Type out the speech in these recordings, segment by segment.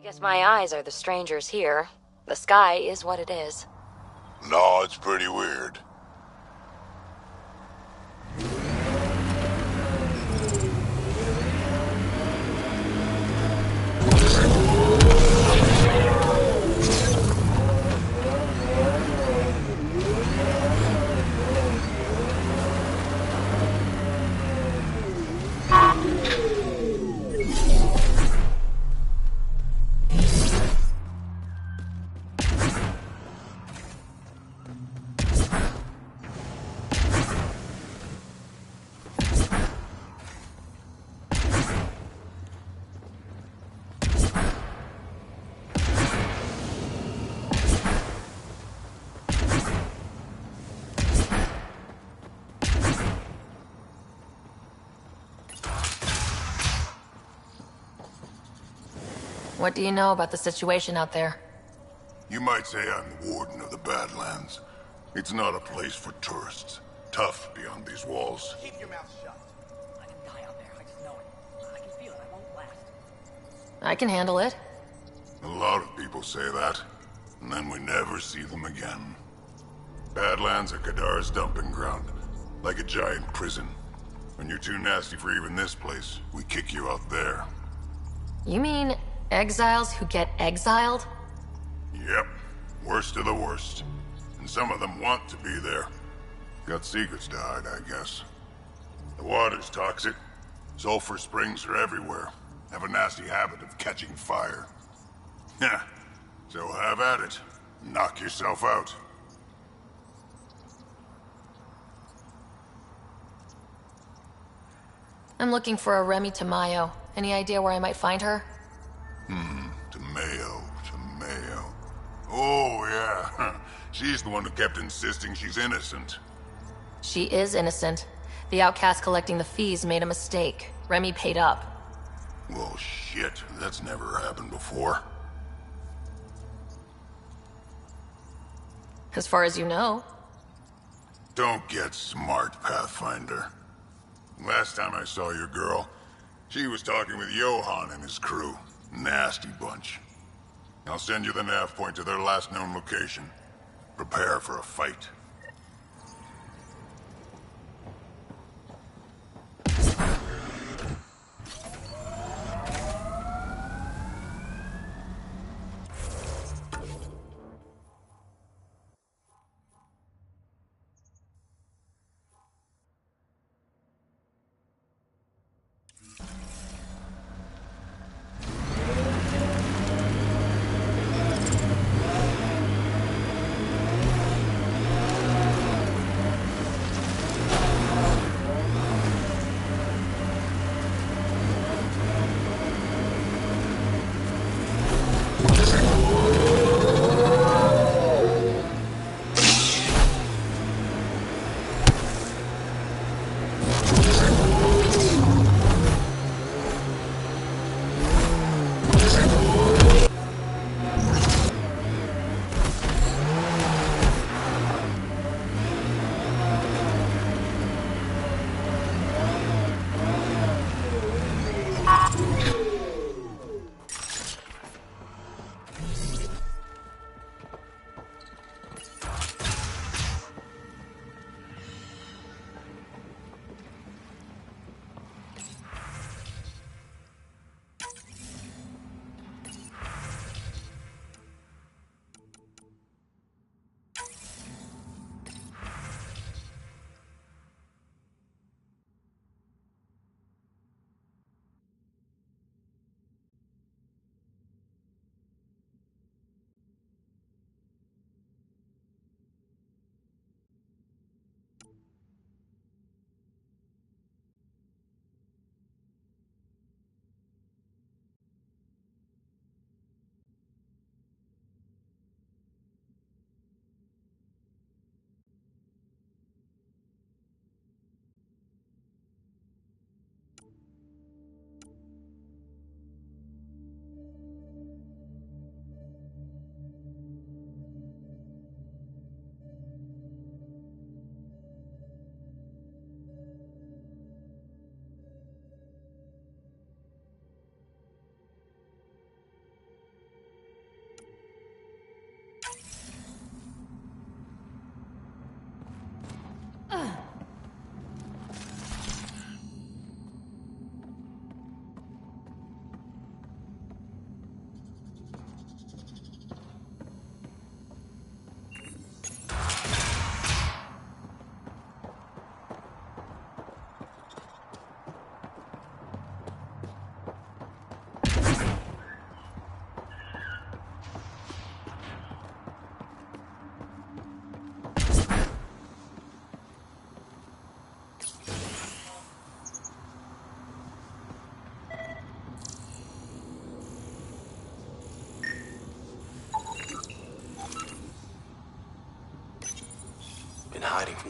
I guess my eyes are the strangers here. The sky is what it is. No, it's pretty weird. What do you know about the situation out there? You might say I'm the warden of the Badlands. It's not a place for tourists. Tough beyond these walls. Keep your mouth shut. I can die out there. I just know it. I can feel it. I won't last. I can handle it. A lot of people say that, and then we never see them again. Badlands are Kadara's dumping ground, like a giant prison. When you're too nasty for even this place, we kick you out there. You mean exiles who get exiled? Yep, worst of the worst. And some of them want to be there. Got secrets to hide, I guess. The water's toxic. Sulfur springs are everywhere. Have a nasty habit of catching fire. Yeah, so have at it. Knock yourself out. I'm looking for a Remy Tamayo. Any idea where I might find her? Tamayo. Oh, yeah. She's the one who kept insisting she's innocent. She is innocent. The outcast collecting the fees made a mistake. Remy paid up. Well, shit. That's never happened before. As far as you know. Don't get smart, Pathfinder. Last time I saw your girl, she was talking with Johan and his crew. Nasty bunch. I'll send you the nav point to their last known location. Prepare for a fight.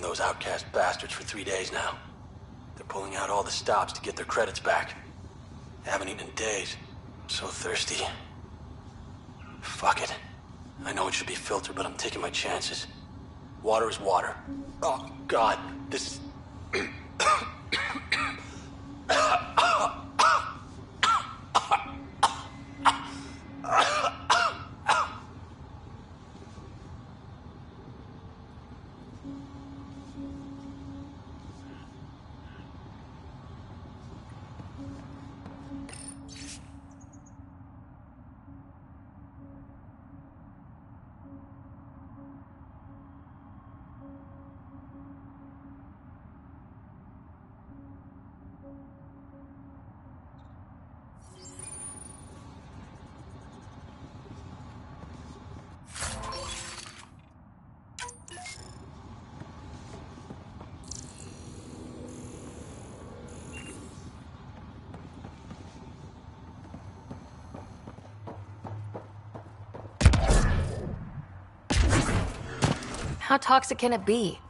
from those outcast bastards for 3 days now. They're pulling out all the stops to get their credits back. Haven't eaten in days. So thirsty. Fuck it. I know it should be filtered, but I'm taking my chances. Water is water. Oh, God. This is... How toxic can it be?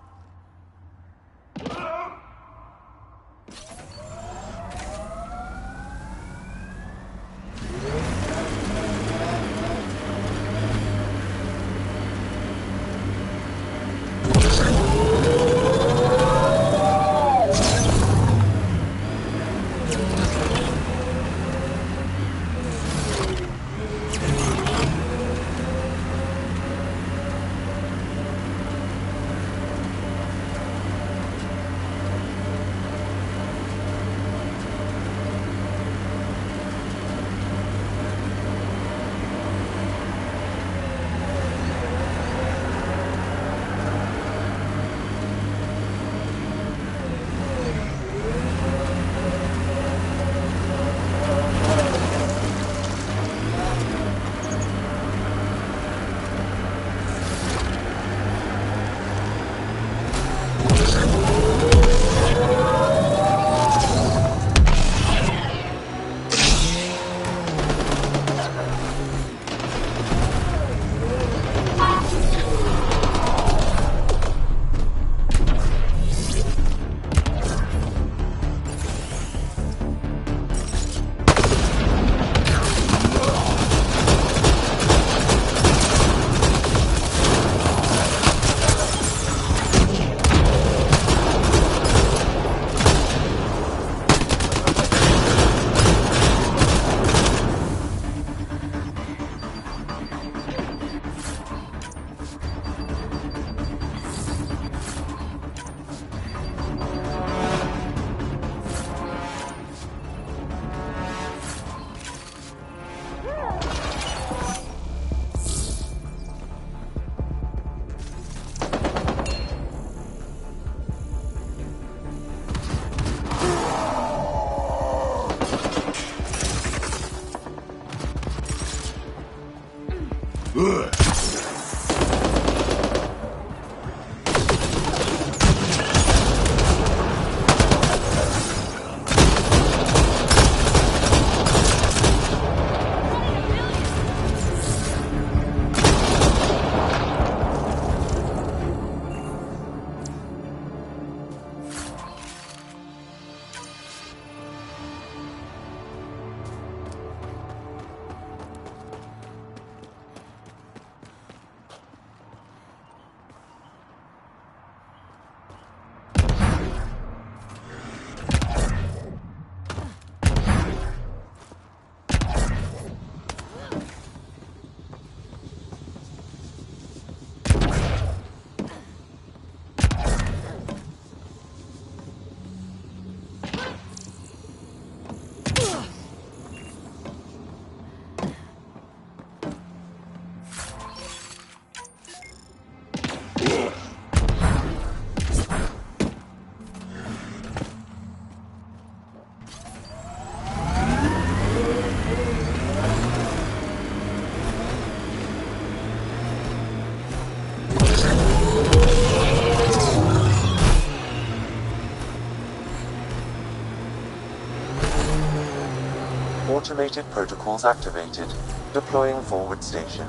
Automated protocols activated. Deploying forward station.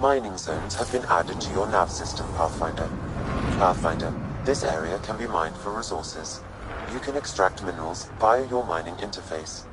Mining zones have been added to your nav system, Pathfinder. Pathfinder, this area can be mined for resources. You can extract minerals via your mining interface.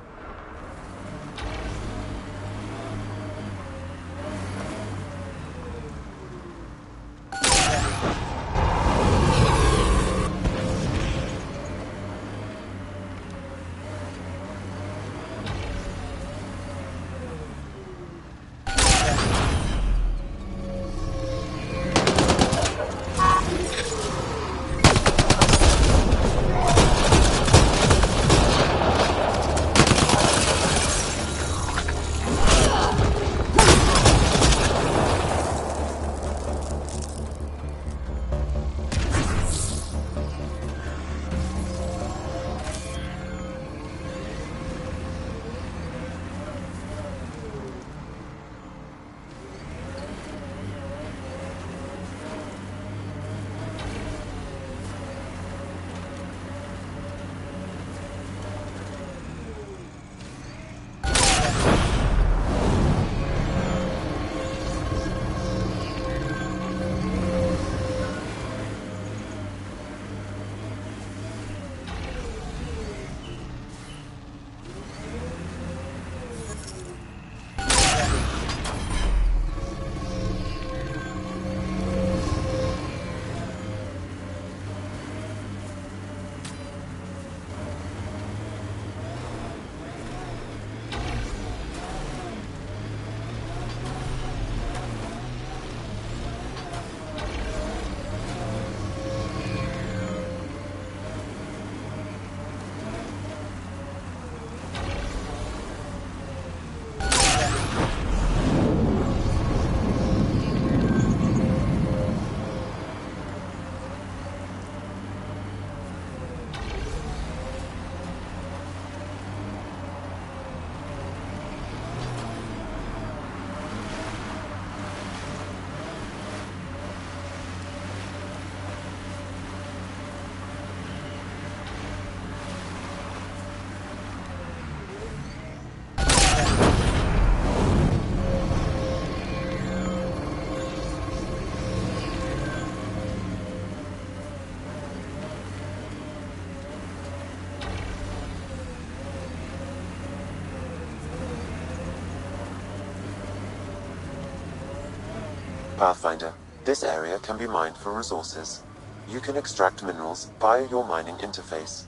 Pathfinder, this area can be mined for resources. You can extract minerals via your mining interface.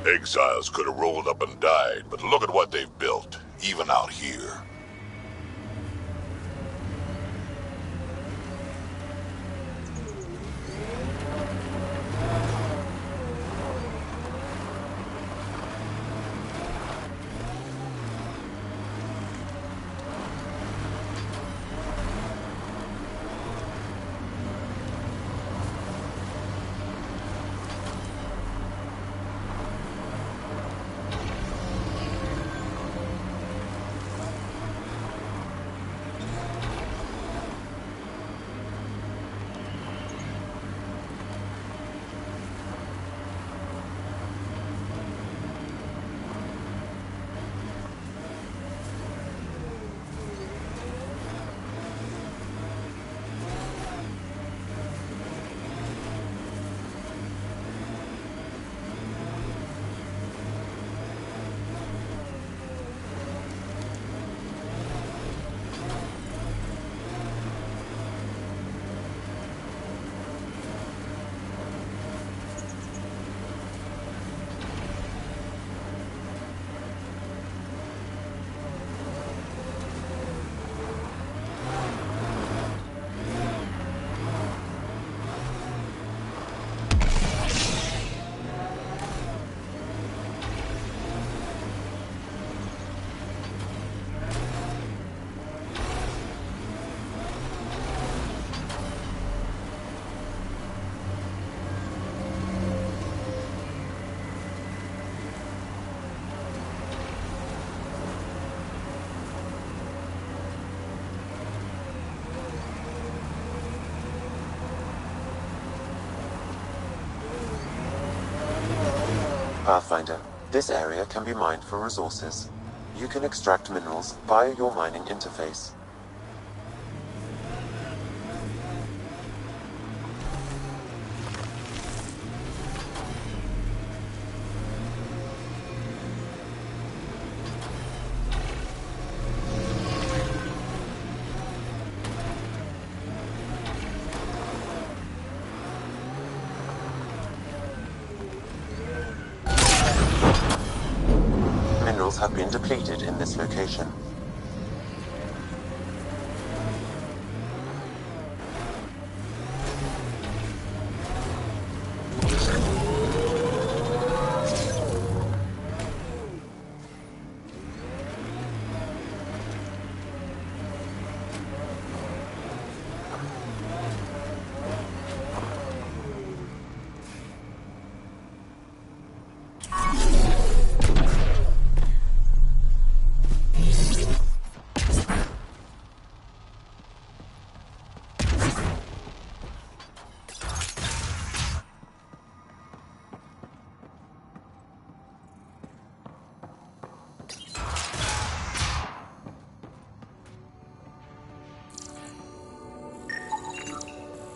Exiles could have rolled up and died, but look at what they've built, even out here. Pathfinder, this area can be mined for resources. You can extract minerals via your mining interface. Minerals have been depleted in this location.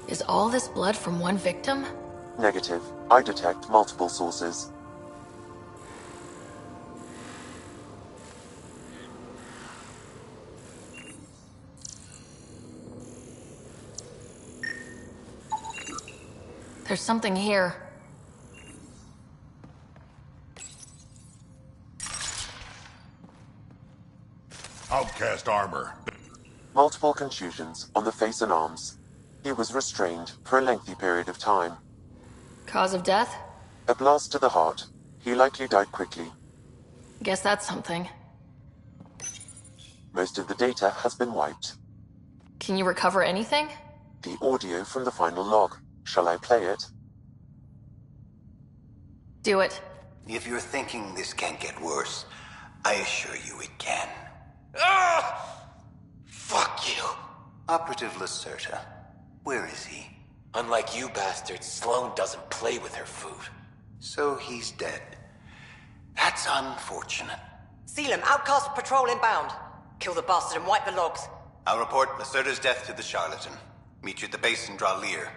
Is all this blood from one victim? Negative. I detect multiple sources. There's something here. Outcast armor. Multiple contusions on the face and arms. He was restrained for a lengthy period of time. Cause of death? A blast to the heart. He likely died quickly. Guess that's something. Most of the data has been wiped. Can you recover anything? The audio from the final log. Shall I play it? Do it. If you're thinking this can't get worse, I assure you it can. Fuck you. Operative Lacerta, where is he? Unlike you bastards, Sloane doesn't play with her food. So he's dead. That's unfortunate. Seal him. Outcast patrol inbound. Kill the bastard and wipe the logs. I'll report Lacerta's death to the charlatan. Meet you at the base and draw Lear.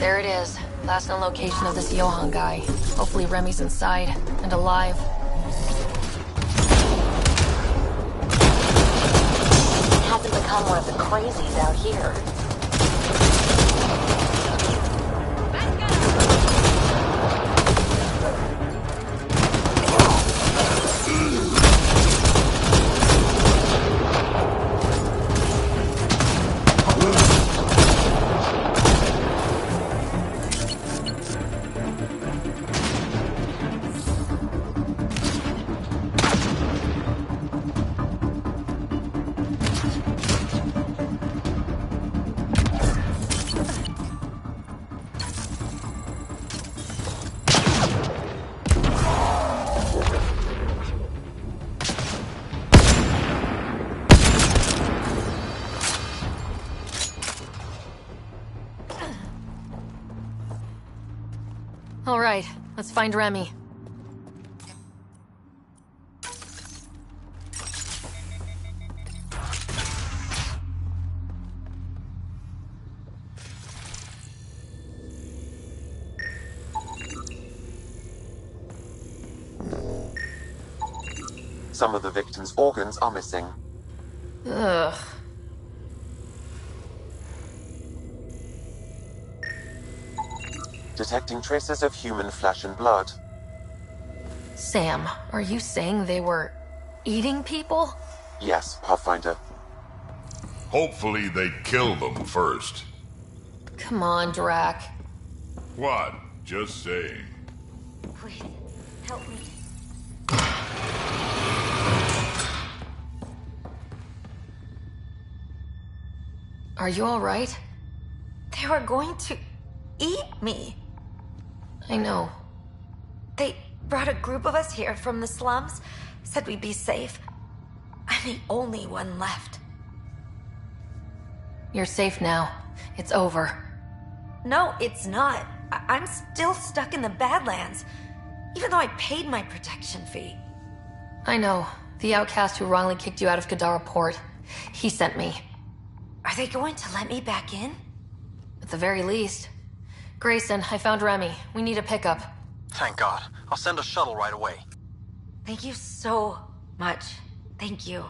There it is. Last known location of this Johann guy. Hopefully Remy's inside and alive. Hasn't become one of the crazies out here. All right, let's find Remy. Some of the victim's organs are missing. Ugh. Detecting traces of human flesh and blood. Sam, are you saying they were eating people? Yes, Pathfinder. Hopefully they kill them first. Come on, Drac. What? Just saying. Please, help me. Are you alright? They were going to eat me. I know. They brought a group of us here from the slums, said we'd be safe. I'm the only one left. You're safe now. It's over. No, it's not. I'm still stuck in the Badlands, even though I paid my protection fee. I know. The outcast who wrongly kicked you out of Kadara port. He sent me. Are they going to let me back in? At the very least. Grayson, I found Remy. We need a pickup. Thank God. I'll send a shuttle right away. Thank you so much. Thank you.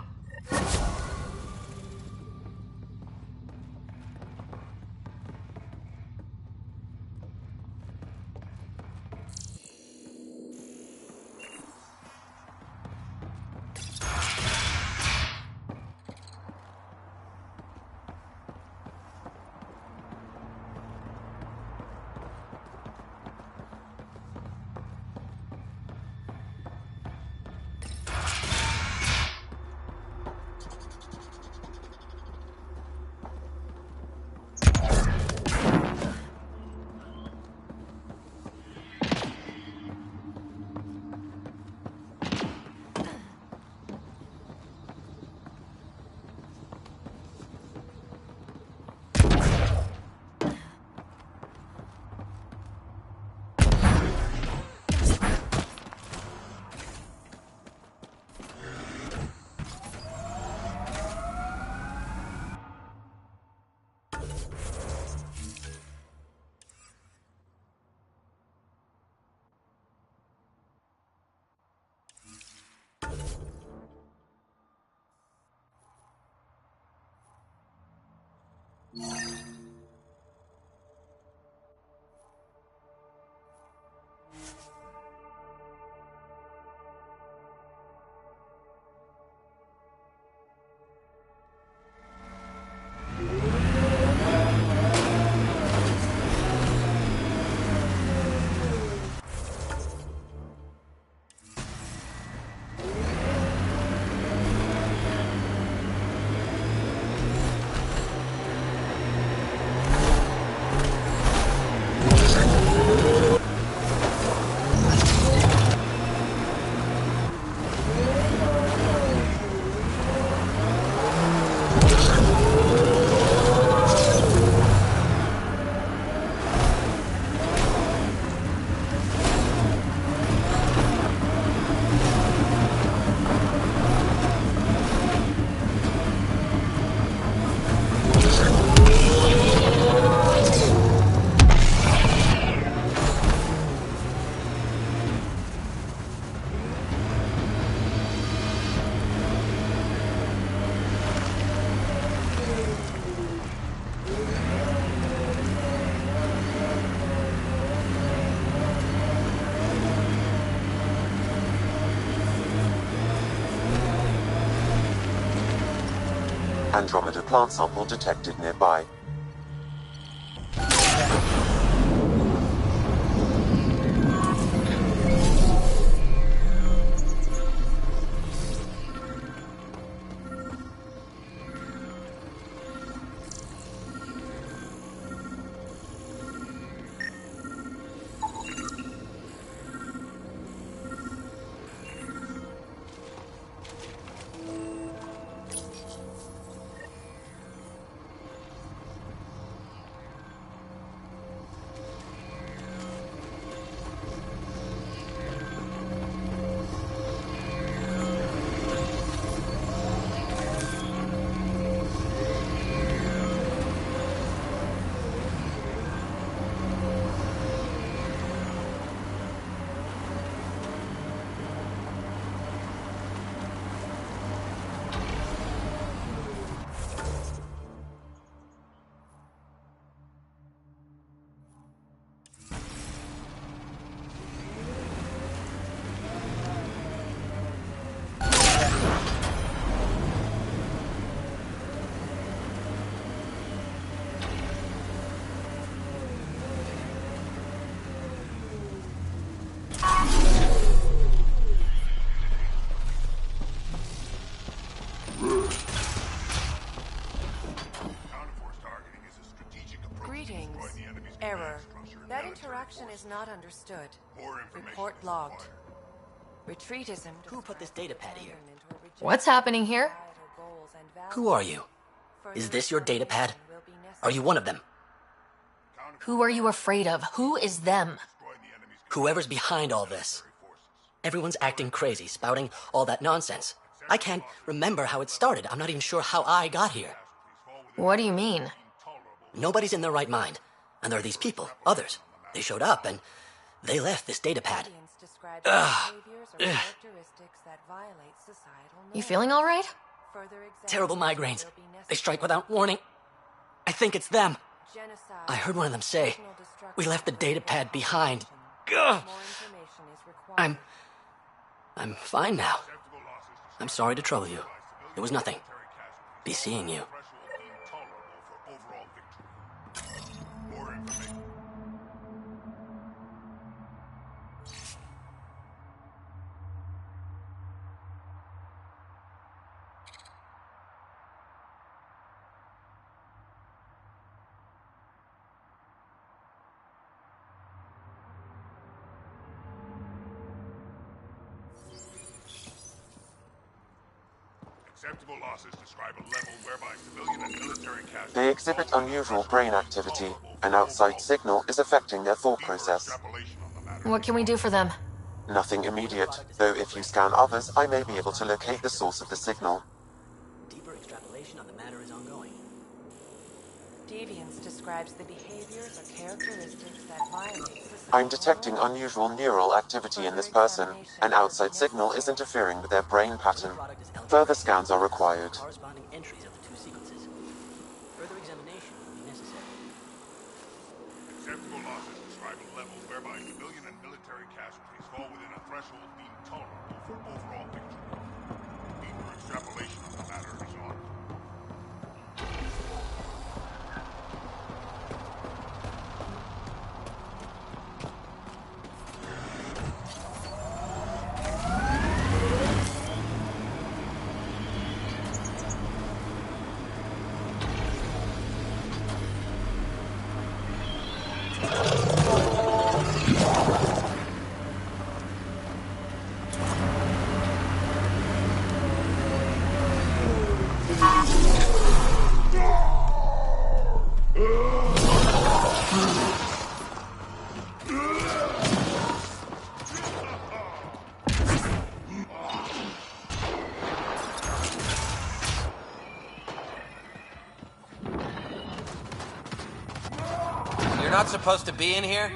Andromeda plant sample detected nearby. Greetings. Destroy the enemy's Error. command structure and That military interaction forces. is not understood. More information Report is logged. required. Retreatism. Who put this data pad here? What's happening here? Who are you? Is this your data pad? Are you one of them? Who are you afraid of? Who is them? Whoever's behind all this. Everyone's acting crazy, spouting all that nonsense. I can't remember how it started. I'm not even sure how I got here. What do you mean? Nobody's in their right mind. And there are these people, others. They showed up and they left this data pad. You feeling all right? Terrible migraines. They strike without warning. I think it's them. I heard one of them say, "We left the data pad behind." Ugh. I'm fine now. I'm sorry to trouble you. It was nothing. Be seeing you. More information. Acceptable losses describe a level whereby civilian and military casualties. They exhibit unusual brain activity. An outside signal is affecting their thought process. Extrapolation on the matter. What can we do for them? Nothing immediate, though if you scan others, I may be able to locate the source of the signal. Deeper extrapolation on the matter is ongoing. Deviance describes the behaviors or characteristics that violate societal I'm detecting unusual neural activity in this person. An outside signal is interfering with their brain pattern. Further scans are required. Corresponding entries of the two sequences. Further examination will be necessary. Acceptable losses describe a level whereby civilian and military casualties fall within a threshold deemed tolerable for overall victory. Deeper extrapolation on the matter is on. You're not supposed to be in here?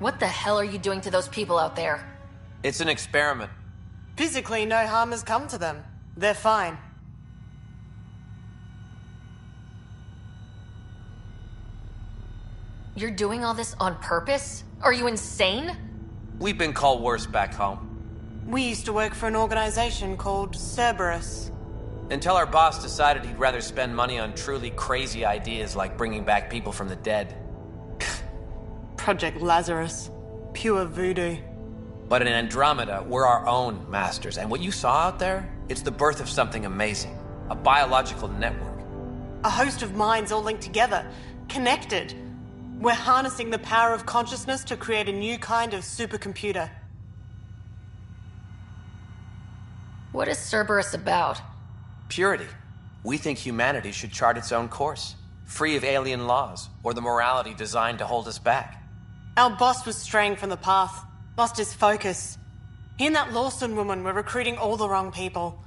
What the hell are you doing to those people out there? It's an experiment. Physically, no harm has come to them. They're fine. You're doing all this on purpose? Are you insane? We've been called worse back home. We used to work for an organization called Cerberus. Until our boss decided he'd rather spend money on truly crazy ideas like bringing back people from the dead. Project Lazarus. Pure voodoo. But in Andromeda, we're our own masters. And what you saw out there, it's the birth of something amazing. A biological network. A host of minds all linked together. Connected. We're harnessing the power of consciousness to create a new kind of supercomputer. What is Cerberus about? Purity. We think humanity should chart its own course, free of alien laws or the morality designed to hold us back. Our boss was straying from the path, lost his focus. He and that Lawson woman were recruiting all the wrong people.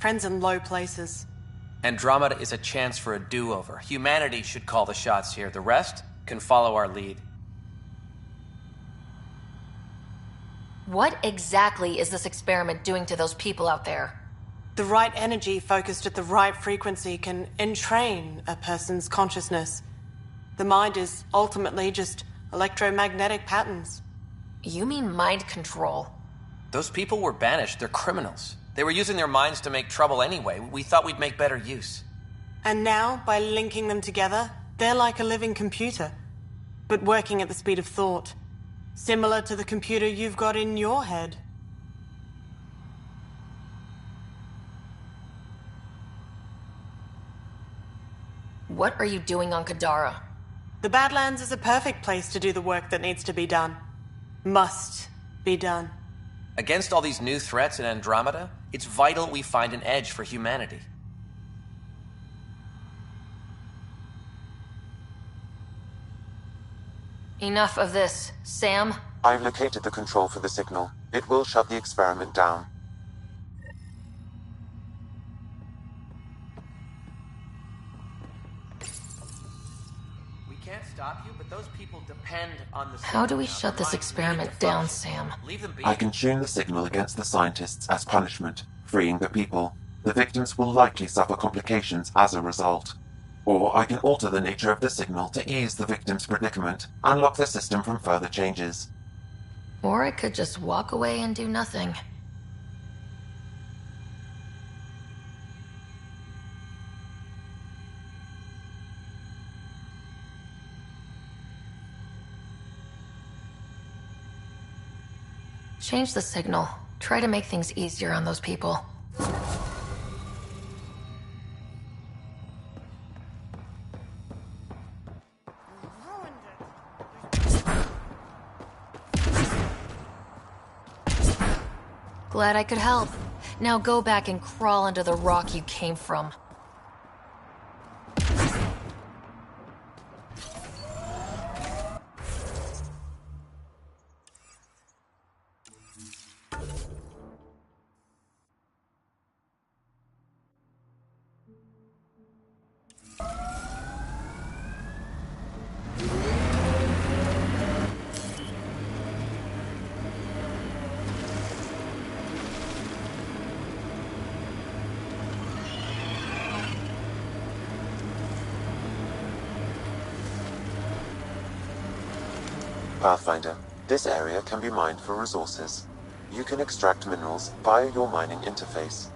Friends in low places. Andromeda is a chance for a do-over. Humanity should call the shots here. The rest can follow our lead. What exactly is this experiment doing to those people out there? The right energy focused at the right frequency can entrain a person's consciousness. The mind is ultimately just electromagnetic patterns. You mean mind control? Those people were banished. They're criminals. They were using their minds to make trouble anyway. We thought we'd make better use. And now, by linking them together, they're like a living computer, but working at the speed of thought. Similar to the computer you've got in your head. What are you doing on Kadara? The Badlands is a perfect place to do the work that needs to be done. Must be done. Against all these new threats in Andromeda, it's vital we find an edge for humanity. Enough of this. Sam? I've located the control for the signal. It will shut the experiment down. We can't stop you, but those people depend on the signal. How do we shut this experiment down, Sam? Leave them be. I can tune the signal against the scientists as punishment, freeing the people. The victims will likely suffer complications as a result. Or I can alter the nature of the signal to ease the victim's predicament, unlock the system from further changes. Or I could just walk away and do nothing. Change the signal. Try to make things easier on those people. Glad I could help. Now go back and crawl under the rock you came from. Pathfinder, this area can be mined for resources. You can extract minerals via your mining interface.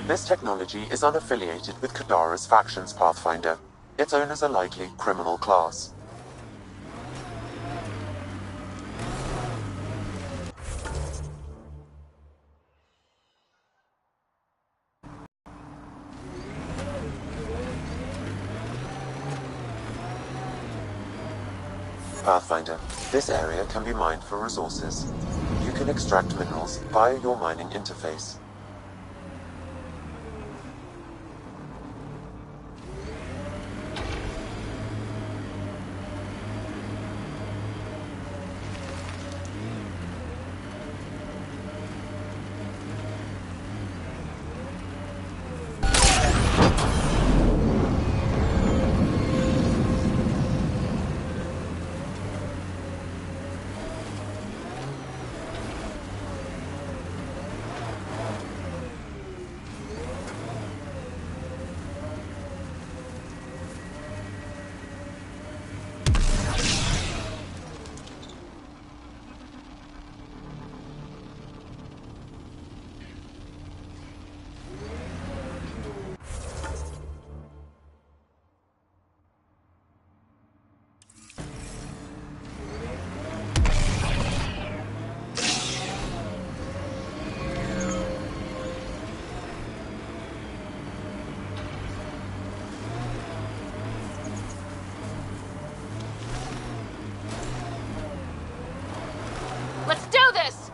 This technology is unaffiliated with Kadara's factions, Pathfinder. Its owners are likely criminal class. Pathfinder, this area can be mined for resources. You can extract minerals via your mining interface. Let's do this!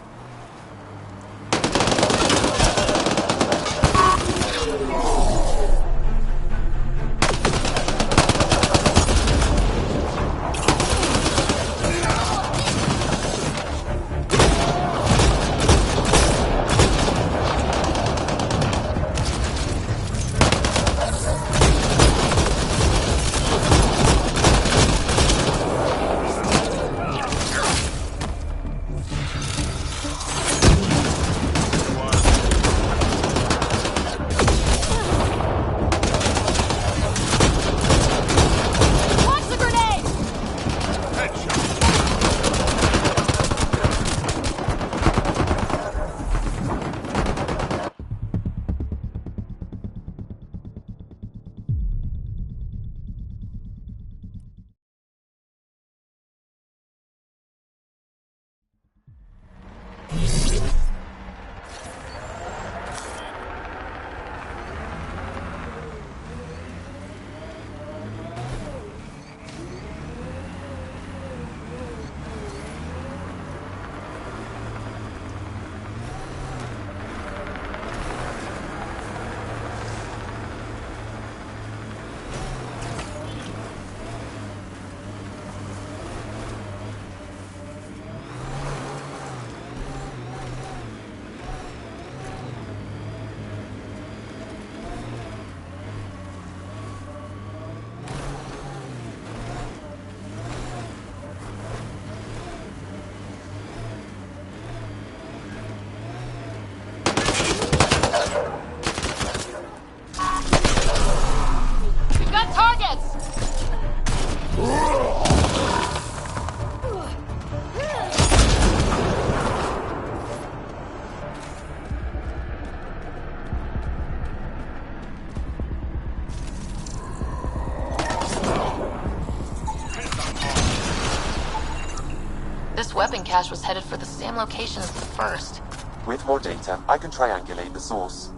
This weapon cache was headed for the same location as the first. With more data, I can triangulate the source.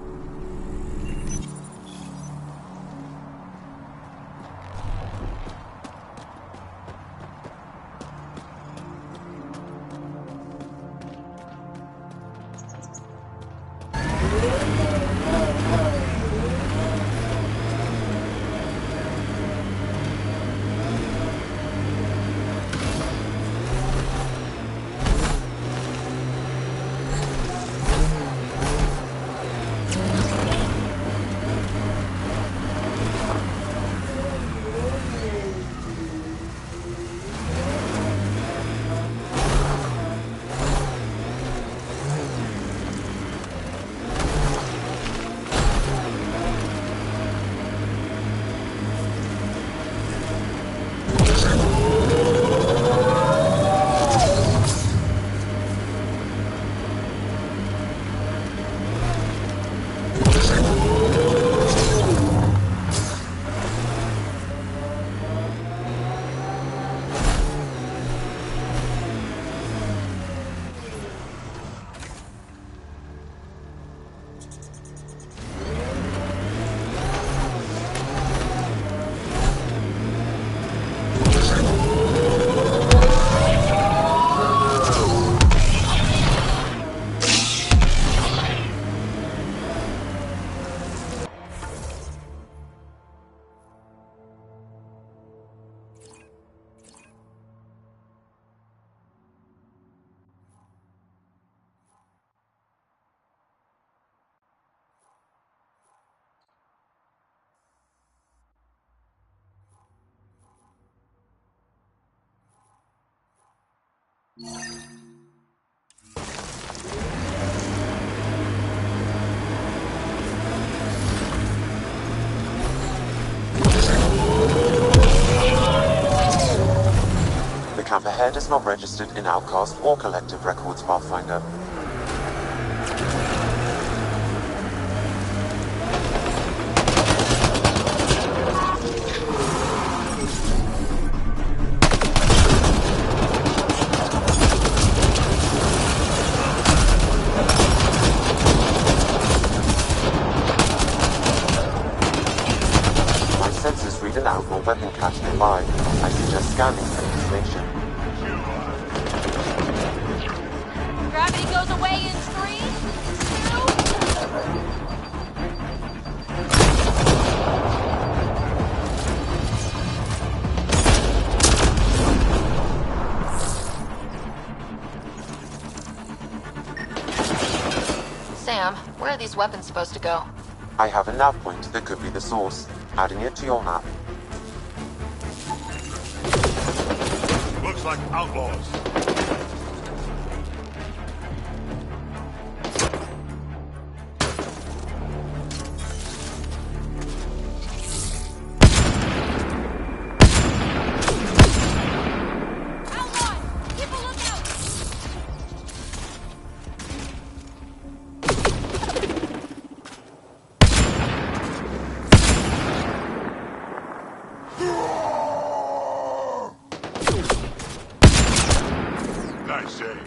The camp ahead is not registered in Outcast or Collective Records, Pathfinder. My sensors read an outlaw weapon cache nearby. I suggest scanning for information. Gravity goes away in 3, 2. Sam, where are these weapons supposed to go? I have a nav point that could be the source. Adding it to your map. Looks like outlaws. Nice save.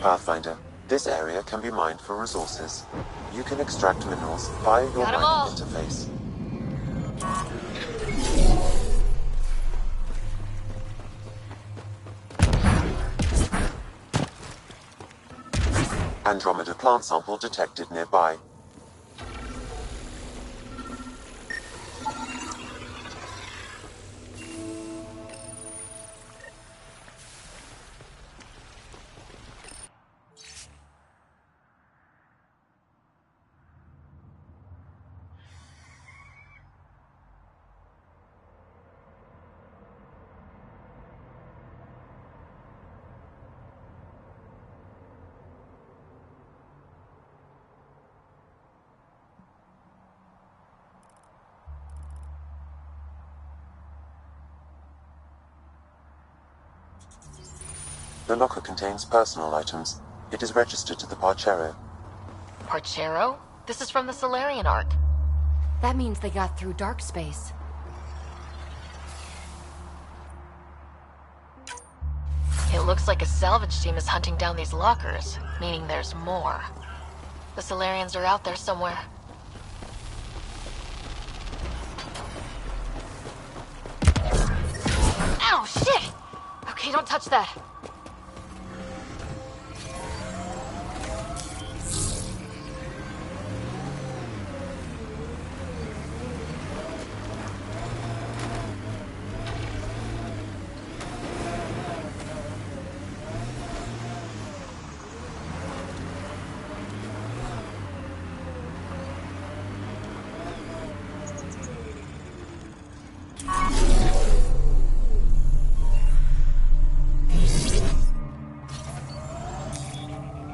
Pathfinder, this area can be mined for resources. You can extract minerals via your Got 'em all. mining interface. Andromeda plant sample detected nearby. The locker contains personal items. It is registered to the Parchero. Parchero? This is from the Solarian arc. That means they got through dark space. It looks like a salvage team is hunting down these lockers, meaning there's more. The Solarians are out there somewhere. Ow, shit! Okay, don't touch that.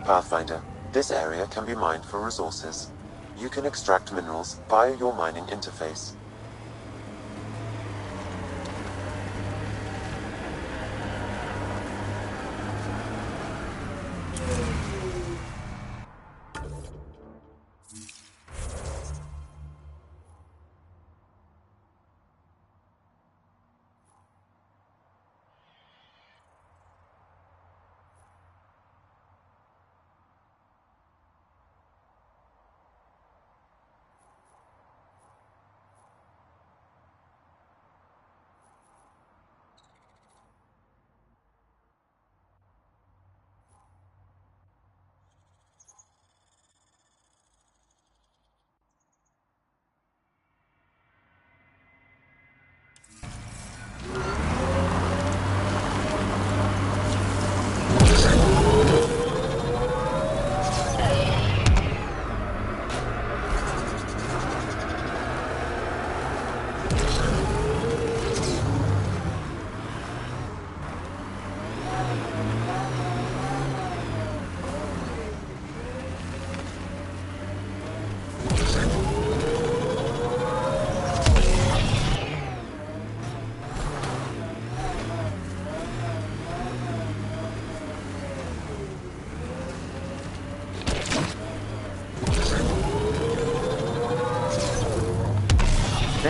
Pathfinder, this area can be mined for resources. You can extract minerals via your mining interface.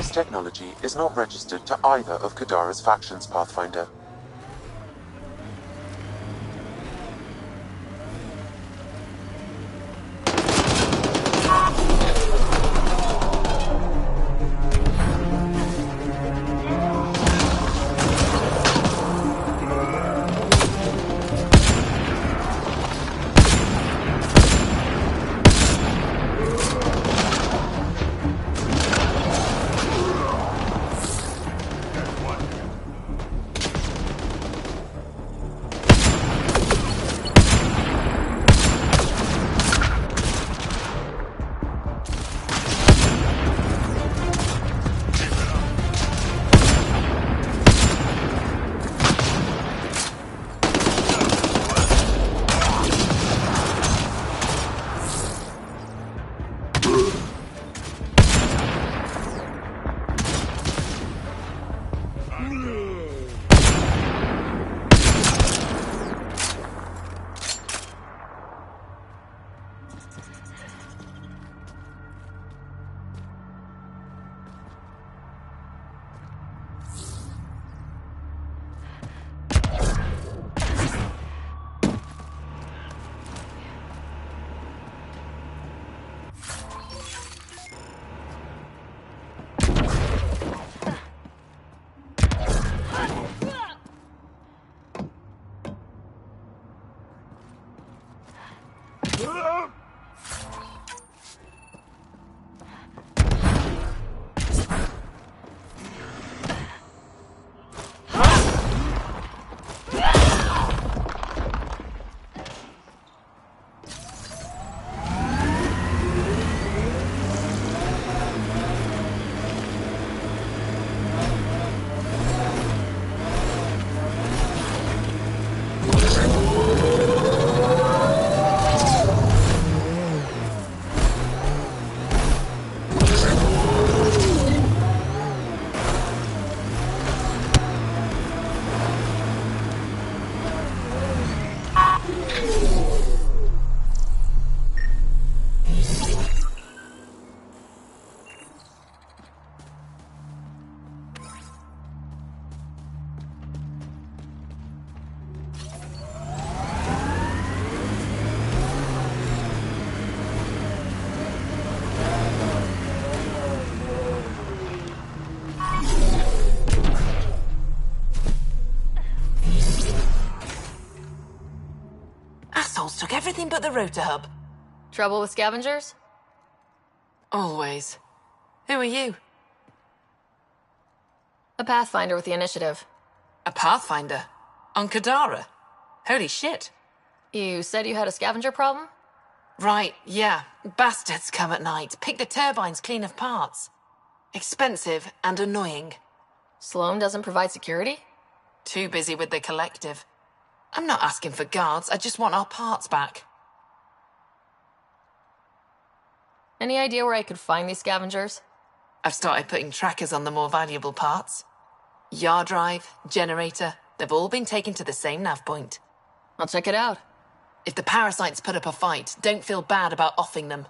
This technology is not registered to either of Kadara's factions, Pathfinder. Assholes took everything but the rotor hub. Trouble with scavengers? Always. Who are you? A Pathfinder with the initiative. A Pathfinder? On Kadara? Holy shit. You said you had a scavenger problem? Right, yeah. Bastards come at night, pick the turbines clean of parts. Expensive and annoying. Sloan doesn't provide security? Too busy with the collective. I'm not asking for guards, I just want our parts back. Any idea where I could find these scavengers? I've started putting trackers on the more valuable parts. Yard drive, generator, they've all been taken to the same nav point. I'll check it out. If the parasites put up a fight, don't feel bad about offing them.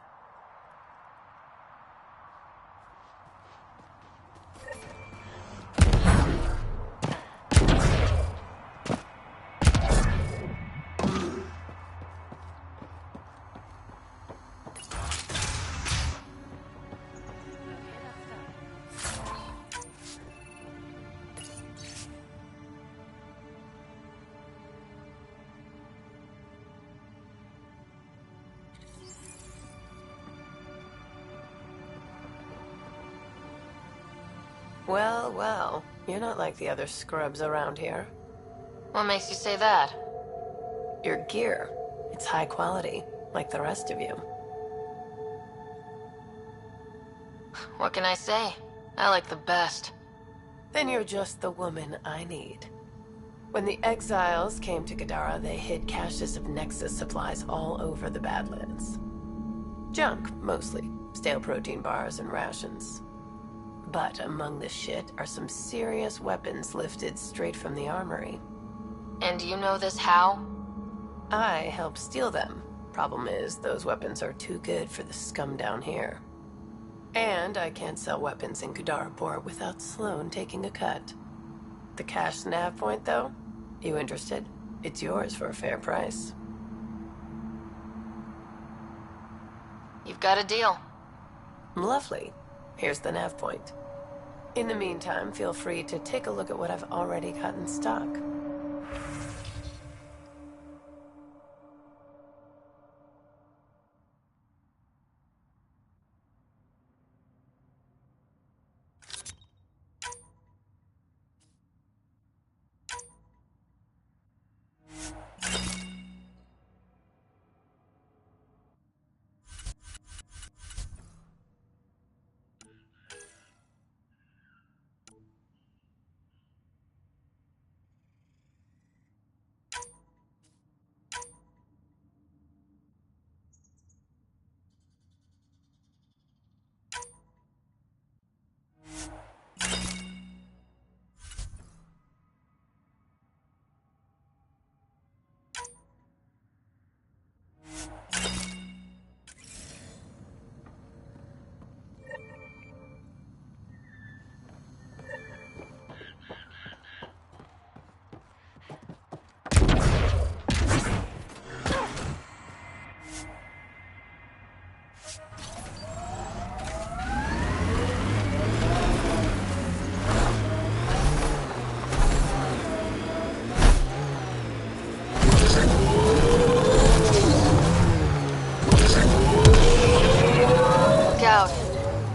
Well, well, you're not like the other scrubs around here. What makes you say that? Your gear, it's high quality, like the rest of you. What can I say? I like the best. Then you're just the woman I need. When the exiles came to Kadara, they hid caches of Nexus supplies all over the Badlands. Junk, mostly. Stale protein bars and rations. But among the shit are some serious weapons lifted straight from the armory. And you know this how? I helped steal them. Problem is, those weapons are too good for the scum down here. And I can't sell weapons in Kadara Port without Sloan taking a cut. The cash nav point, though? You interested? It's yours for a fair price. You've got a deal. Lovely. Here's the nav point. In the meantime, feel free to take a look at what I've already got in stock.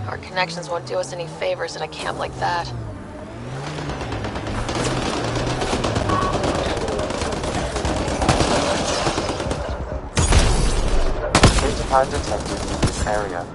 Our connections won't do us any favors in a camp like that. Datapad detected in this area.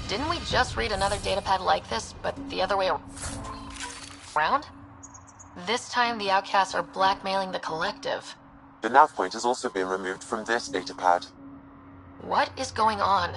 Didn't we just read another datapad like this, but the other way around? This time the outcasts are blackmailing the collective. The nav point has also been removed from this datapad. What is going on?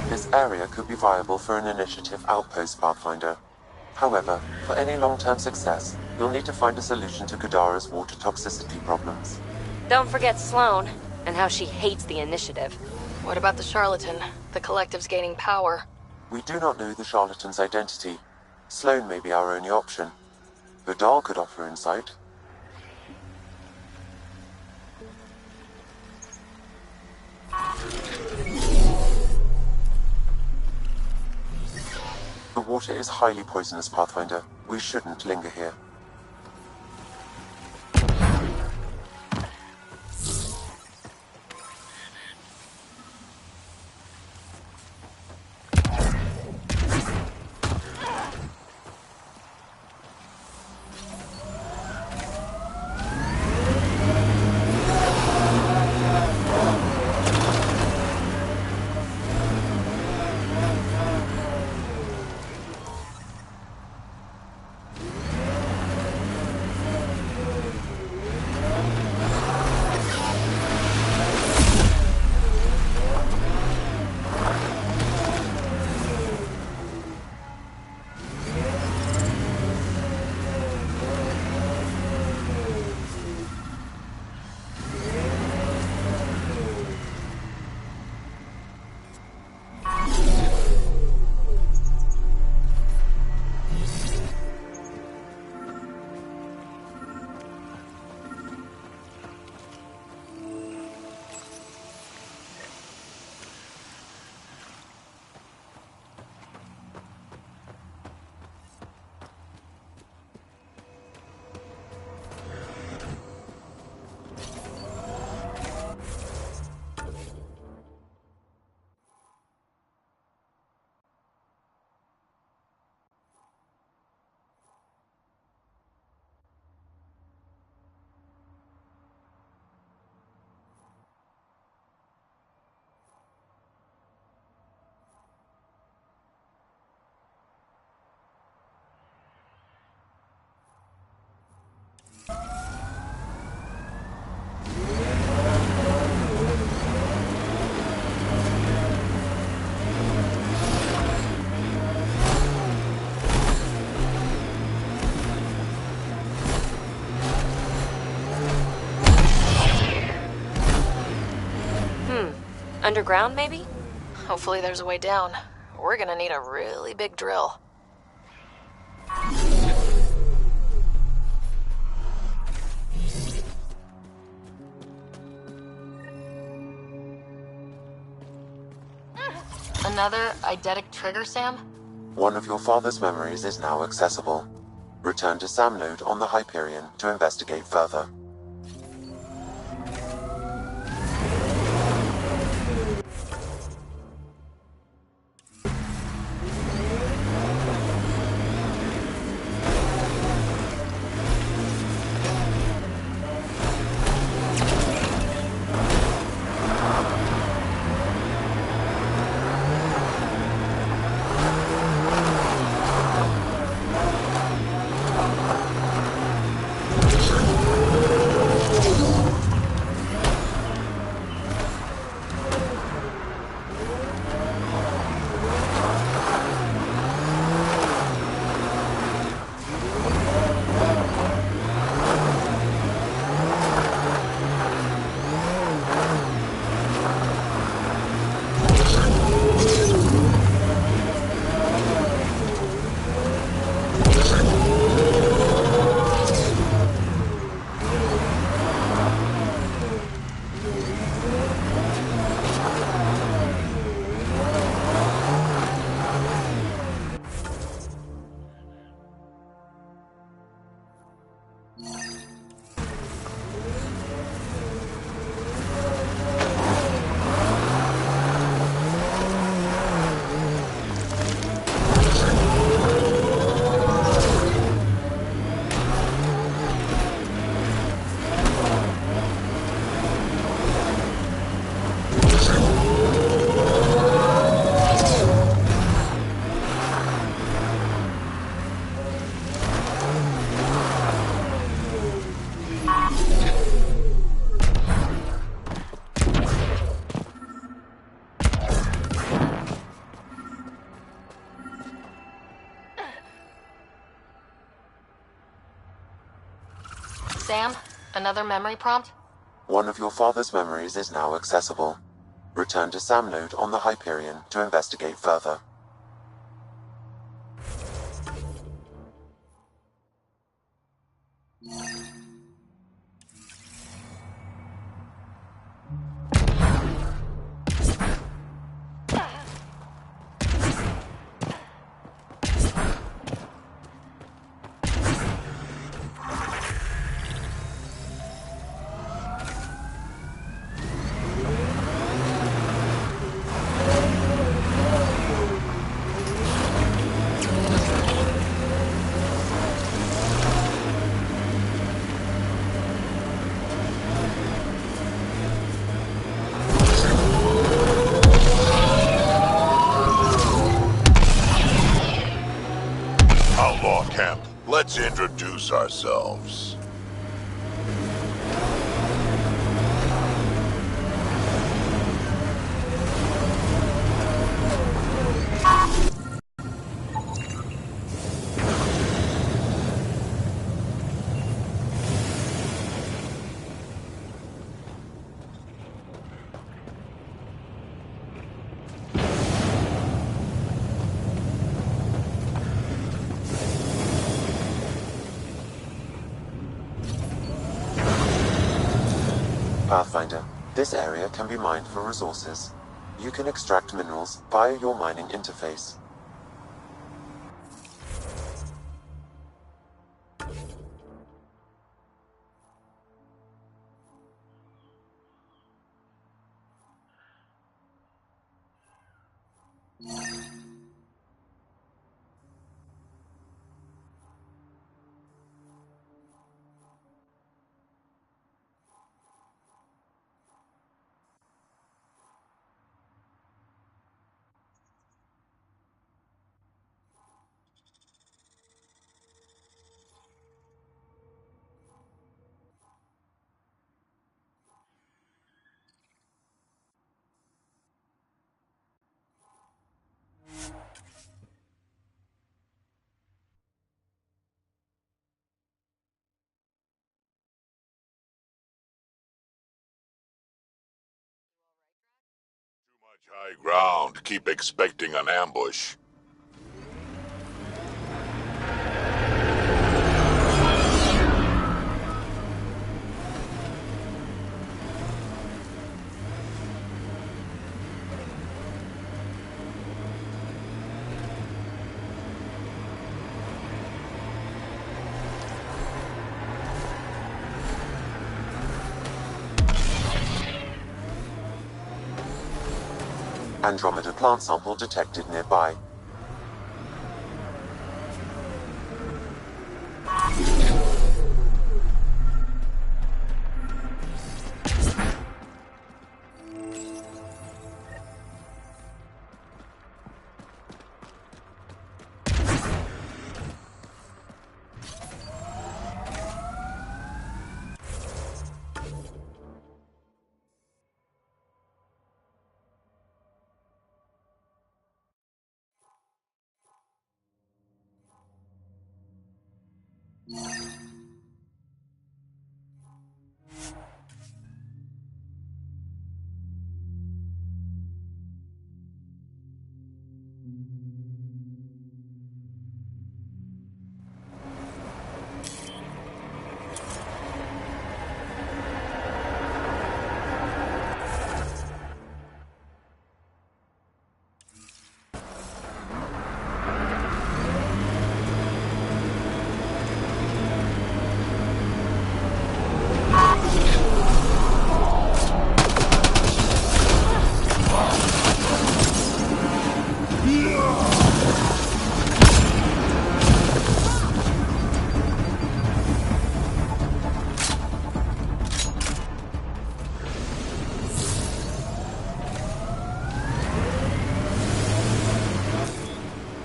This area could be viable for an initiative outpost, Pathfinder. However, for any long-term success, You'll need to find a solution to Kadara's water toxicity problems. Don't forget Sloane, and how she hates the initiative. What about the charlatan? The collective's gaining power. We do not know the charlatan's identity. Sloane may be our only option. Vidal could offer insight. The water is highly poisonous, Pathfinder. We shouldn't linger here. Underground, maybe? Hopefully there's a way down. We're gonna need a really big drill. Another eidetic trigger, Sam? One of your father's memories is now accessible. Return to Sam Node on the Hyperion to investigate further. Sam, another memory prompt? One of your father's memories is now accessible. Return to Sam node on the Hyperion to investigate further. Outlaw camp, let's introduce ourselves. Pathfinder, this area can be mined for resources. You can extract minerals via your mining interface. High ground. Keep expecting an ambush. Andromeda plant sample detected nearby.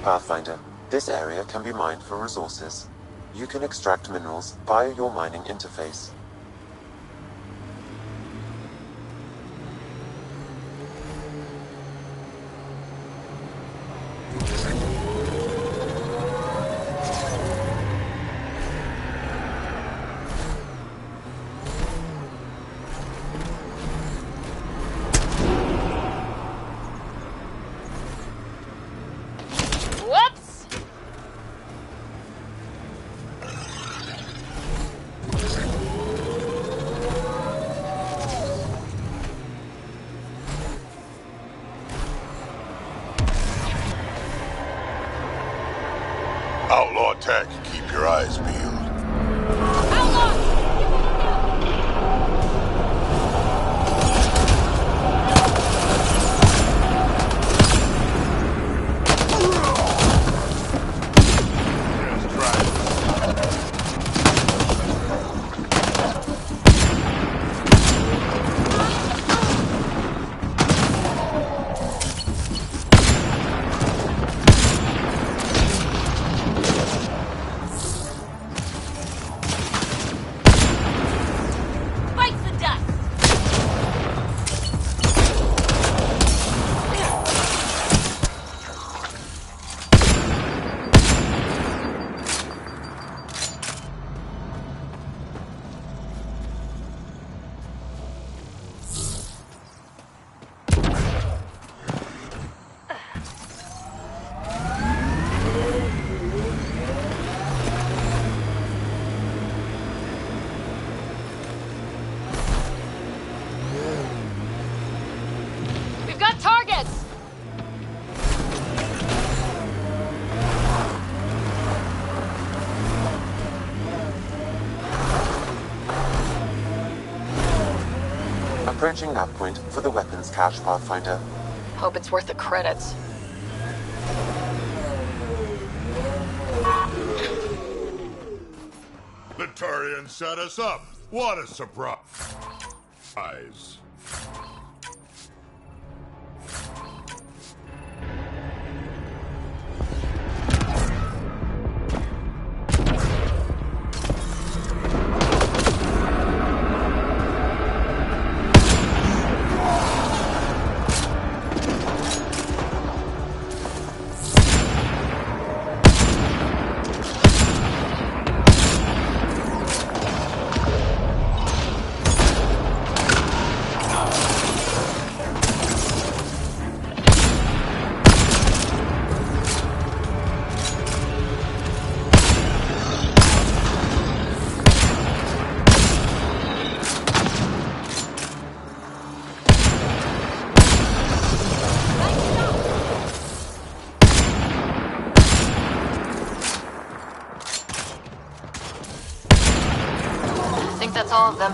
Pathfinder, this area can be mined for resources. You can extract minerals via your mining interface. Outlaw tech, keep your eyes peeled. Approaching nav point for the weapons cache, Pathfinder. Hope it's worth the credits. The Turians set us up. What a surprise. I think that's all of them.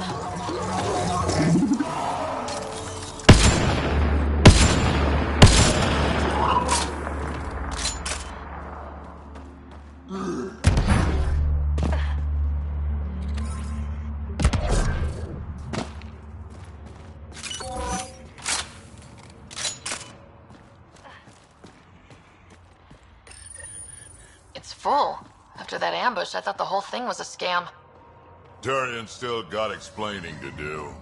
It's full. After that ambush, I thought the whole thing was a scam. Turian still got explaining to do.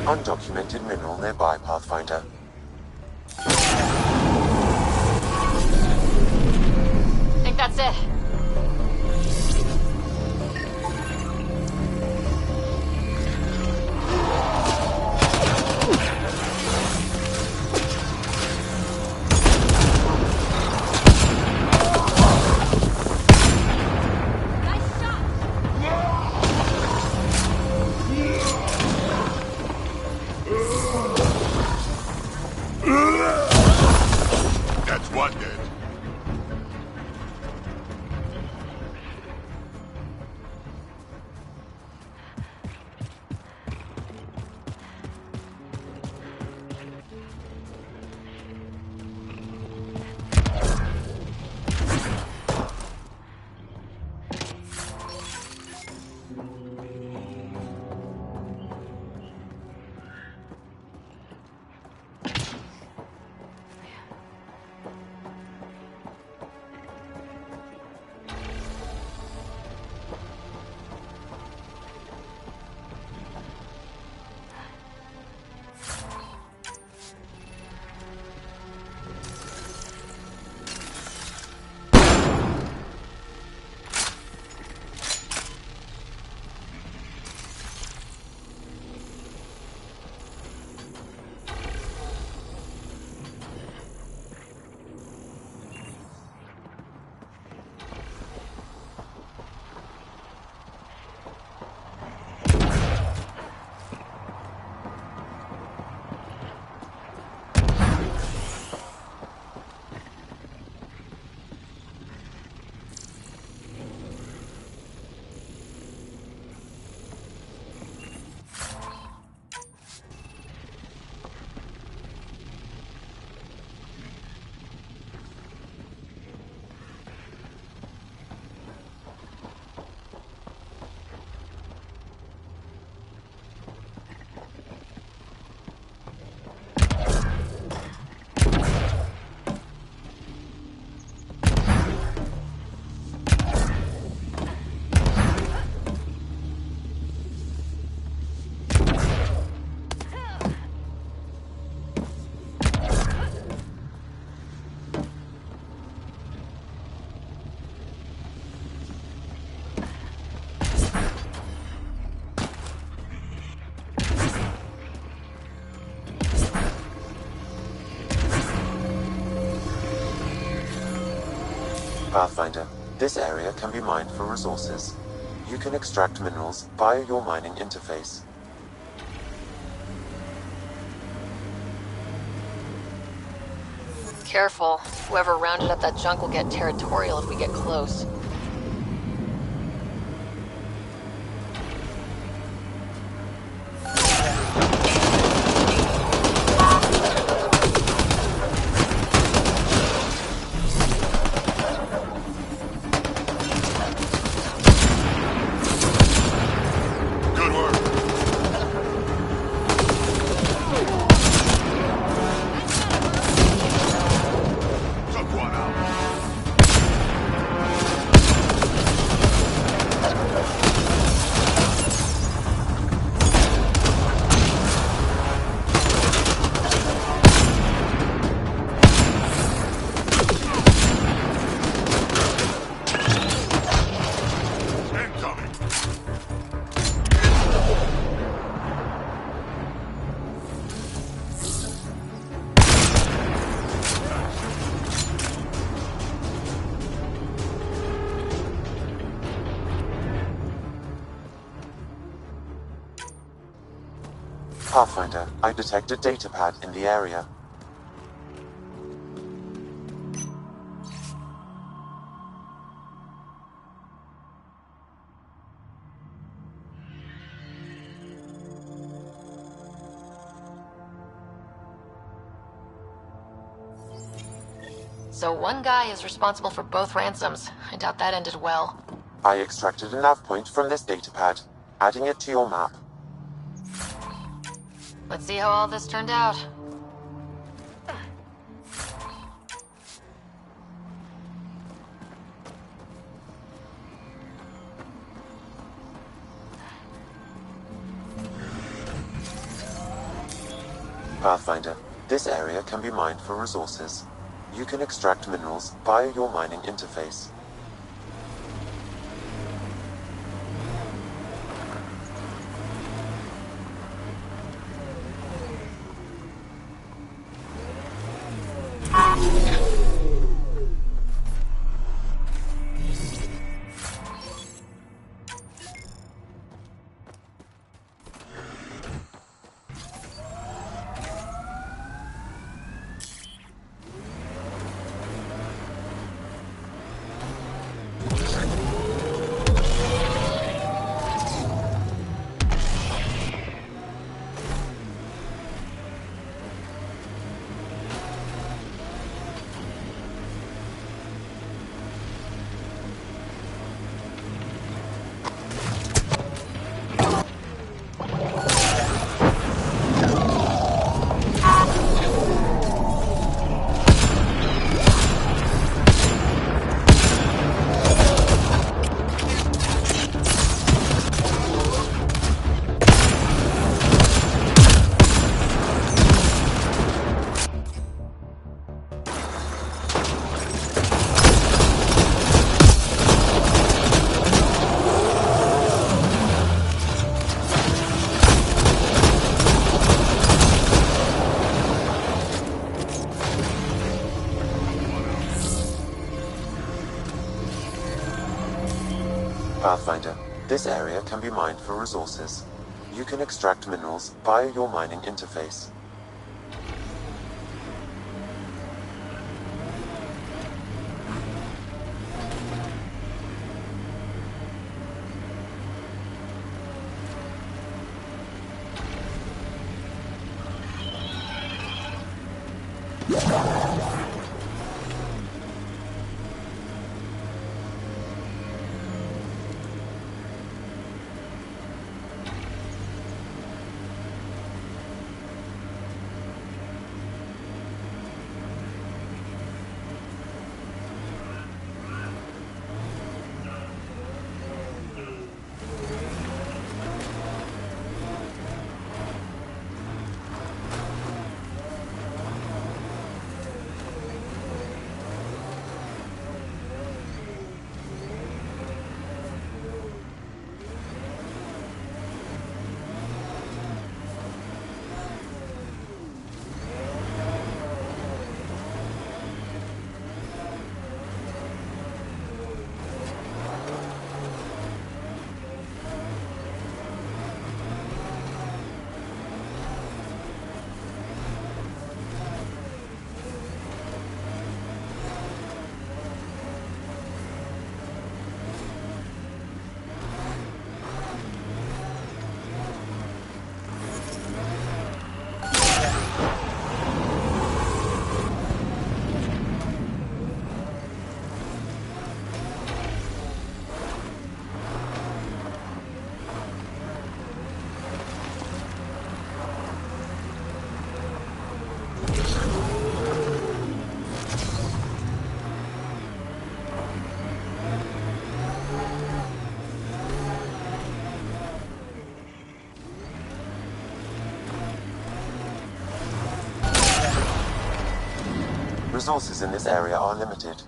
Undocumented mineral nearby, Pathfinder. Think that's it. That's one dead. Pathfinder, this area can be mined for resources. You can extract minerals via your mining interface. Careful. Whoever rounded up that junk will get territorial if we get close. Good work. Took one out. Incoming. Pathfinder, I detect a data pad in the area. So one guy is responsible for both ransoms. I doubt that ended well. I extracted a nav point from this data pad, adding it to your map. Let's see how all this turned out. Pathfinder, this area can be mined for resources. You can extract minerals via your mining interface. Pathfinder, this area can be mined for resources. You can extract minerals via your mining interface. Resources in this area are limited.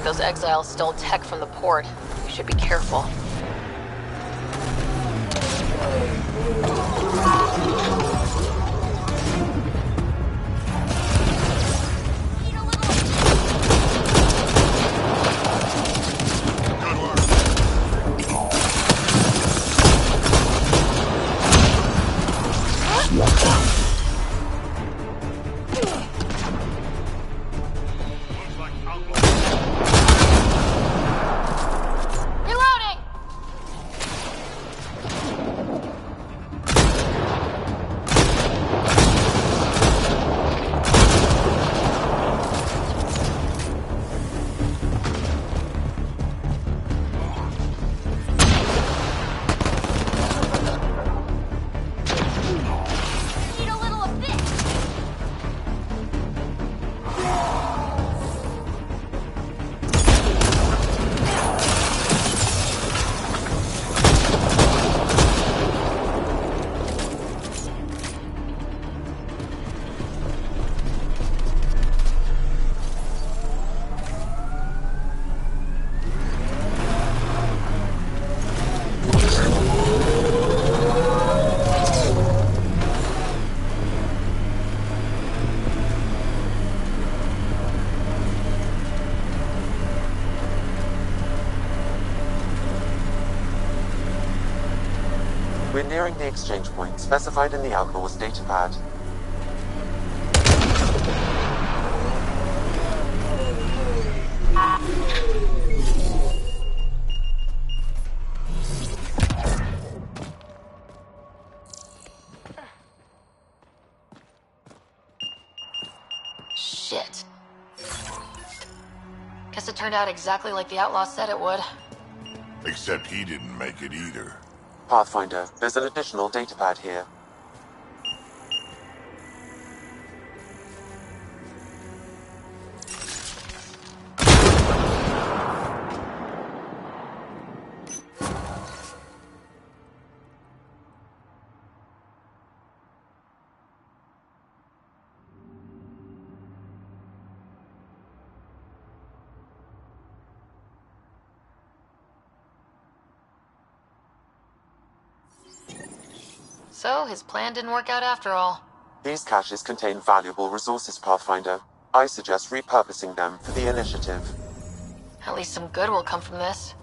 like those exiles stole tech from the port. We should be careful. We're nearing the exchange point specified in the Outlaw's datapad. Shit. Guess it turned out exactly like the Outlaw said it would. Except he didn't make it either. Pathfinder, there's an additional datapad here. So, his plan didn't work out after all. These caches contain valuable resources, Pathfinder. I suggest repurposing them for the initiative. At least some good will come from this.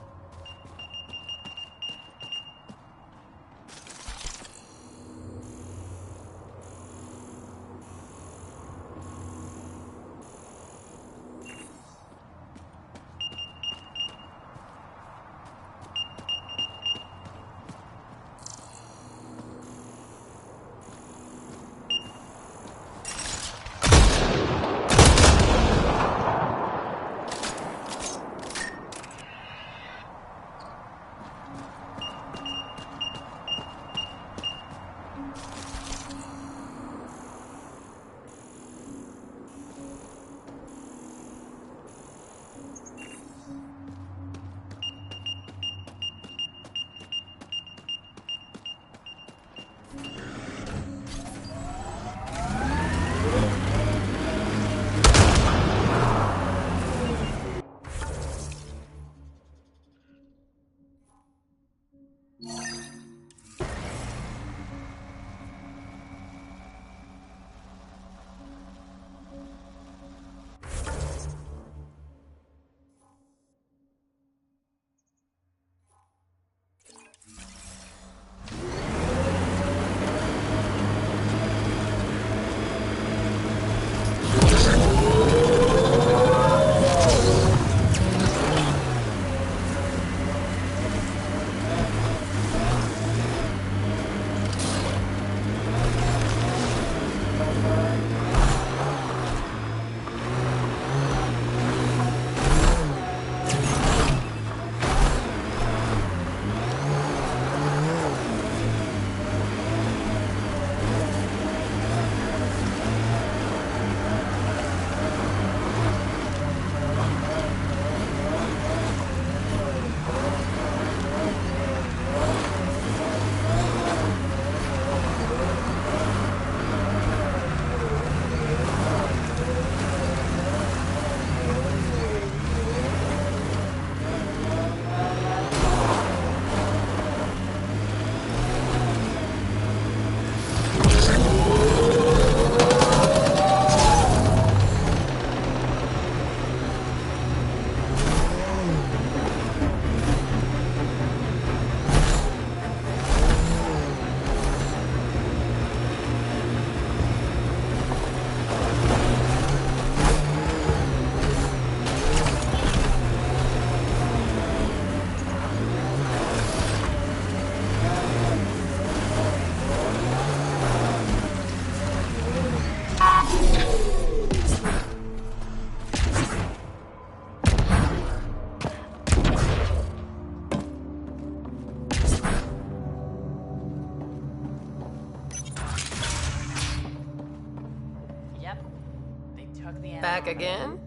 back again?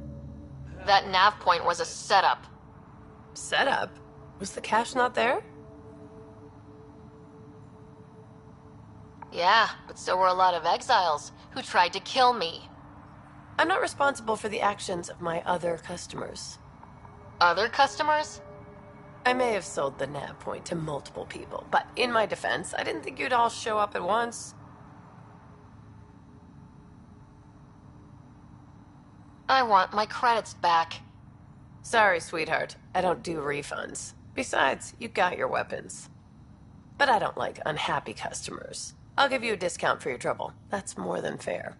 That nav point was a setup. Setup? Was the cache not there? Yeah, but so were a lot of exiles who tried to kill me. I'm not responsible for the actions of my other customers. Other customers? I may have sold the nav point to multiple people, but in my defense, I didn't think you'd all show up at once. I want my credits back. Sorry, sweetheart. I don't do refunds. Besides, you got your weapons. But I don't like unhappy customers. I'll give you a discount for your trouble. That's more than fair.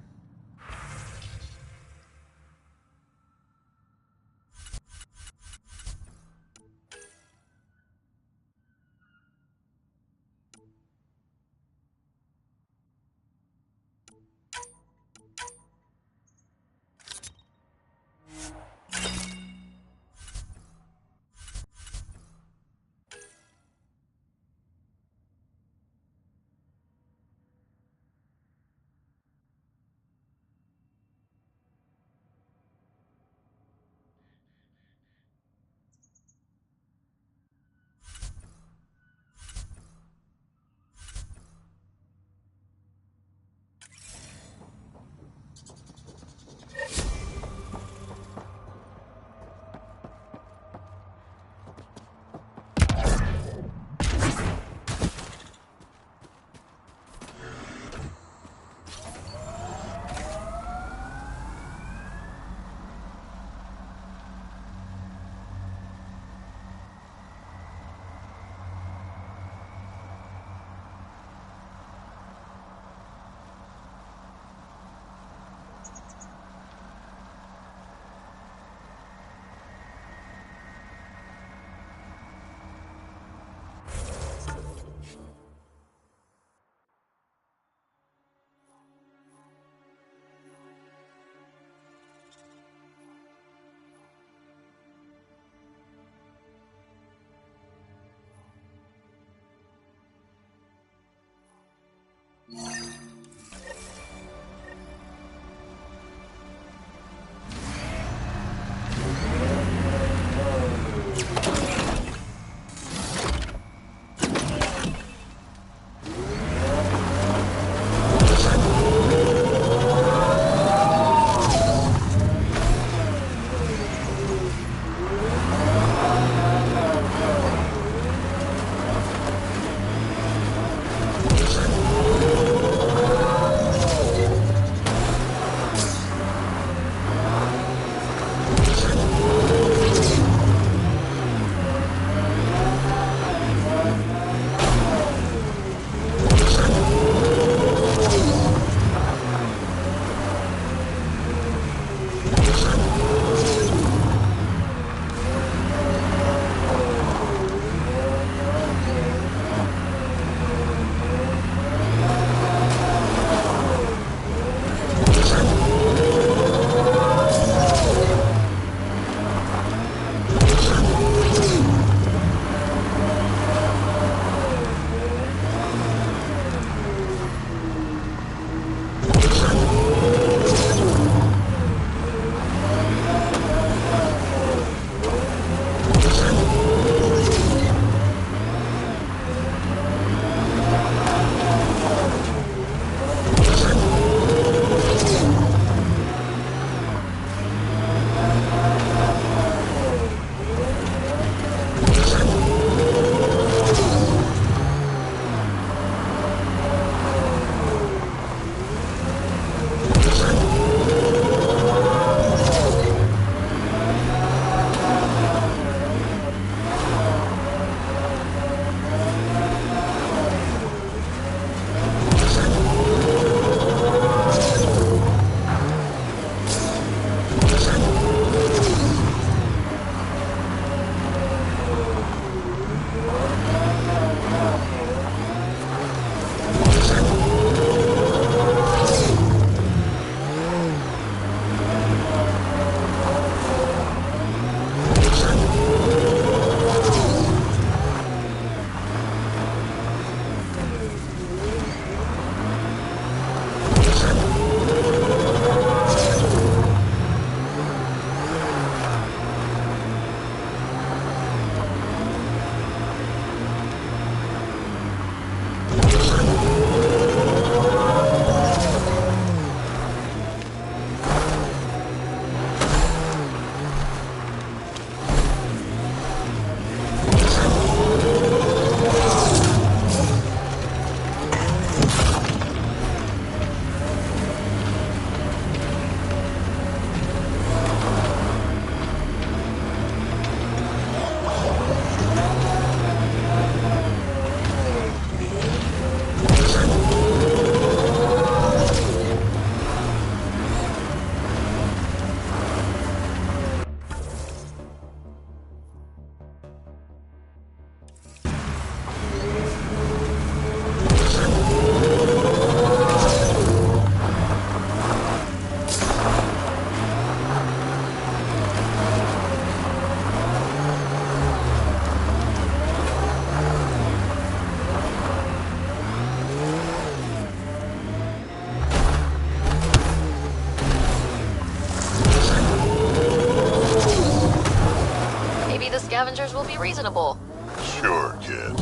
scavengers will be reasonable. Sure, kid.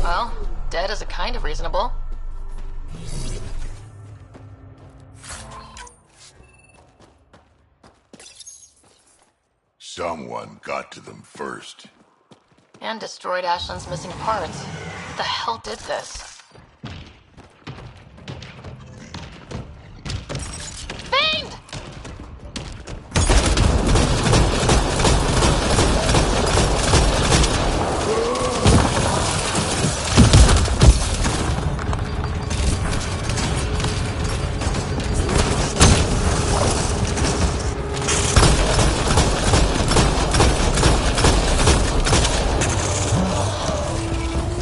Well, dead is a kind of reasonable. Someone got to them first. And destroyed Ashland's missing parts. What the hell did this? Fiend!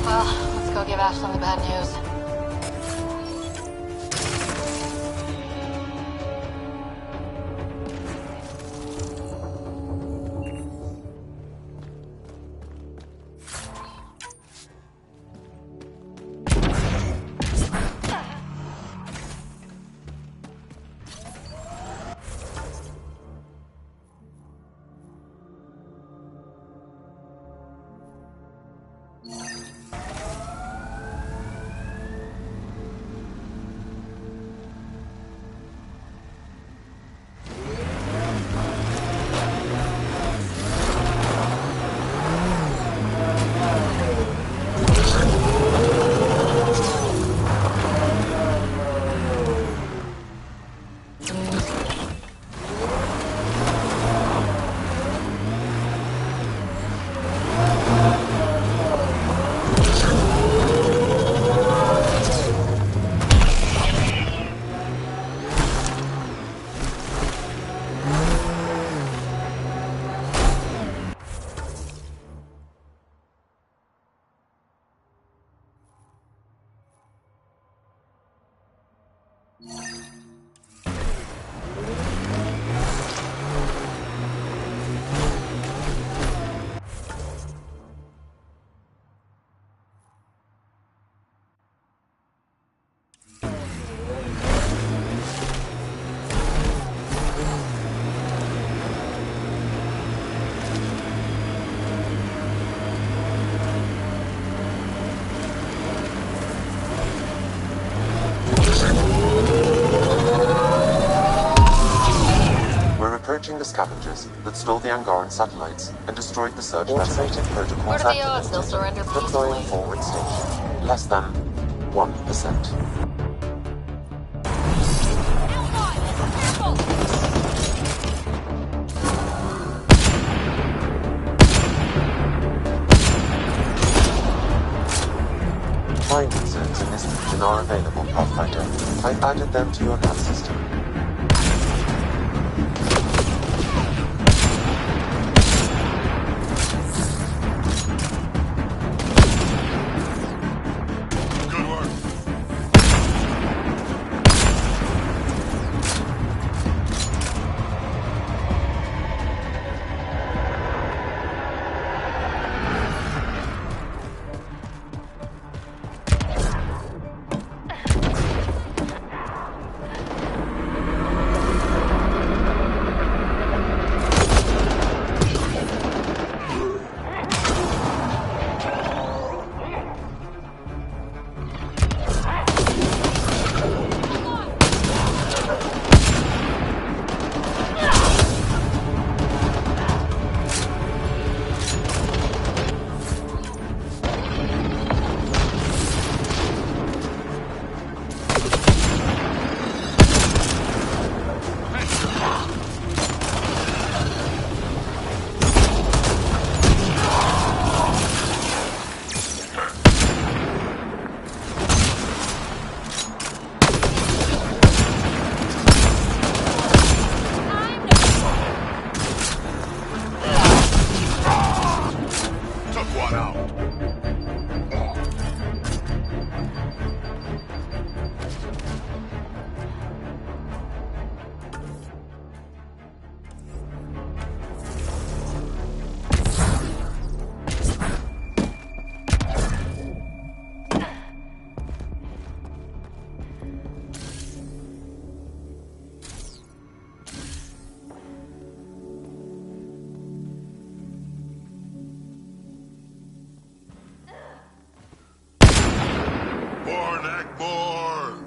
Well, let's go give Ashland the bad news. Approaching the scavengers that stole the Angaran satellites and destroyed the search vessel. Protocols What are the odds they'll surrender deploying peacefully? forward station. Less than 1%. Fine concerns in this region are available, Pathfinder. I've added them to your nav system. Connect more!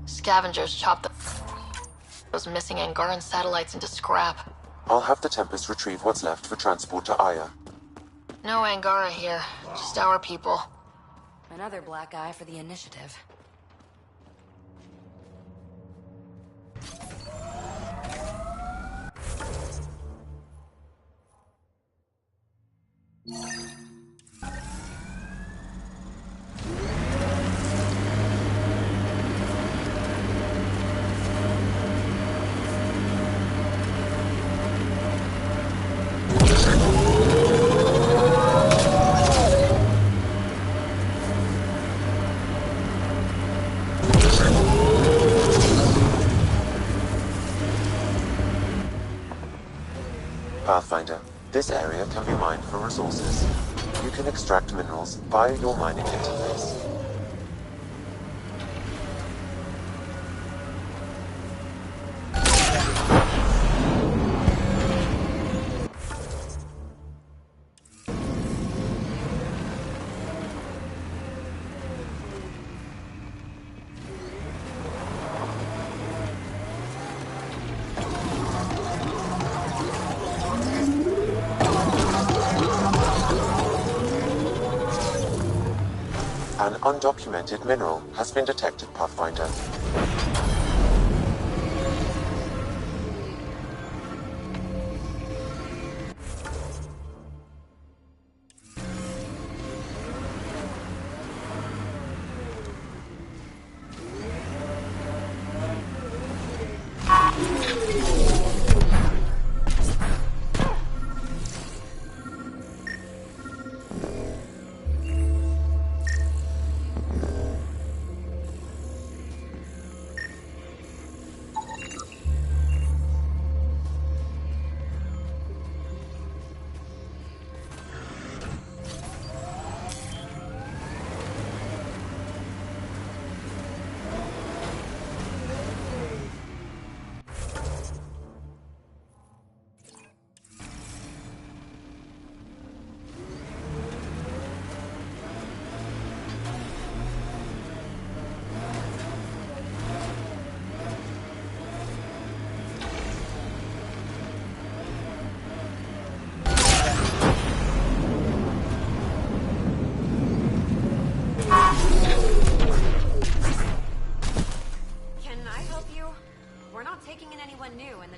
Scavengers chopped those missing Angaran satellites into scrap. I'll have the Tempest retrieve what's left for transport to Aya. No Angara here, just our people. Another black eye for the initiative. Pathfinder, this area can be mined for resources. You can extract minerals via your mining interface. An undocumented mineral has been detected, Pathfinder.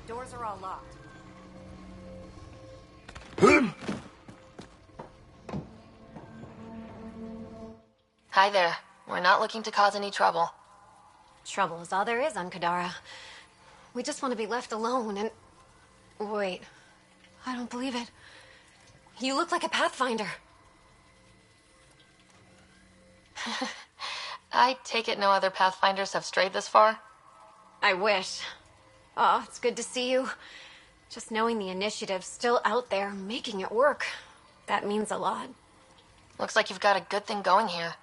Doors are all locked. Hi there. We're not looking to cause any trouble. Trouble is all there is on Kadara. We just want to be left alone and... Wait. I don't believe it. You look like a Pathfinder. I take it no other Pathfinders have strayed this far? I wish. Oh, it's good to see you. Just knowing the initiative's still out there, making it work. That means a lot. Looks like you've got a good thing going here.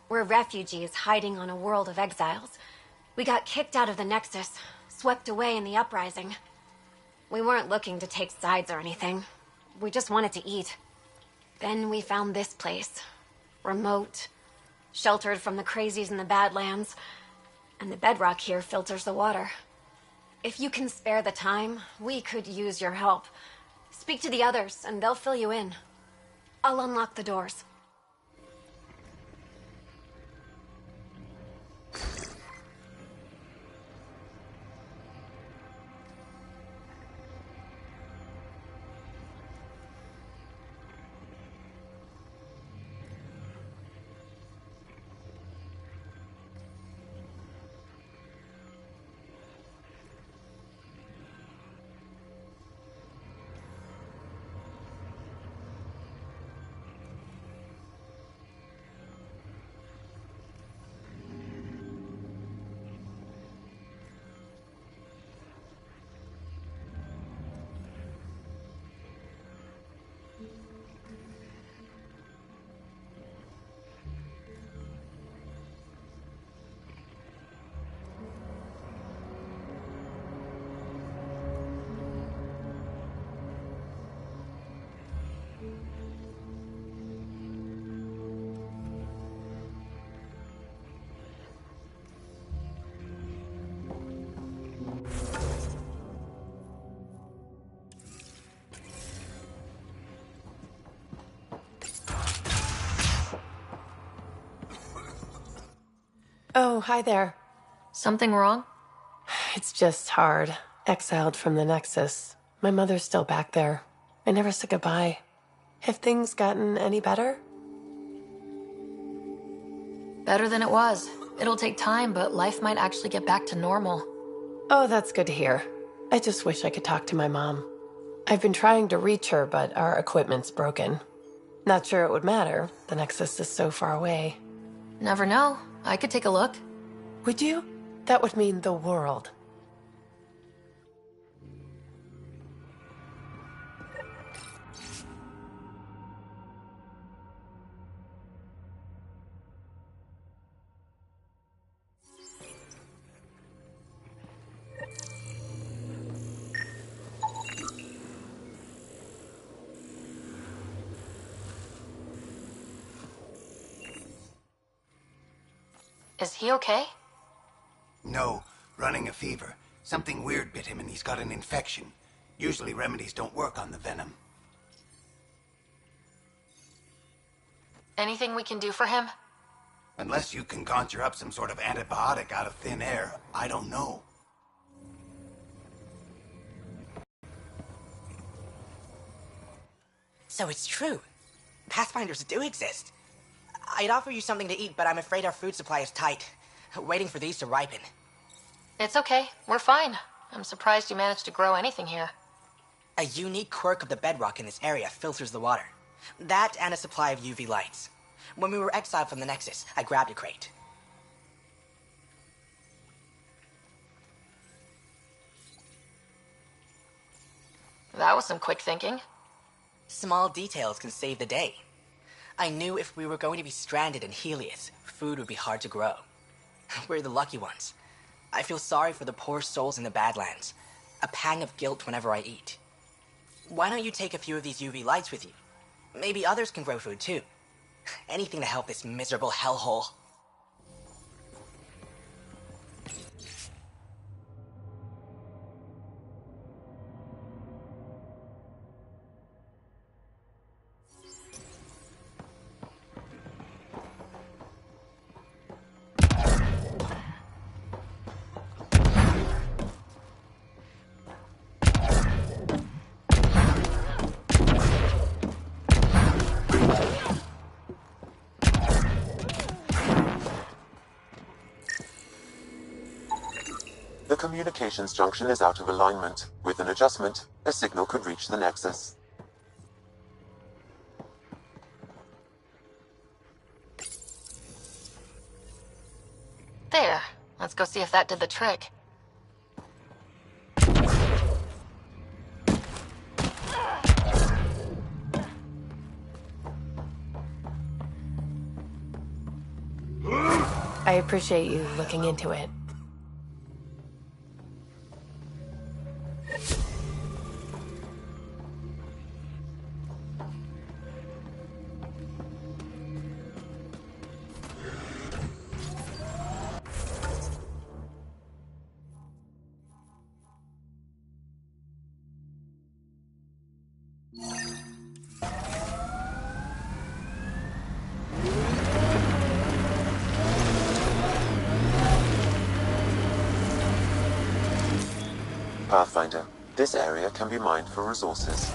We're refugees hiding on a world of exiles. We got kicked out of the Nexus, swept away in the uprising. We weren't looking to take sides or anything. We just wanted to eat. Then we found this place. Remote, sheltered from the crazies in the Badlands, and the bedrock here filters the water. If you can spare the time, we could use your help. Speak to the others, and they'll fill you in. I'll unlock the doors. Oh, hi there. Something wrong? It's just hard. Exiled from the Nexus. My mother's still back there. I never said goodbye. Have things gotten any better? Better than it was. It'll take time, but life might actually get back to normal. Oh, that's good to hear. I just wish I could talk to my mom. I've been trying to reach her, but our equipment's broken. Not sure it would matter. The Nexus is so far away. Never know. I could take a look. Would you? That would mean the world. Is he okay? No, running a fever. Something weird bit him and he's got an infection. Usually remedies don't work on the venom. Anything we can do for him? Unless you can conjure up some sort of antibiotic out of thin air, I don't know. So it's true. Pathfinders do exist. I'd offer you something to eat, but I'm afraid our food supply is tight. Waiting for these to ripen. It's okay. We're fine. I'm surprised you managed to grow anything here. A unique quirk of the bedrock in this area filters the water. That and a supply of UV lights. When we were exiled from the Nexus, I grabbed a crate. That was some quick thinking. Small details can save the day. I knew if we were going to be stranded in Helios, food would be hard to grow. We're the lucky ones. I feel sorry for the poor souls in the Badlands. A pang of guilt whenever I eat. Why don't you take a few of these UV lights with you? Maybe others can grow food too. Anything to help this miserable hellhole. The communications junction is out of alignment. With an adjustment, a signal could reach the Nexus. There. Let's go see if that did the trick. I appreciate you looking into it. Pathfinder, this area can be mined for resources.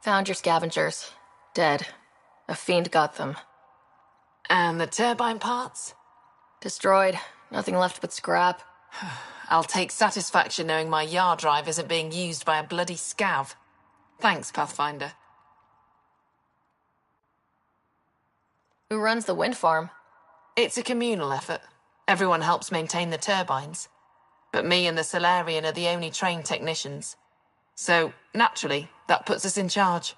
Found your scavengers. Dead. A fiend got them. And the turbine parts? Destroyed. Nothing left but scrap. I'll take satisfaction knowing my yard drive isn't being used by a bloody scav. Thanks, Pathfinder. Who runs the wind farm? It's a communal effort. Everyone helps maintain the turbines. But me and the Solarian are the only trained technicians. So, naturally, that puts us in charge.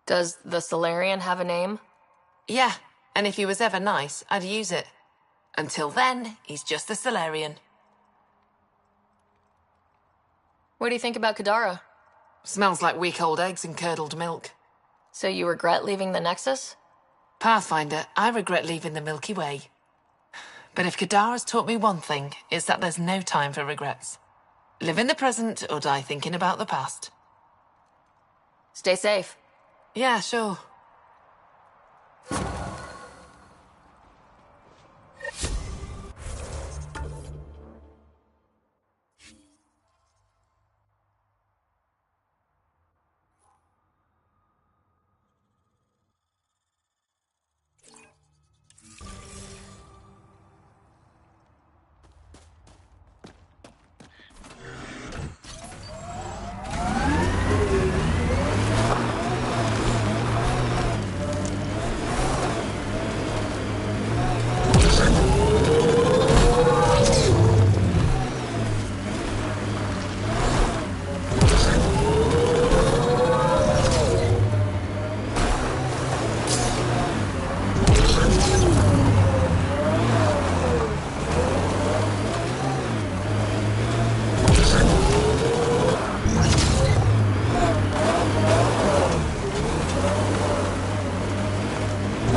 Does the Solarian have a name? Yeah, and if he was ever nice, I'd use it. Until then, he's just the Solarian. What do you think about Kadara? Smells like week-old eggs and curdled milk. So you regret leaving the Nexus? Pathfinder, I regret leaving the Milky Way. But if Kadara's taught me one thing, it's that there's no time for regrets. Live in the present or die thinking about the past. Stay safe. Yeah, sure.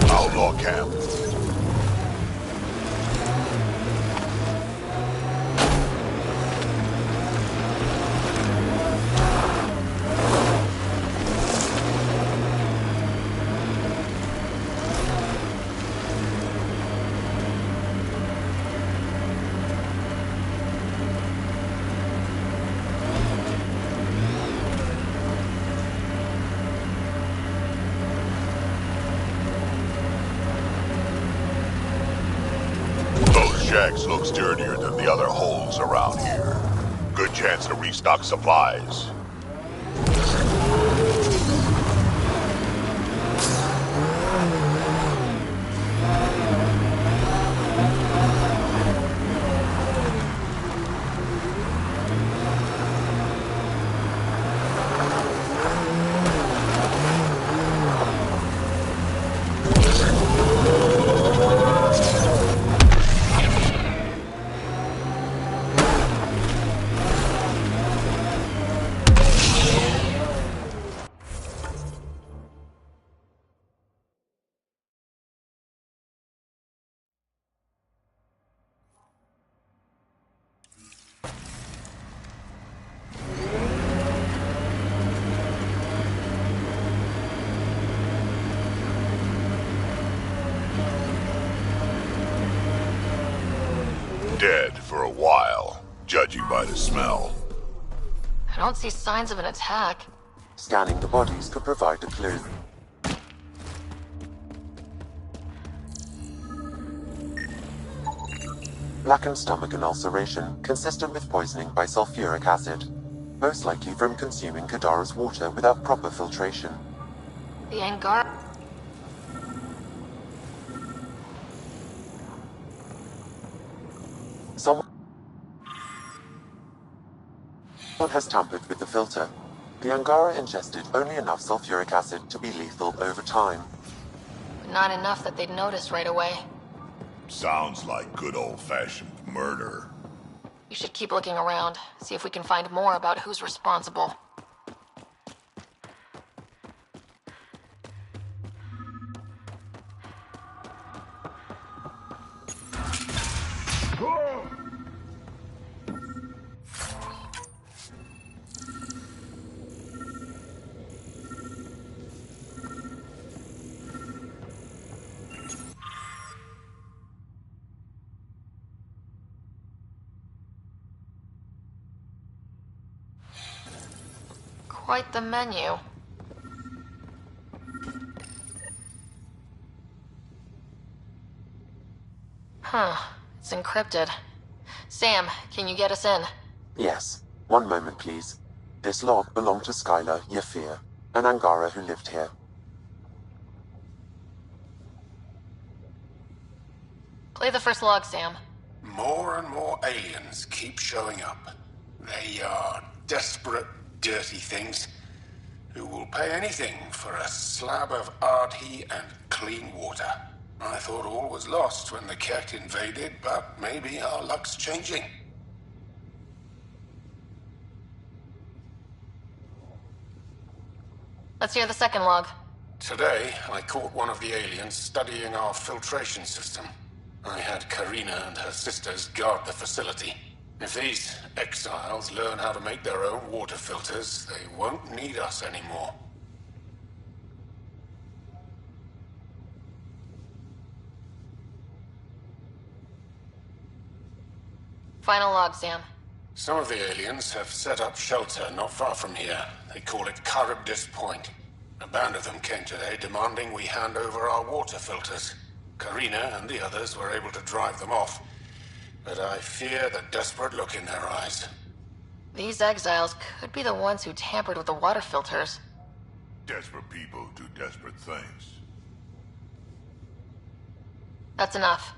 Outlaw camp. Shacks looks dirtier than the other holes around here. Good chance to restock supplies. Dead for a while, judging by the smell. I don't see signs of an attack. Scanning the bodies could provide a clue. Blackened stomach and ulceration, consistent with poisoning by sulfuric acid. Most likely from consuming Kadara's water without proper filtration. The Angara... Someone has tampered with the filter. The Angara ingested only enough sulfuric acid to be lethal over time. But not enough that they'd notice right away. Sounds like good old-fashioned murder. You should keep looking around, see if we can find more about who's responsible. Quite the menu. Huh. It's encrypted. Sam, can you get us in? Yes. One moment, please. This log belonged to Skylar Yafir, an Angara who lived here. Play the first log, Sam. More and more aliens keep showing up. They are desperate, dirty things who will pay anything for a slab of Ardhi and clean water. I thought all was lost when the Ket invaded, but maybe our luck's changing. Let's hear the second log. Today, I caught one of the aliens studying our filtration system. I had Karina and her sisters guard the facility. If these exiles learn how to make their own water filters, they won't need us anymore. Final log, Sam. Some of the aliens have set up shelter not far from here. They call it Charybdis Point. A band of them came today demanding we hand over our water filters. Karina and the others were able to drive them off, but I fear the desperate look in their eyes. These exiles could be the ones who tampered with the water filters. Desperate people do desperate things. That's enough.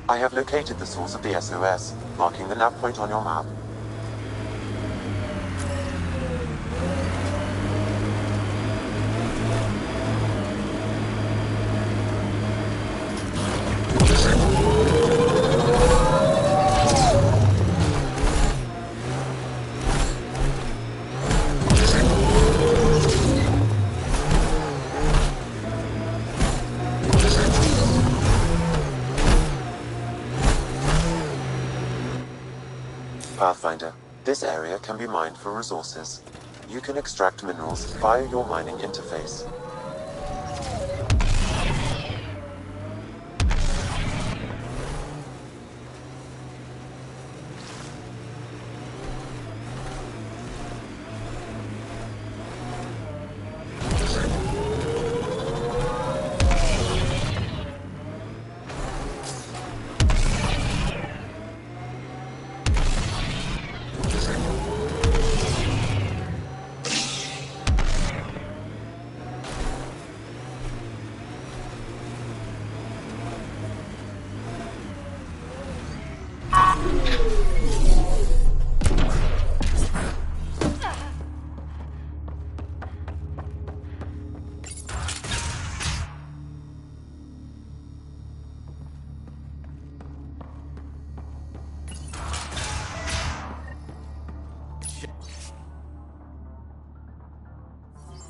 I have located the source of the SOS, marking the nav point on your map. Pathfinder, this area can be mined for resources. You can extract minerals via your mining interface.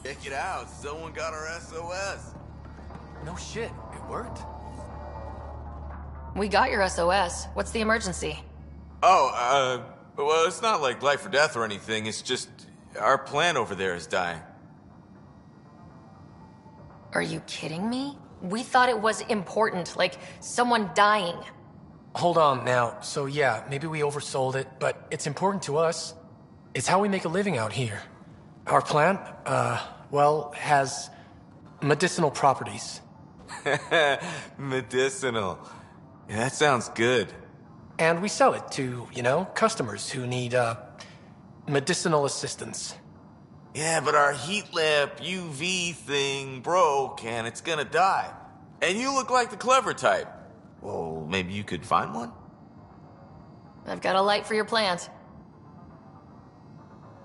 Check it out, someone got our SOS. No shit, it worked? We got your SOS. What's the emergency? Oh, well, it's not like life or death or anything. It's just our plant over there is dying. Are you kidding me? We thought it was important, like someone dying. Hold on now. So yeah, maybe we oversold it, but it's important to us. It's how we make a living out here. Our plant, well, has medicinal properties. Medicinal. Yeah, that sounds good. And we sell it to, customers who need, medicinal assistance. Yeah, but our heat lamp UV thing broke and it's gonna die. And you look like the clever type. Well, maybe you could find one? I've got a light for your plant.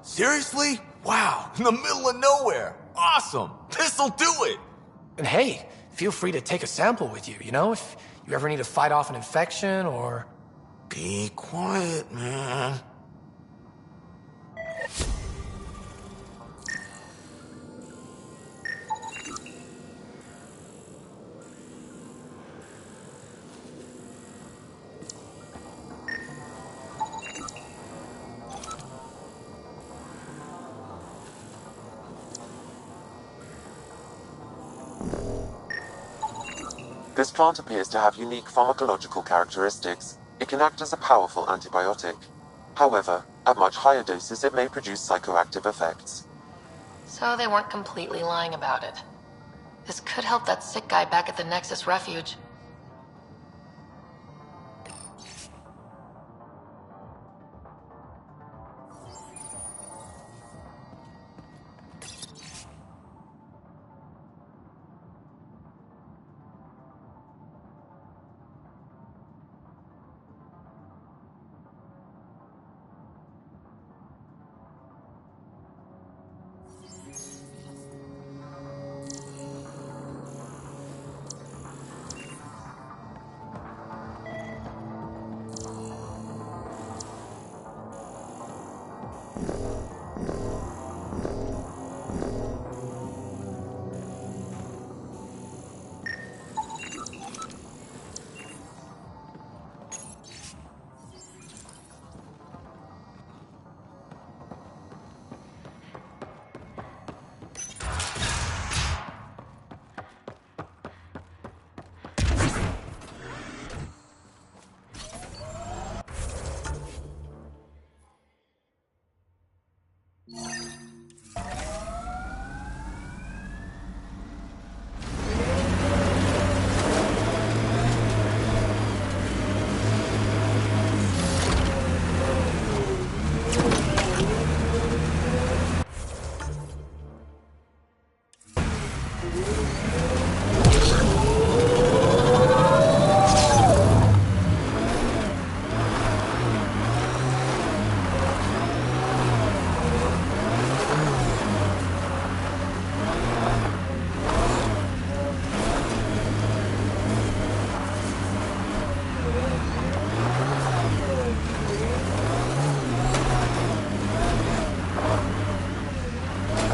Seriously? Wow, in the middle of nowhere. Awesome. This'll do it. And hey, feel free to take a sample with you, you know, if you ever need to fight off an infection or... Be quiet, man. This plant appears to have unique pharmacological characteristics. It can act as a powerful antibiotic. However, at much higher doses it may produce psychoactive effects. So they weren't completely lying about it. This could help that sick guy back at the Nexus refuge.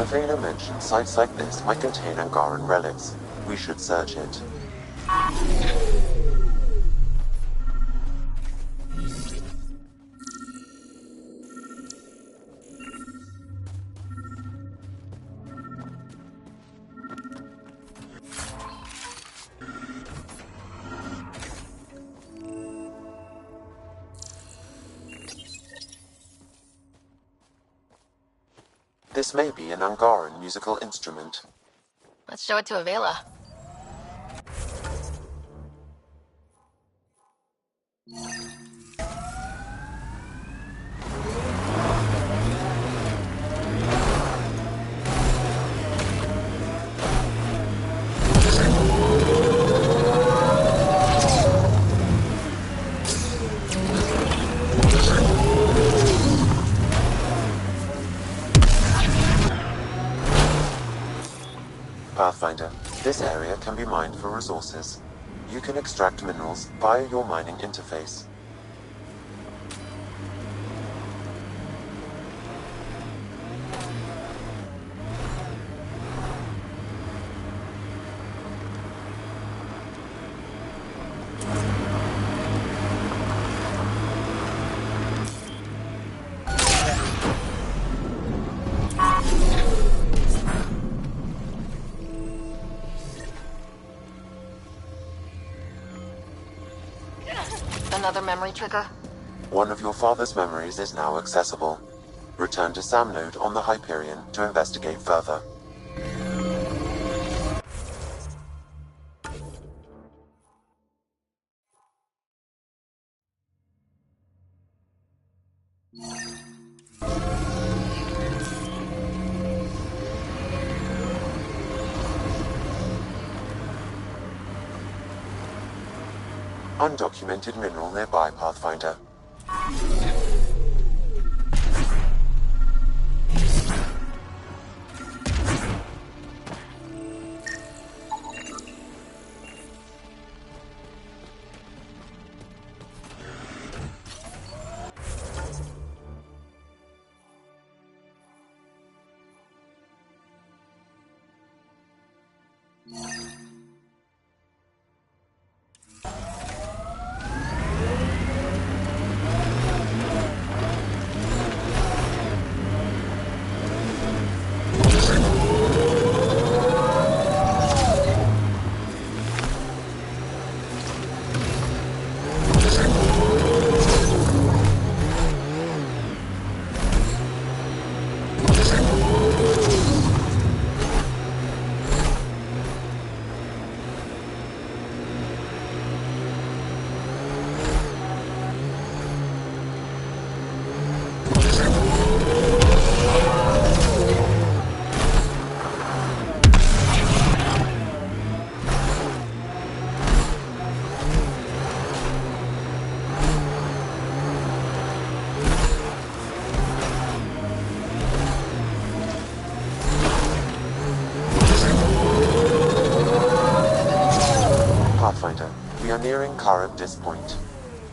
Avena mentioned sites like this might contain Angaran relics. We should search it. This may be an Angaran musical instrument. Let's show it to Avela. Pathfinder, this area can be mined for resources. You can extract minerals via your mining interface. Another memory trigger? One of your father's memories is now accessible. Return to Sam Node on the Hyperion to investigate further. undocumented mineral nearby, Pathfinder. Pathfinder, we are nearing Karabdis Point,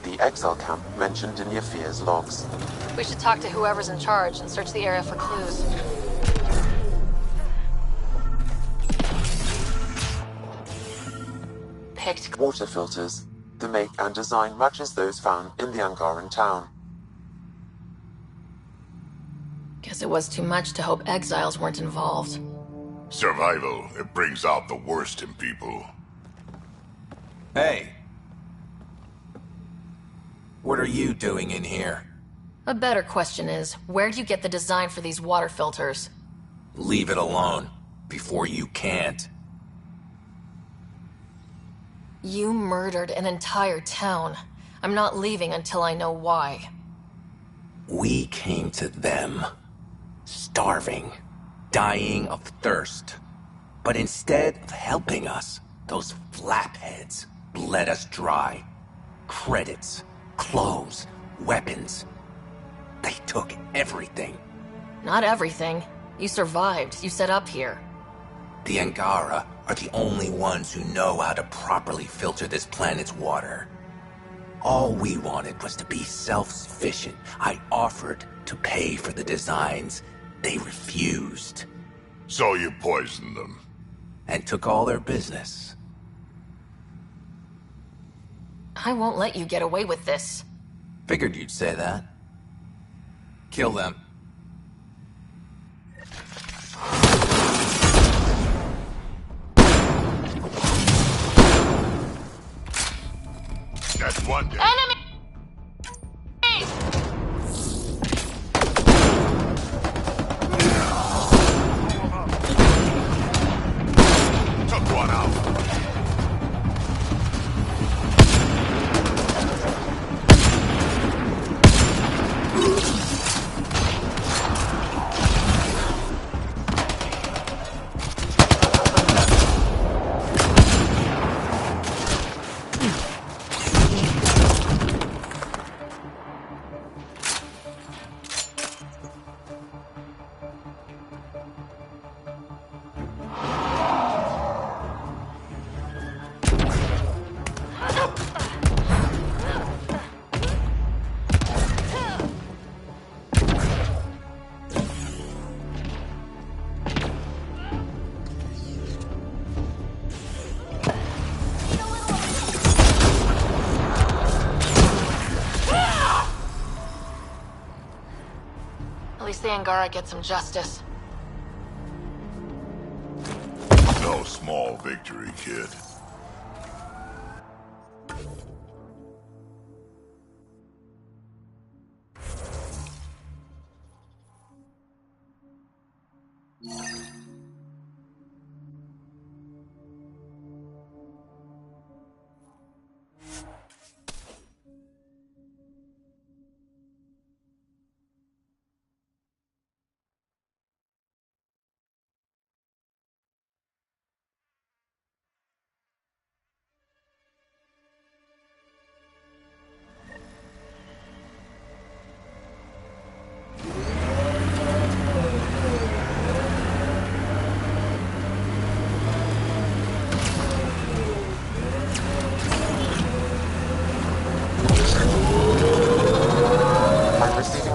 the exile camp mentioned in Yafir's logs. We should talk to whoever's in charge and search the area for clues. Picked water filters. The make and design matches those found in the Angaran town. Guess it was too much to hope exiles weren't involved. Survival, it brings out the worst in people. Hey. What are you doing in here? A better question is, where'd you get the design for these water filters? Leave it alone, before you can't. You murdered an entire town. I'm not leaving until I know why. We came to them, starving, dying of thirst. But instead of helping us, those flapheads bled us dry. Credits, clothes, weapons. They took everything. Not everything. You survived. You set up here. The Angara are the only ones who know how to properly filter this planet's water. All we wanted was to be self-sufficient. I offered to pay for the designs. They refused. So you poisoned them? And took all their business. I won't let you get away with this. Figured you'd say that. Kill them. That's one day. Enemy! Took one out. At least the Angara get some justice. No small victory, kid.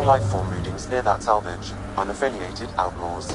lifeform readings near that salvage. Unaffiliated outlaws.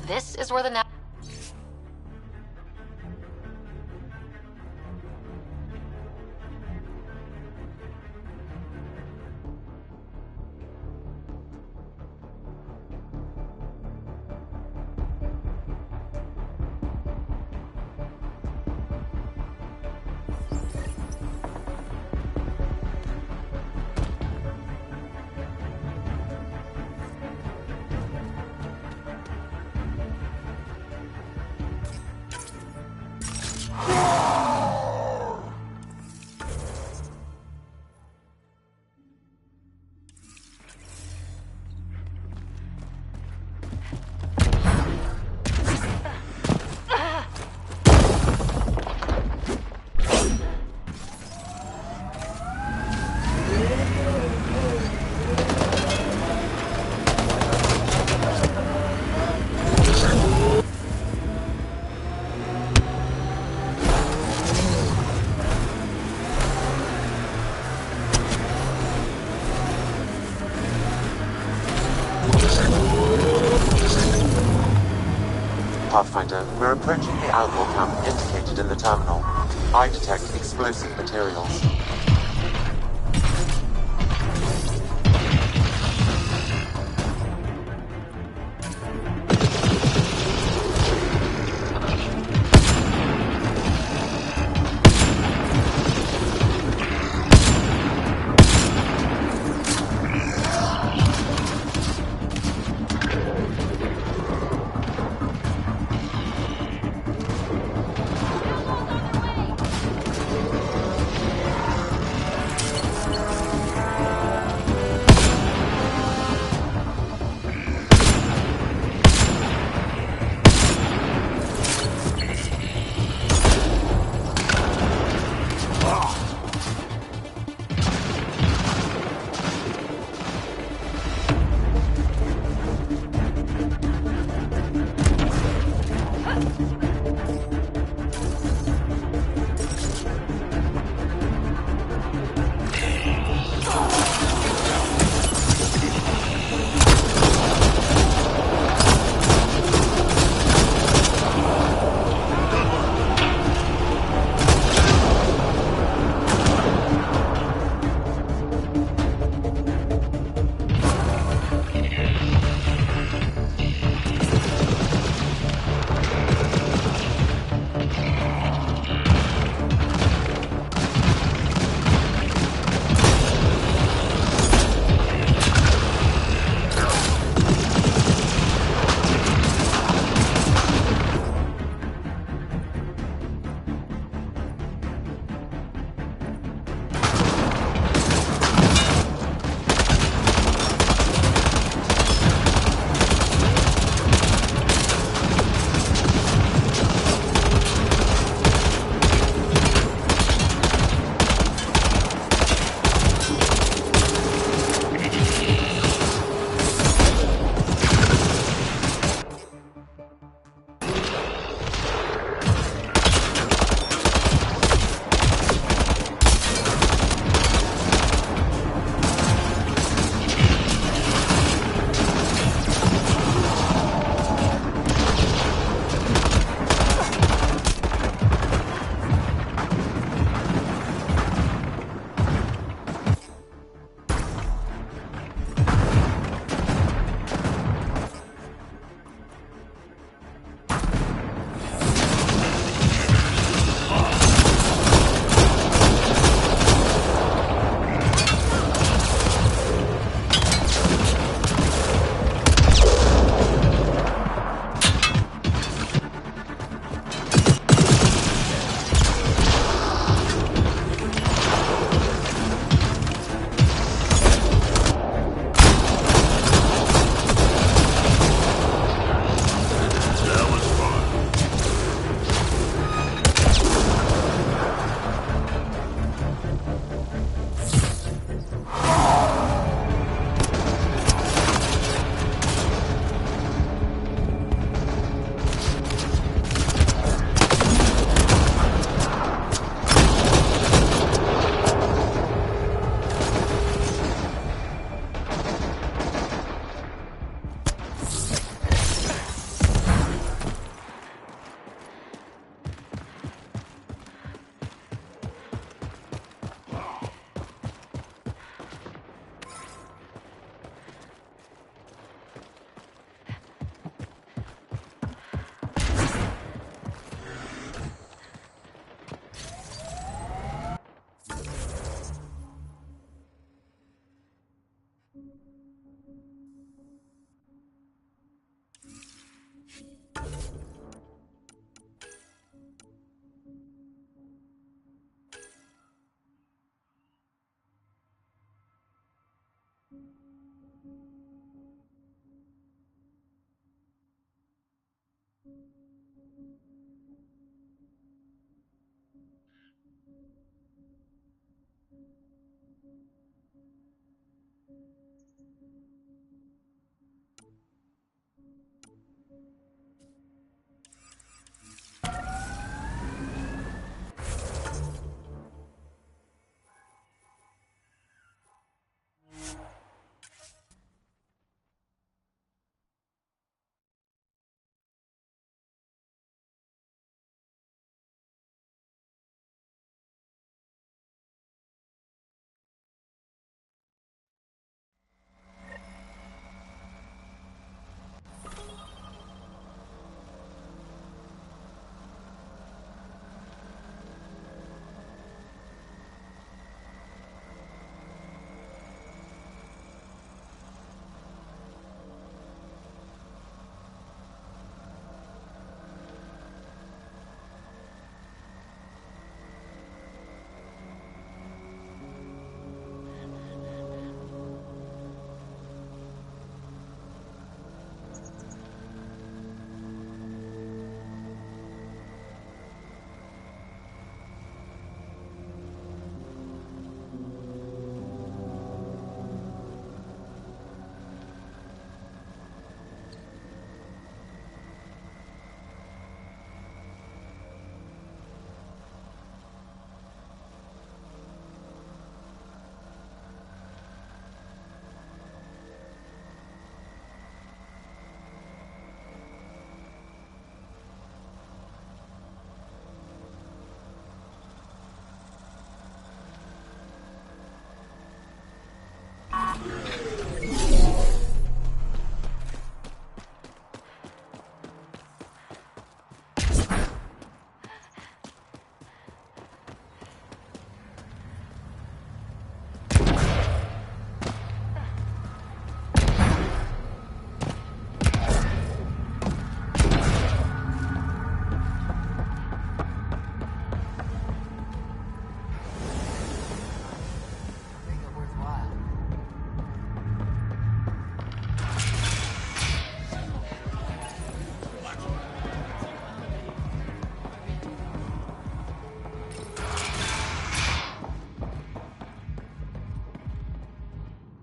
This is where the Pathfinder, we're approaching the outlaw camp indicated in the terminal. I detect explosive materials.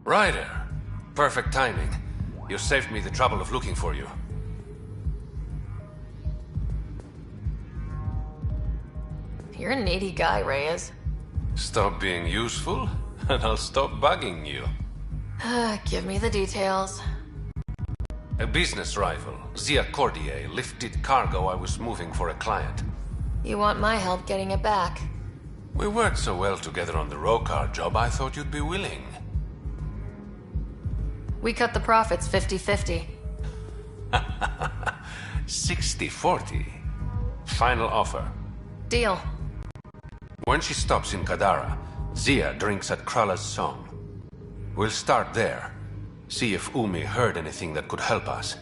Ryder. Perfect timing. You saved me the trouble of looking for you. You're a needy guy, Reyes. Stop being useful, and I'll stop bugging you. Give me the details. A business rival, Zia Cordier, lifted cargo I was moving for a client. You want my help getting it back? We worked so well together on the Rokar job, I thought you'd be willing. We cut the profits 50-50. 60-40. Final offer. Deal. When she stops in Kadara, Zia drinks at Krala's song. We'll start there. See if Umi heard anything that could help us.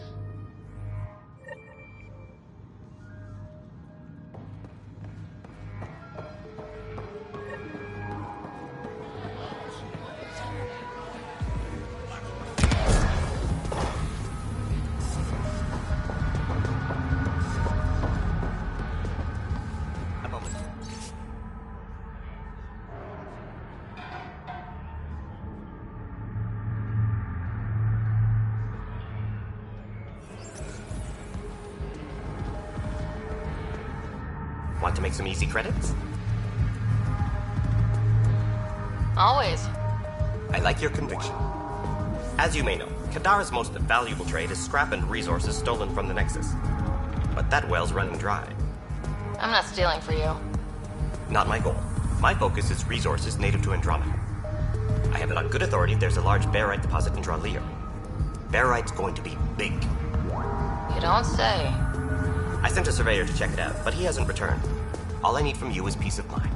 Want to make some easy credits? Always. I like your conviction. As you may know, Kadara's most valuable trade is scrap and resources stolen from the Nexus. But that well's running dry. I'm not stealing for you. Not my goal. My focus is resources native to Andromeda. I have it on good authority there's a large barite deposit in Draleo. Barite's going to be big. You don't say. I sent a surveyor to check it out, but he hasn't returned. All I need from you is peace of mind.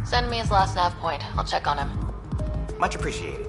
Send me his last nav point. I'll check on him. Much appreciated.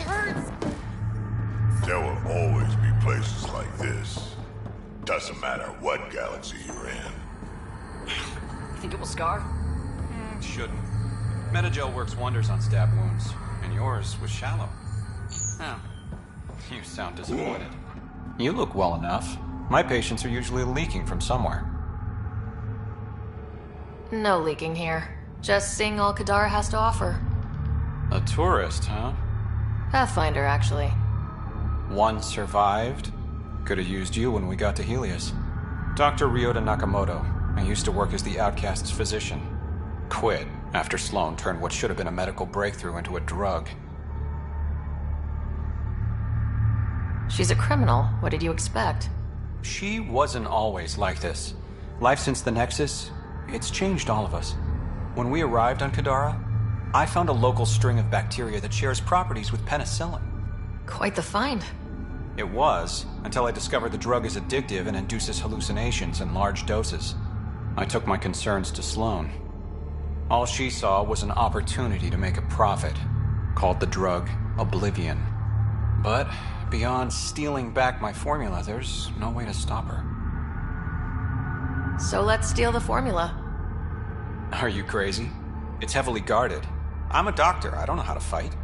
hurts! There will always be places like this. Doesn't matter what galaxy you're in. Think it will scar? Shouldn't. Metagel works wonders on stab wounds, and yours was shallow. Oh. You sound disappointed. You look well enough. My patients are usually leaking from somewhere. No leaking here. Just seeing all Kadara has to offer. A tourist, huh? Pathfinder, actually. One survived. Could have used you when we got to Helios. Dr. Ryota Nakamoto. I used to work as the Outcast's physician. Quit after Sloan turned what should have been a medical breakthrough into a drug. She's a criminal. What did you expect? She wasn't always like this. Life since the Nexus, it's changed all of us. When we arrived on Kadara, I found a local string of bacteria that shares properties with penicillin. Quite the find. It was, until I discovered the drug is addictive and induces hallucinations in large doses. I took my concerns to Sloan. All she saw was an opportunity to make a profit, called the drug Oblivion. But beyond stealing back my formula, there's no way to stop her. So let's steal the formula. Are you crazy? It's heavily guarded. I'm a doctor. I don't know how to fight.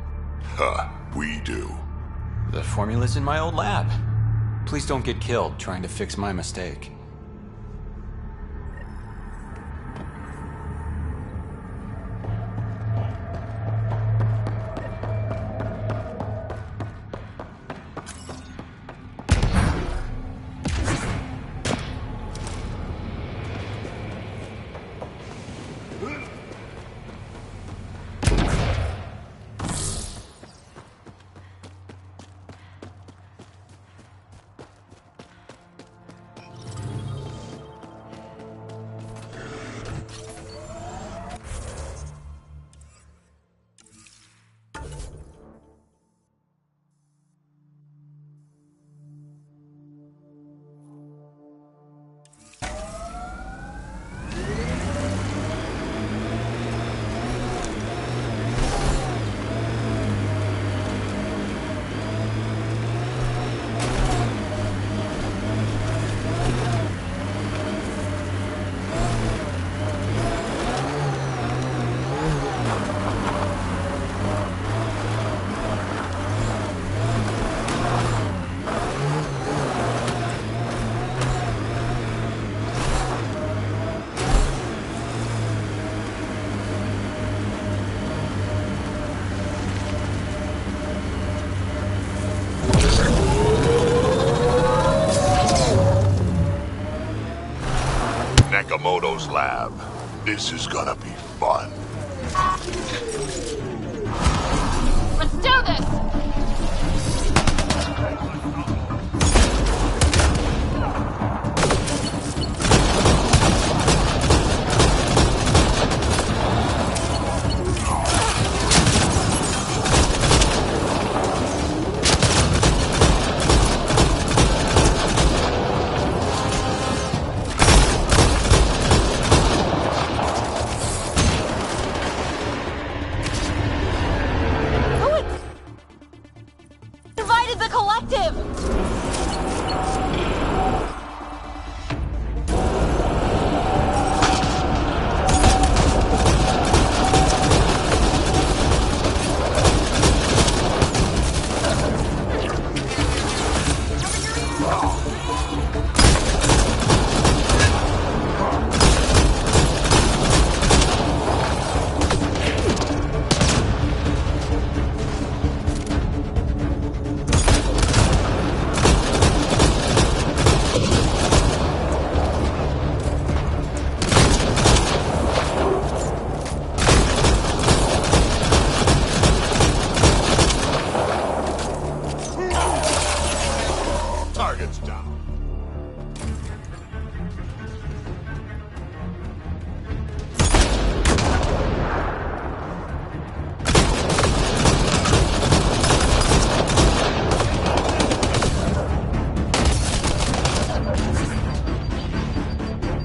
Huh, we do. The formula's in my old lab. Please don't get killed trying to fix my mistake. Nakamoto's lab. This is gonna be fun. Let's do this!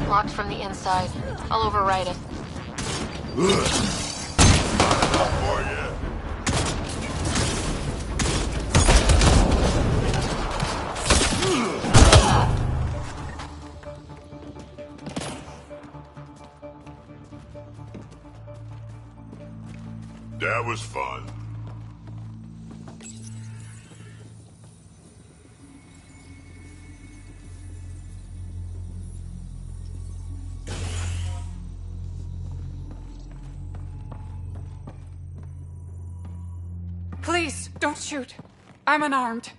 Locked from the inside. I'll override it. Not enough for you. That was fun. Please, don't shoot. I'm unarmed.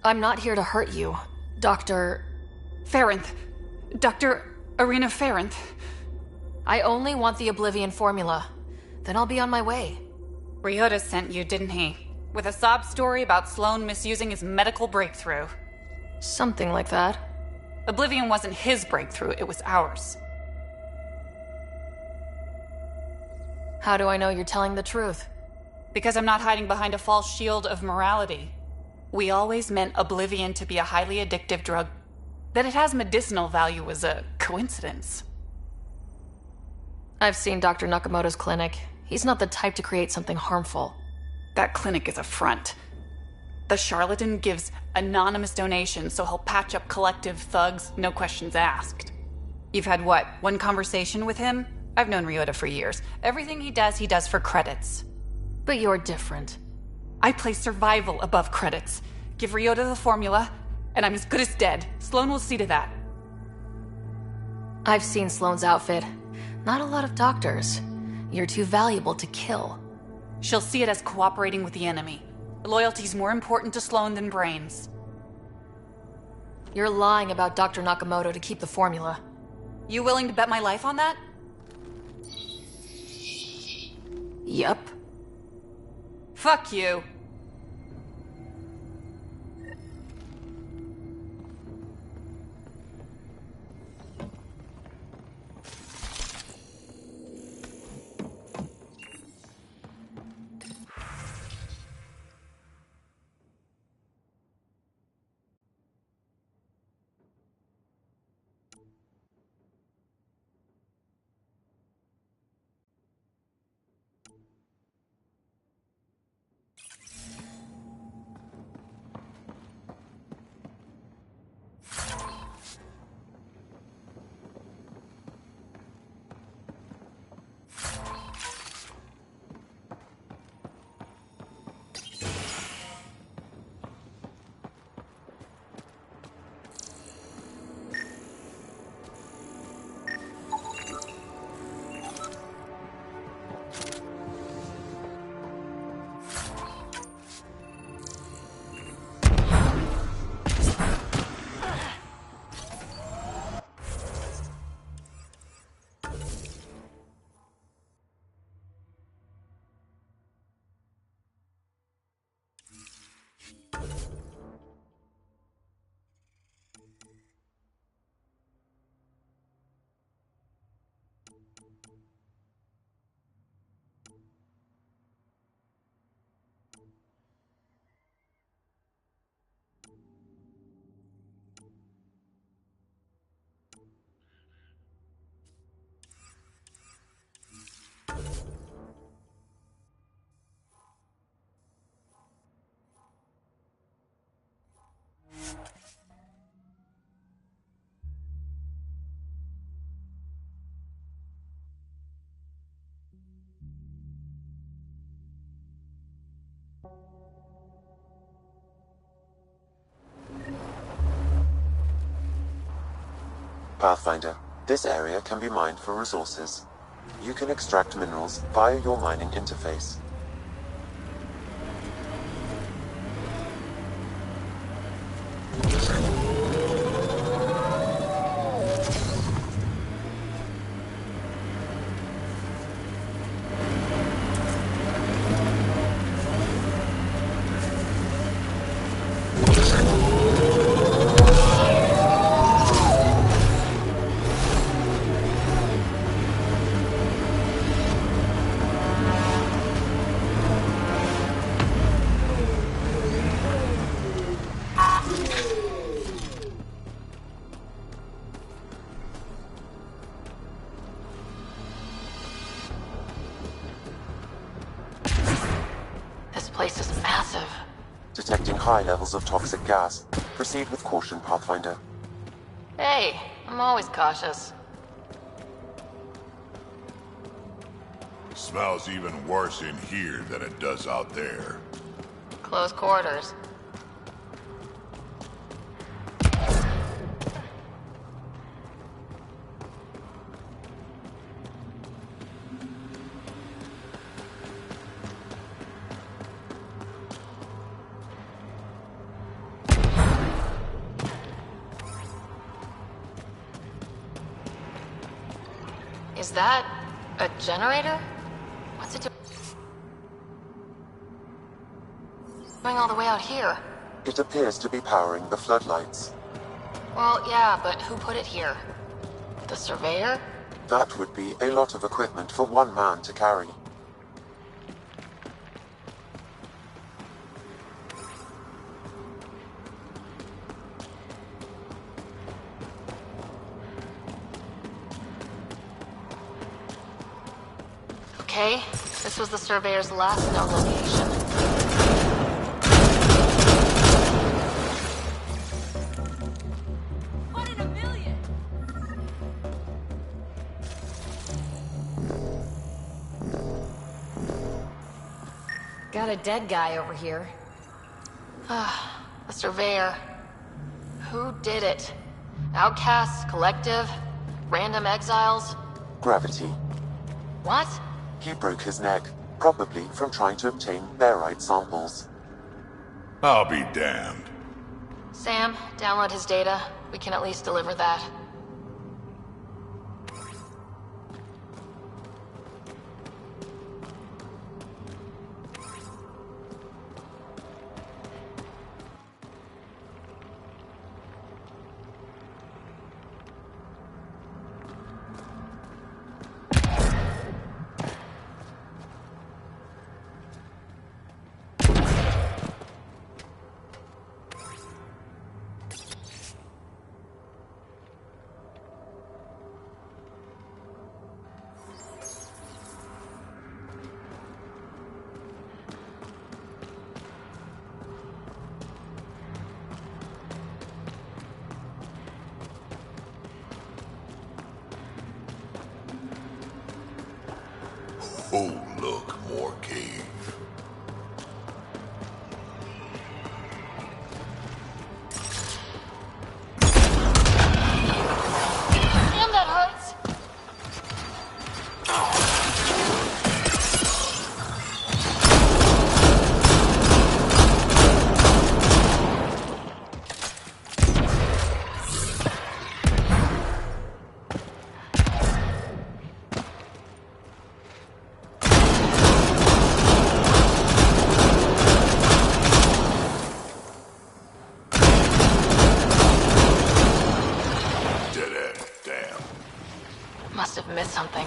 I'm not here to hurt you, Dr. Farenth. Dr. Arena Farenth. I only want the Oblivion formula. Then I'll be on my way. Ryota sent you, didn't he? With a sob story about Sloan misusing his medical breakthrough. Something like that. Oblivion wasn't his breakthrough, it was ours. How do I know you're telling the truth? Because I'm not hiding behind a false shield of morality. We always meant Oblivion to be a highly addictive drug. That it has medicinal value was a coincidence. I've seen Dr. Nakamoto's clinic. He's not the type to create something harmful. That clinic is a front. The charlatan gives anonymous donations so he'll patch up collective thugs, no questions asked. You've had what, one conversation with him? I've known Ryota for years. Everything he does for credits. But you're different. I place survival above credits. Give Ryota the formula, and I'm as good as dead. Sloan will see to that. I've seen Sloan's outfit. Not a lot of doctors. You're too valuable to kill. She'll see it as cooperating with the enemy. Loyalty's more important to Sloan than brains. You're lying about Dr. Nakamoto to keep the formula. You willing to bet my life on that? Yup. Fuck you. Pathfinder, this area can be mined for resources. You can extract minerals via your mining interface. Detecting high levels of toxic gas. Proceed with caution, Pathfinder. Hey, I'm always cautious. Smells even worse in here than it does out there. Close quarters. Is that a generator? What's it doing all the way out here? It appears to be powering the floodlights. Well, yeah, but who put it here? The surveyor? That would be a lot of equipment for one man to carry. Okay, this was the surveyor's last known location. One in a million! Got a dead guy over here. The surveyor. Who did it? Outcasts, collective, random exiles? Gravity. What? He broke his neck, probably from trying to obtain barite samples. I'll be damned. Sam, download his data. We can at least deliver that. Oh, look, more cave. Damn, that hurts! Must have missed something.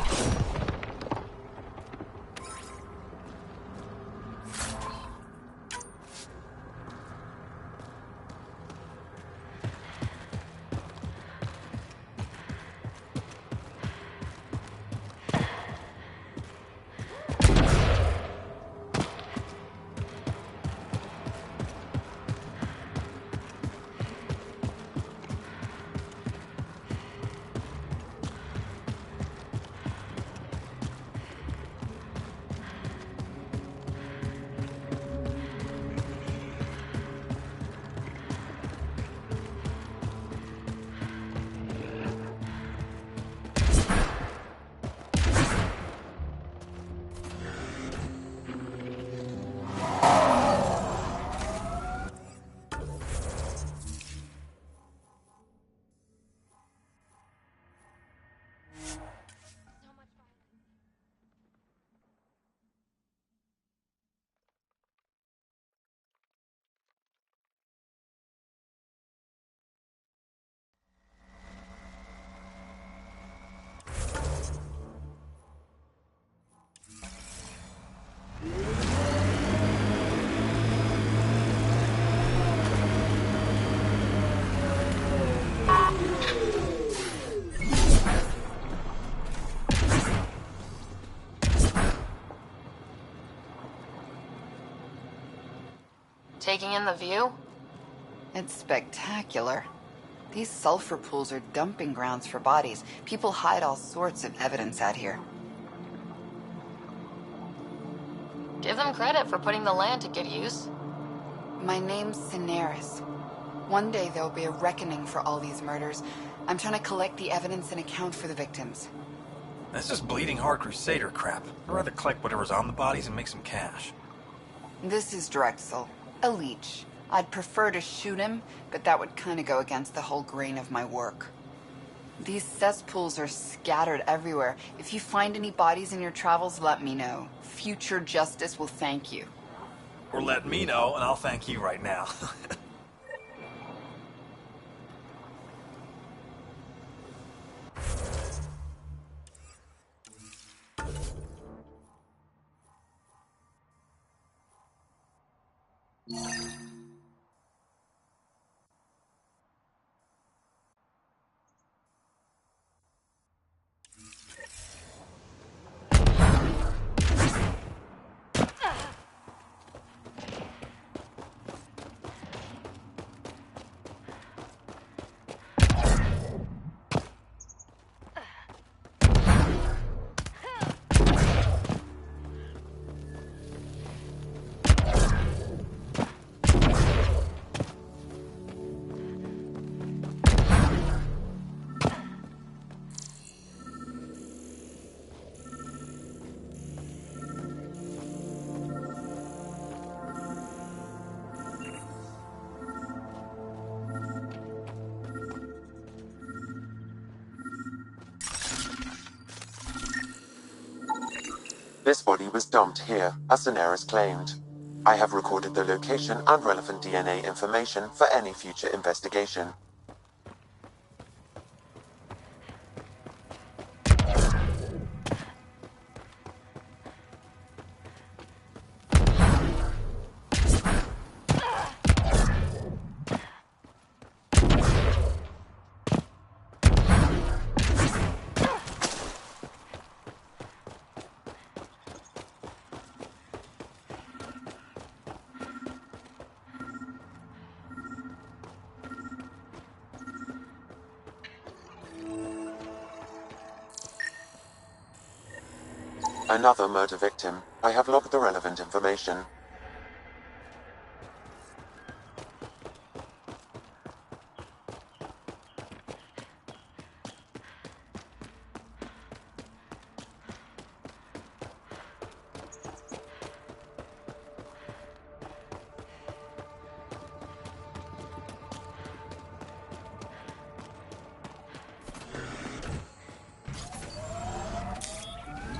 Taking in the view? It's spectacular. These sulfur pools are dumping grounds for bodies. People hide all sorts of evidence out here. Give them credit for putting the land to good use. My name's Cineris. One day there'll be a reckoning for all these murders. I'm trying to collect the evidence and account for the victims. That's just bleeding heart crusader crap. I'd rather collect whatever's on the bodies and make some cash. This is Drexel, a leech. I'd prefer to shoot him, but that would kind of go against the whole grain of my work. These cesspools are scattered everywhere. If you find any bodies in your travels, let me know. Future justice will thank you. Or let me know, and I'll thank you right now. This body was dumped here, as Cineris claimed. I have recorded the location and relevant DNA information for any future investigation. Another murder victim. I have logged the relevant information.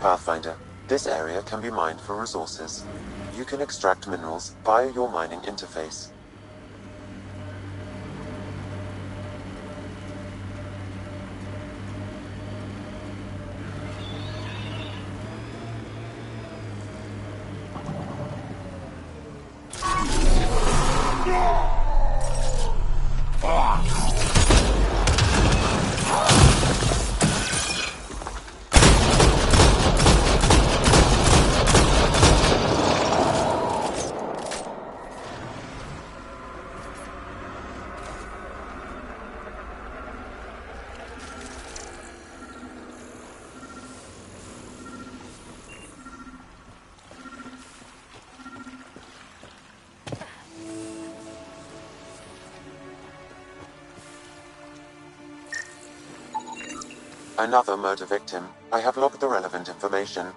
Pathfinder. This area can be mined for resources. You can extract minerals via your mining interface. Another murder victim. I have logged the relevant information.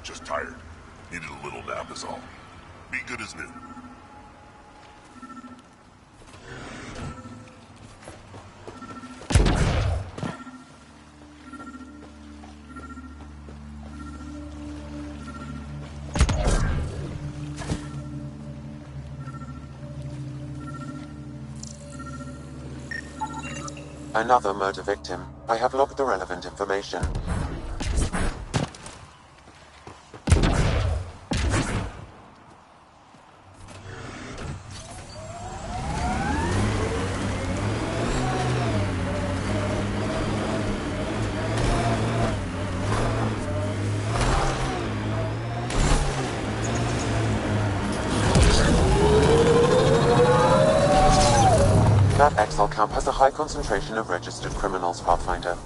Just tired. Needed a little nap is all. Be good as new. Another murder victim. I have logged the relevant information. That Exile camp has a high concentration of registered criminals, Pathfinder.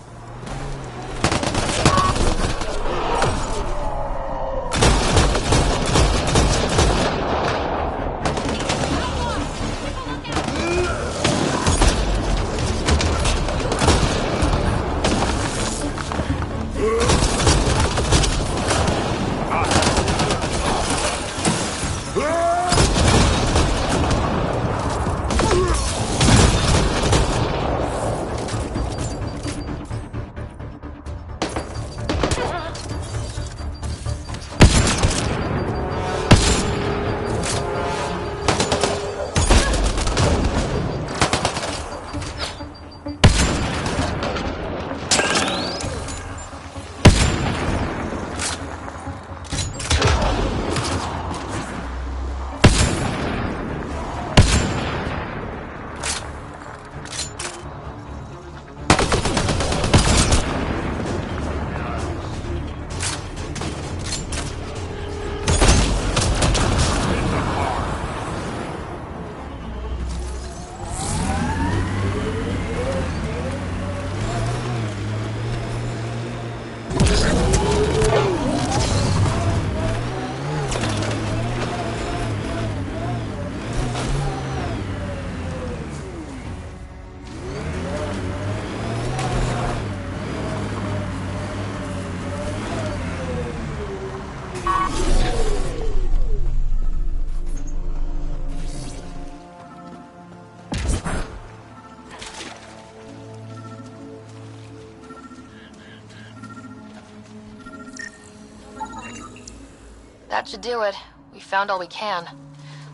That should do it. We found all we can.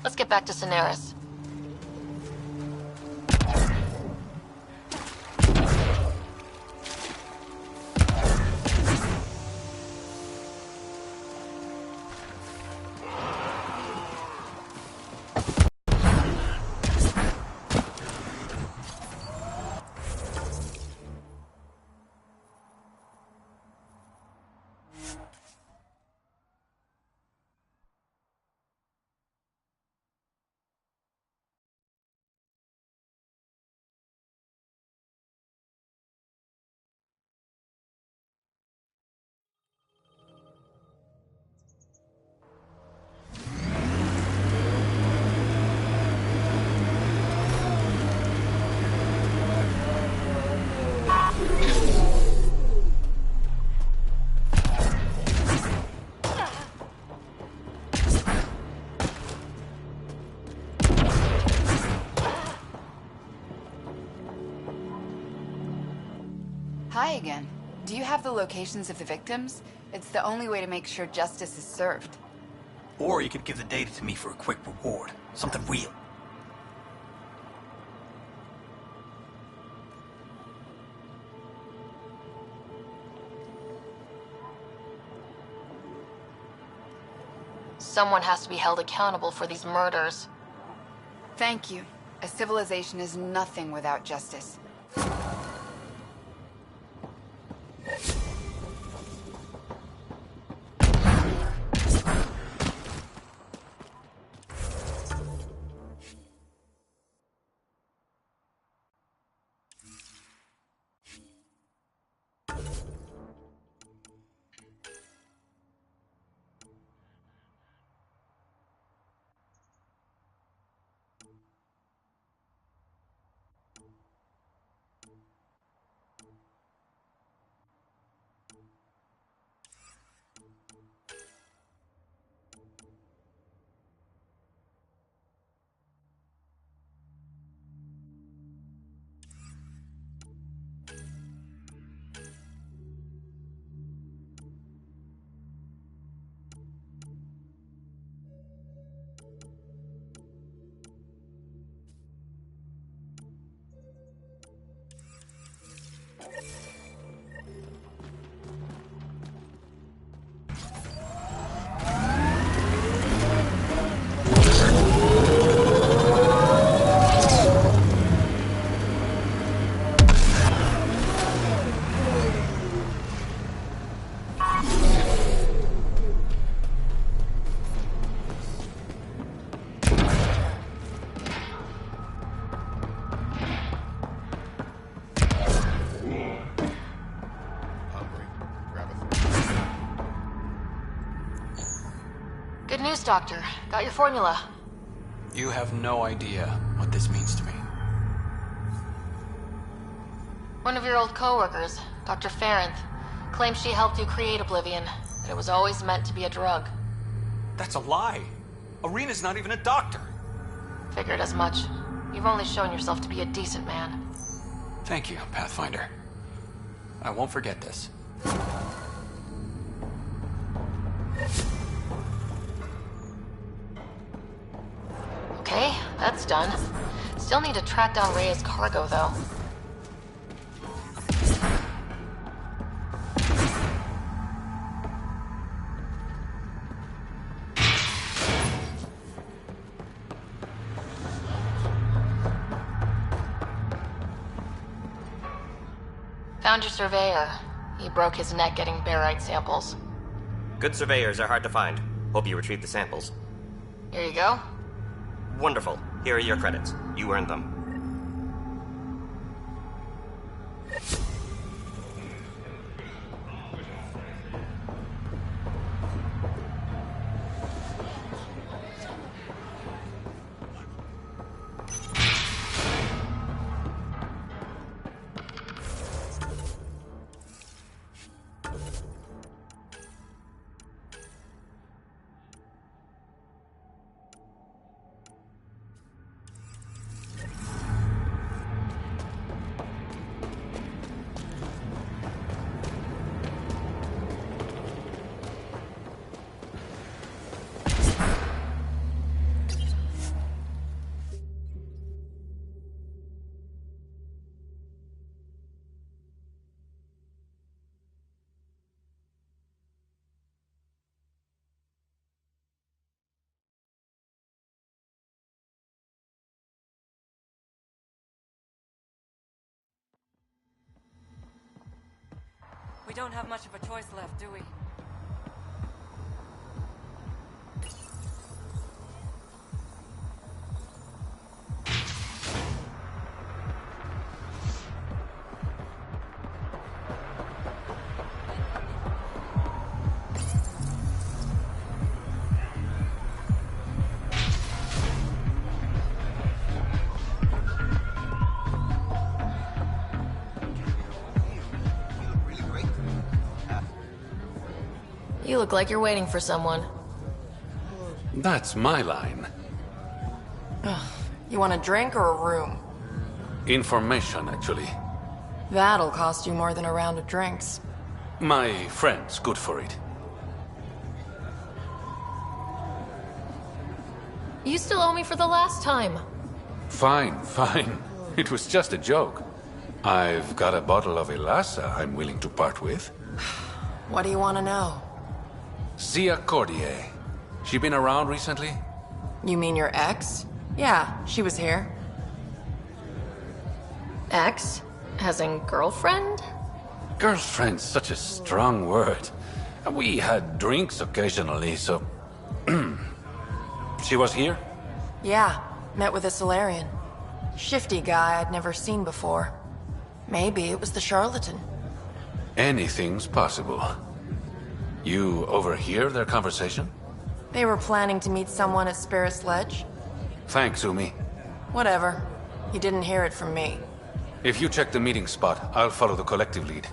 Let's get back to Cineris. Hi again. Do you have the locations of the victims? It's the only way to make sure justice is served. Or you could give the data to me for a quick reward. Something real. Someone has to be held accountable for these murders. Thank you. A civilization is nothing without justice. Good news, Doctor. Got your formula. You have no idea what this means to me. One of your old co-workers, Dr. Farrenth, claims she helped you create Oblivion, that it was always meant to be a drug. That's a lie. Arena's not even a doctor. Figured as much. You've only shown yourself to be a decent man. Thank you, Pathfinder. I won't forget this. Okay, that's done. Still need to track down Rhea's cargo, though. Found your surveyor. He broke his neck getting barite samples. Good surveyors are hard to find. Hope you retrieved the samples. Here you go. Wonderful. Here are your credits. You earned them. We don't have much of a choice left, do we? You look like you're waiting for someone. That's my line. You want a drink or a room? Information, actually. That'll cost you more than a round of drinks. My friend's good for it. You still owe me for the last time. Fine, fine. It was just a joke. I've got a bottle of Elasa I'm willing to part with. What do you want to know? Zia Cordier. She been around recently? You mean your ex? Yeah, she was here. Ex? As in girlfriend? Girlfriend's such a strong word. We had drinks occasionally, so... She was here? Yeah, met with a Solarian. Shifty guy I'd never seen before. Maybe it was the charlatan. Anything's possible. You overhear their conversation? They were planning to meet someone at Spirit's Ledge. Thanks, Umi. Whatever. You didn't hear it from me. If you check the meeting spot, I'll follow the collective lead.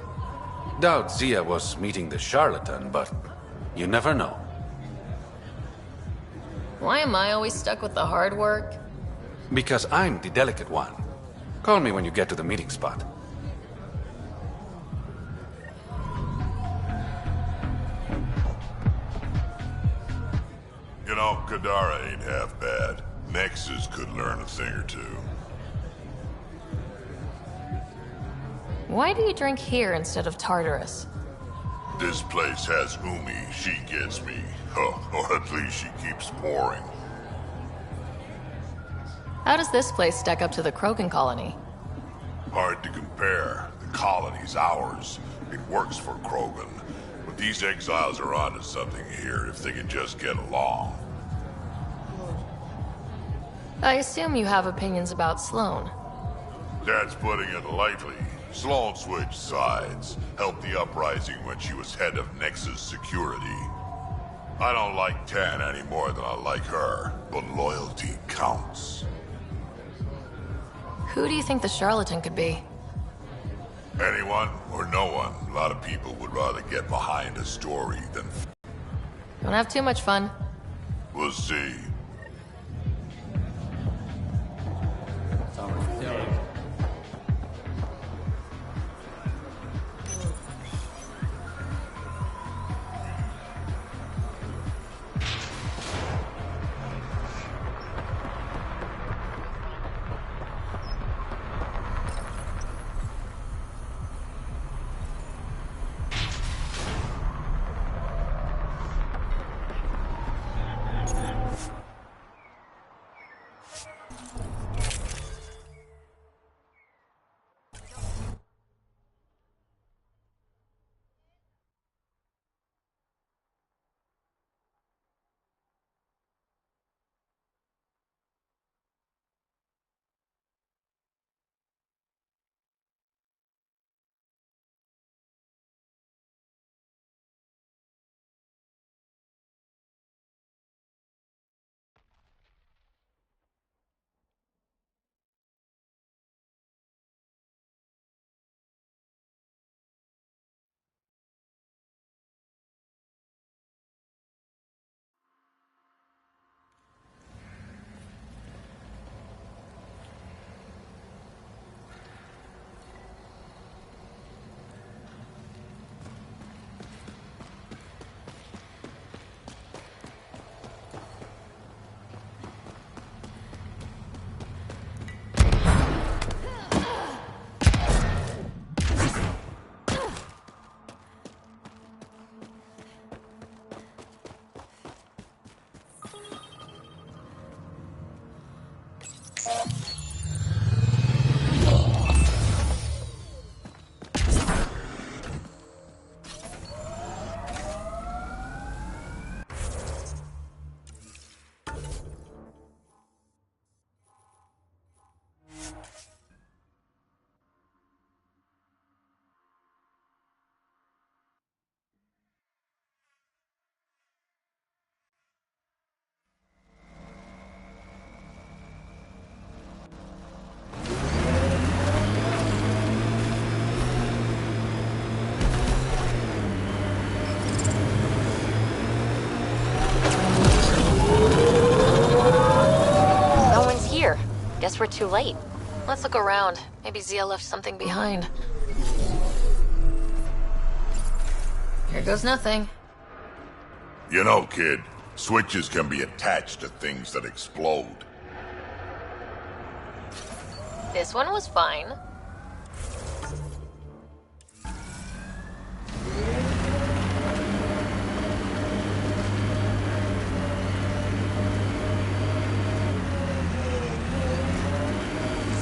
Doubt Zia was meeting the charlatan, but you never know. Why am I always stuck with the hard work? Because I'm the delicate one. Call me when you get to the meeting spot. You know, Kadara ain't half bad. Nexus could learn a thing or two. Why do you drink here instead of Tartarus? This place has Umi. She gets me. Or at least she keeps pouring. How does this place stack up to the Krogan colony? Hard to compare. The colony's ours. It works for Krogan. But these exiles are onto something here if they can just get along. I assume you have opinions about Sloane. That's putting it lightly. Sloane switched sides. Helped the uprising when she was head of Nexus security. I don't like Tan any more than I like her, but loyalty counts. Who do you think the charlatan could be? Anyone or no one. A lot of people would rather get behind a story than... Don't have too much fun. We'll see. Guess we're too late. Let's look around. Maybe Zia left something behind. Here goes nothing. You know, kid, switches can be attached to things that explode. This one was fine.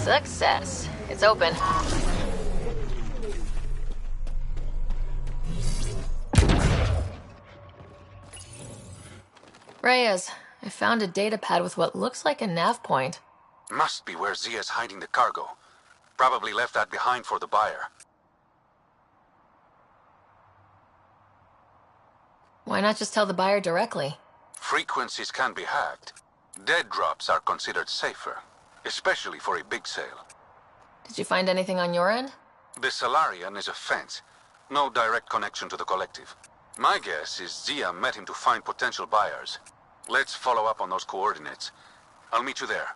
Success. It's open. Reyes, I found a data pad with what looks like a nav point. Must be where Zia's hiding the cargo. Probably left that behind for the buyer. Why not just tell the buyer directly? Frequencies can be hacked. Dead drops are considered safer, especially for a big sale. Did you find anything on your end? The Salarian is a fence. No direct connection to the collective. My guess is Zia met him to find potential buyers. Let's follow up on those coordinates. I'll meet you there.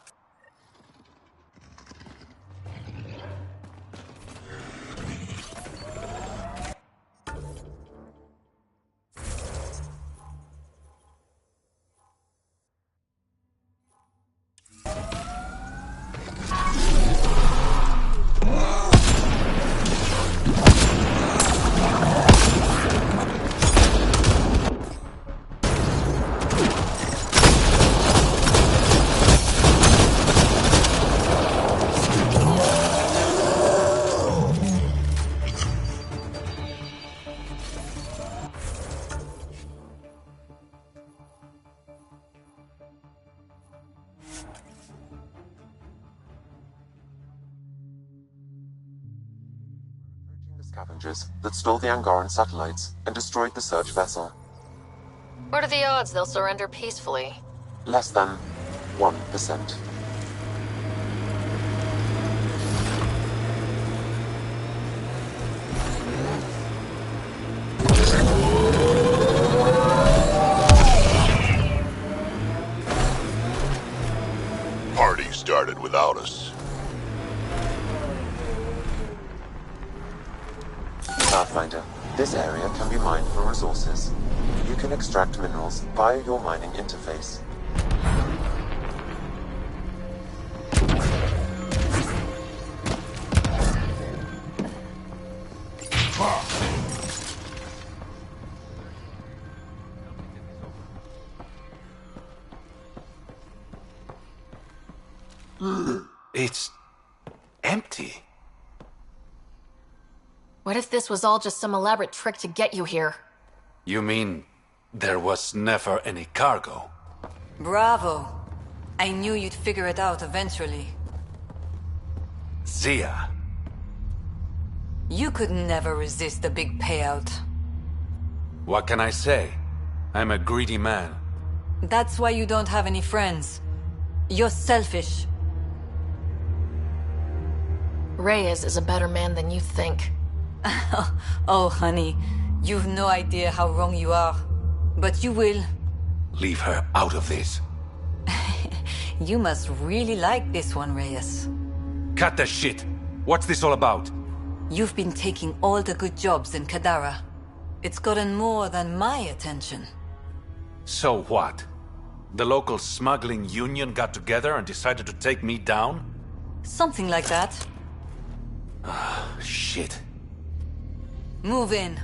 Scavengers that stole the Angaran satellites and destroyed the search vessel. What are the odds they'll surrender peacefully? Less than 1%. Party started without us. Pathfinder, this area can be mined for resources. You can extract minerals via your mining interface. It's empty. What if this was all just some elaborate trick to get you here? You mean there was never any cargo? Bravo. I knew you'd figure it out eventually. Zia. You could never resist a big payout. What can I say? I'm a greedy man. That's why you don't have any friends. You're selfish. Reyes is a better man than you think. Oh, honey, you've no idea how wrong you are. But you will. Leave her out of this. You must really like this one, Reyes. Cut the shit! What's this all about? You've been taking all the good jobs in Kadara. It's gotten more than my attention. So what? The local smuggling union got together and decided to take me down? Something like that. Shit. Move in.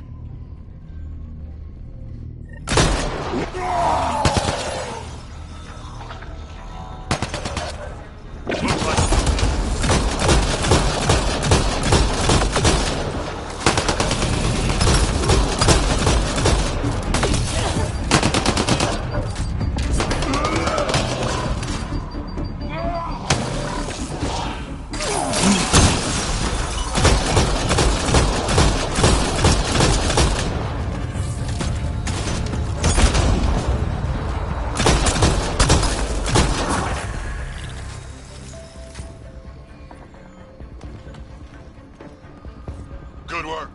Good work.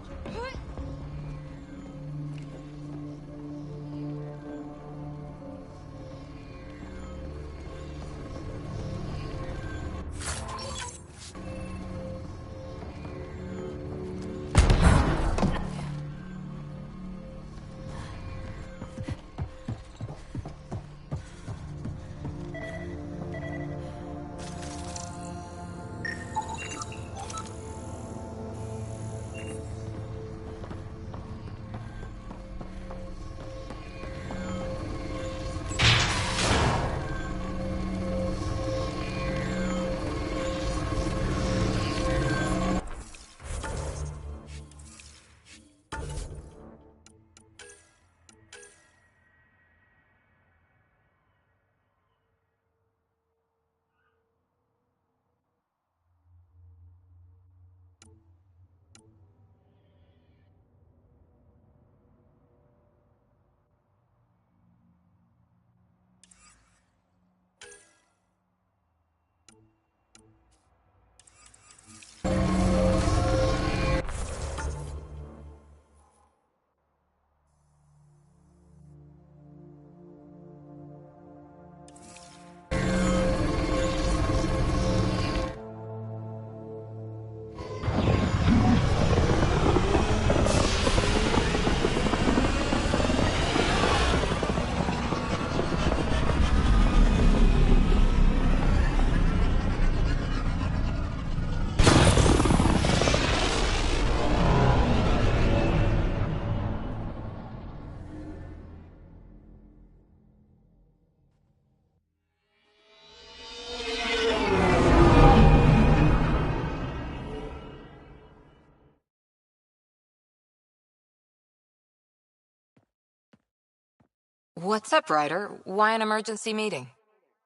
What's up, Ryder? Why an emergency meeting?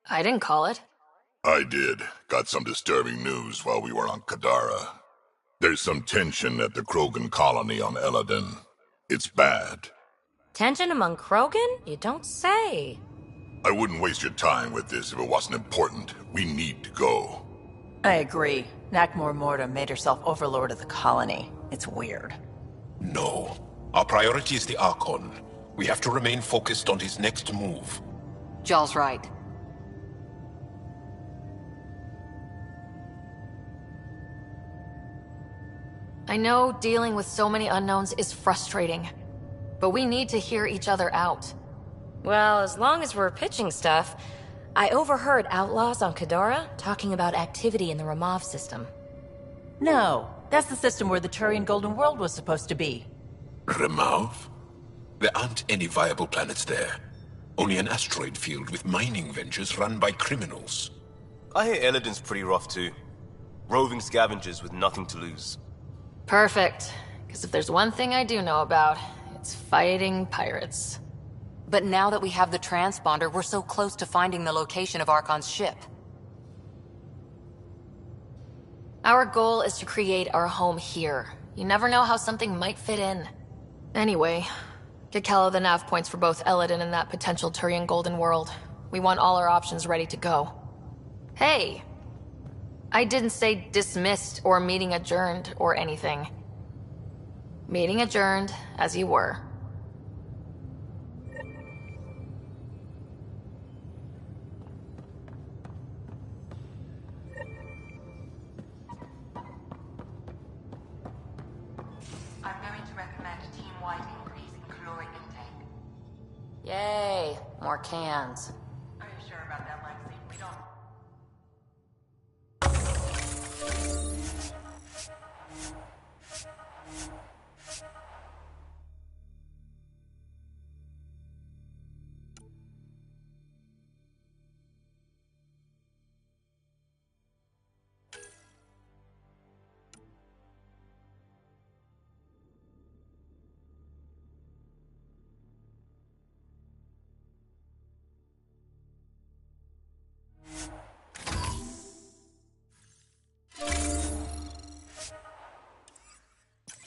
I didn't call it. I did. Got some disturbing news while we were on Kadara. There's some tension at the Krogan colony on Eladin. It's bad. Tension among Krogan? You don't say. I wouldn't waste your time with this if it wasn't important. We need to go. I agree. Nakmor Morta made herself overlord of the colony. It's weird. No. Our priority is the Archon. We have to remain focused on his next move. Jall's right. I know dealing with so many unknowns is frustrating, but we need to hear each other out. Well, as long as we're pitching stuff, I overheard outlaws on Kadara talking about activity in the Ramov system. No, that's the system where the Turian Golden World was supposed to be. Remov? There aren't any viable planets there. Only an asteroid field with mining ventures run by criminals. I hear Elodin's pretty rough too. Roving scavengers with nothing to lose. Perfect. Because if there's one thing I do know about, it's fighting pirates. But now that we have the transponder, we're so close to finding the location of Archon's ship. Our goal is to create our home here. You never know how something might fit in. Anyway, get Kello the nav points for both Elodin and that potential Turian Golden World. We want all our options ready to go. Hey! I didn't say dismissed or meeting adjourned or anything. Meeting adjourned, as you were. I'm going to recommend a team-wide increase in caloric intake. Yay, more cans. Are you sure about that, Lexi? We don't...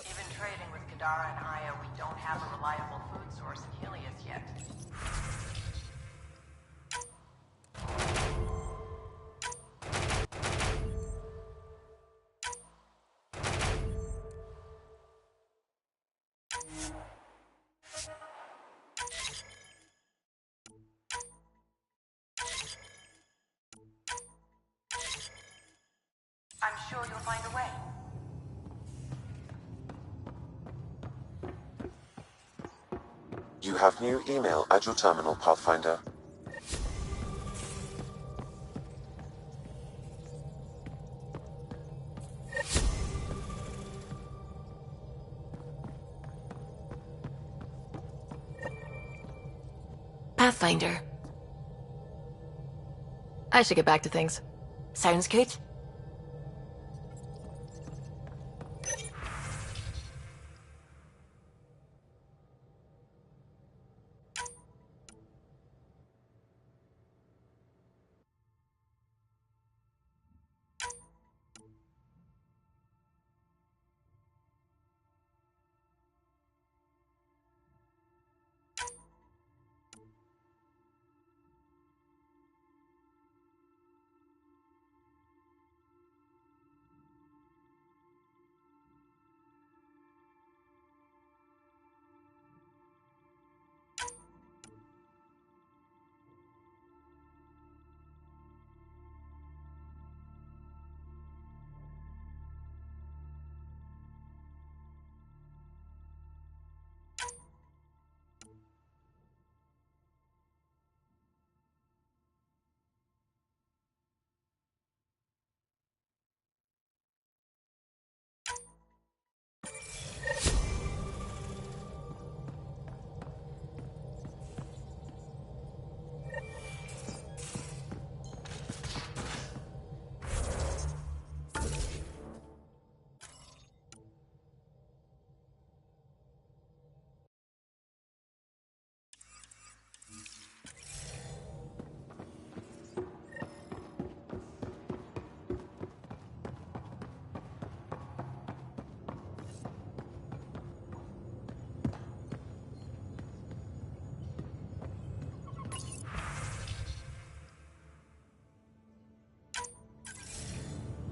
Even trading with Kadara and Aya, we don't have a reliable food source in Helios yet. I'm sure you'll find a way. You have new email at your terminal, Pathfinder. Pathfinder. I should get back to things. Sounds good?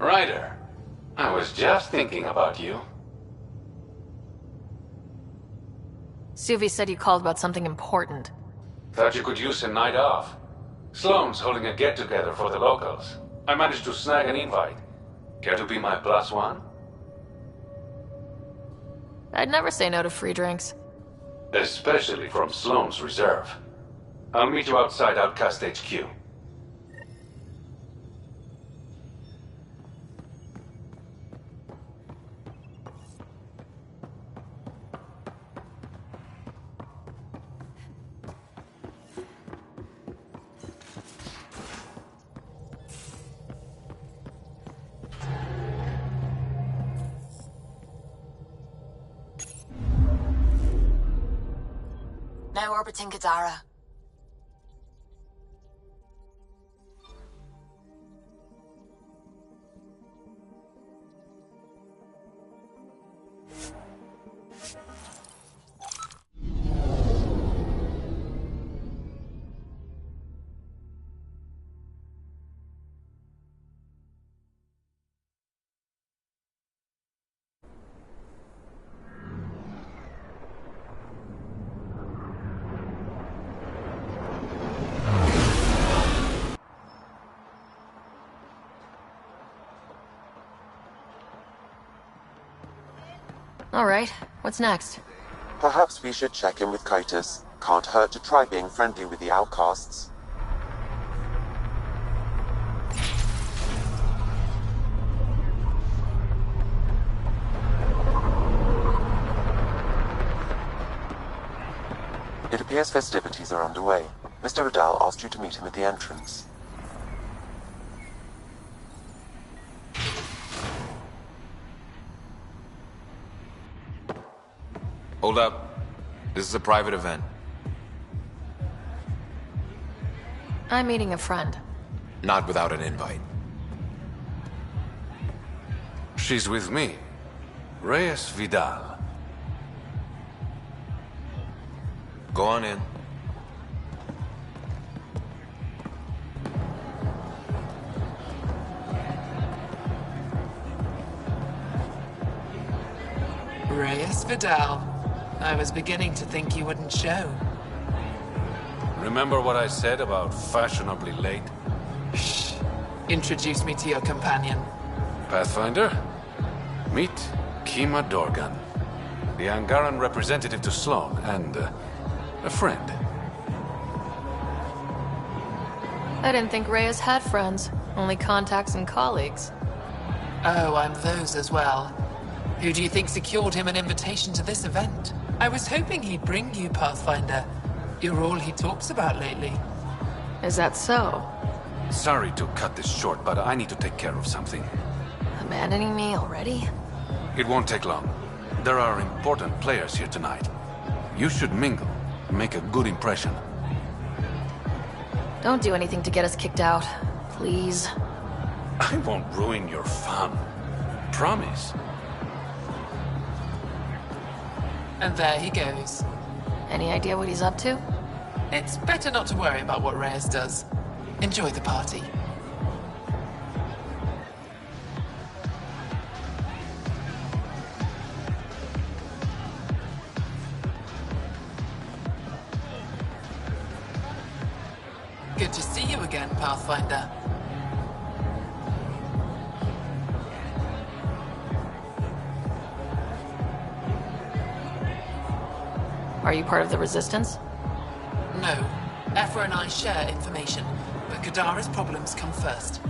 Ryder, I was just thinking about you. Suvi said you called about something important. Thought you could use a night off. Sloane's holding a get-together for the locals. I managed to snag an invite. Care to be my +1? I'd never say no to free drinks. Especially from Sloane's reserve. I'll meet you outside Outcast HQ. Now orbiting Kadara. Alright, what's next? Perhaps we should check in with Kitus. Can't hurt to try being friendly with the outcasts. It appears festivities are underway. Mr. Vidal asked you to meet him at the entrance. Hold up. This is a private event. I'm meeting a friend. Not without an invite. She's with me. Reyes Vidal. Go on in. Reyes Vidal. I was beginning to think you wouldn't show. Remember what I said about fashionably late? Shh. Introduce me to your companion. Pathfinder? Meet Kima Dorgan, the Angaran representative to Sloane, and a friend. I didn't think Reyes had friends, only contacts and colleagues. Oh, I'm those as well. Who do you think secured him an invitation to this event? I was hoping he'd bring you, Pathfinder. You're all he talks about lately. Is that so? Sorry to cut this short, but I need to take care of something. Abandoning me already? It won't take long. There are important players here tonight. You should mingle, make a good impression. Don't do anything to get us kicked out, please. I won't ruin your fun. Promise. And there he goes. Any idea what he's up to? It's better not to worry about what Reyes does. Enjoy the party. Good to see you again, Pathfinder. Are you part of the Resistance? No. Aphra and I share information, but Kadara's problems come first.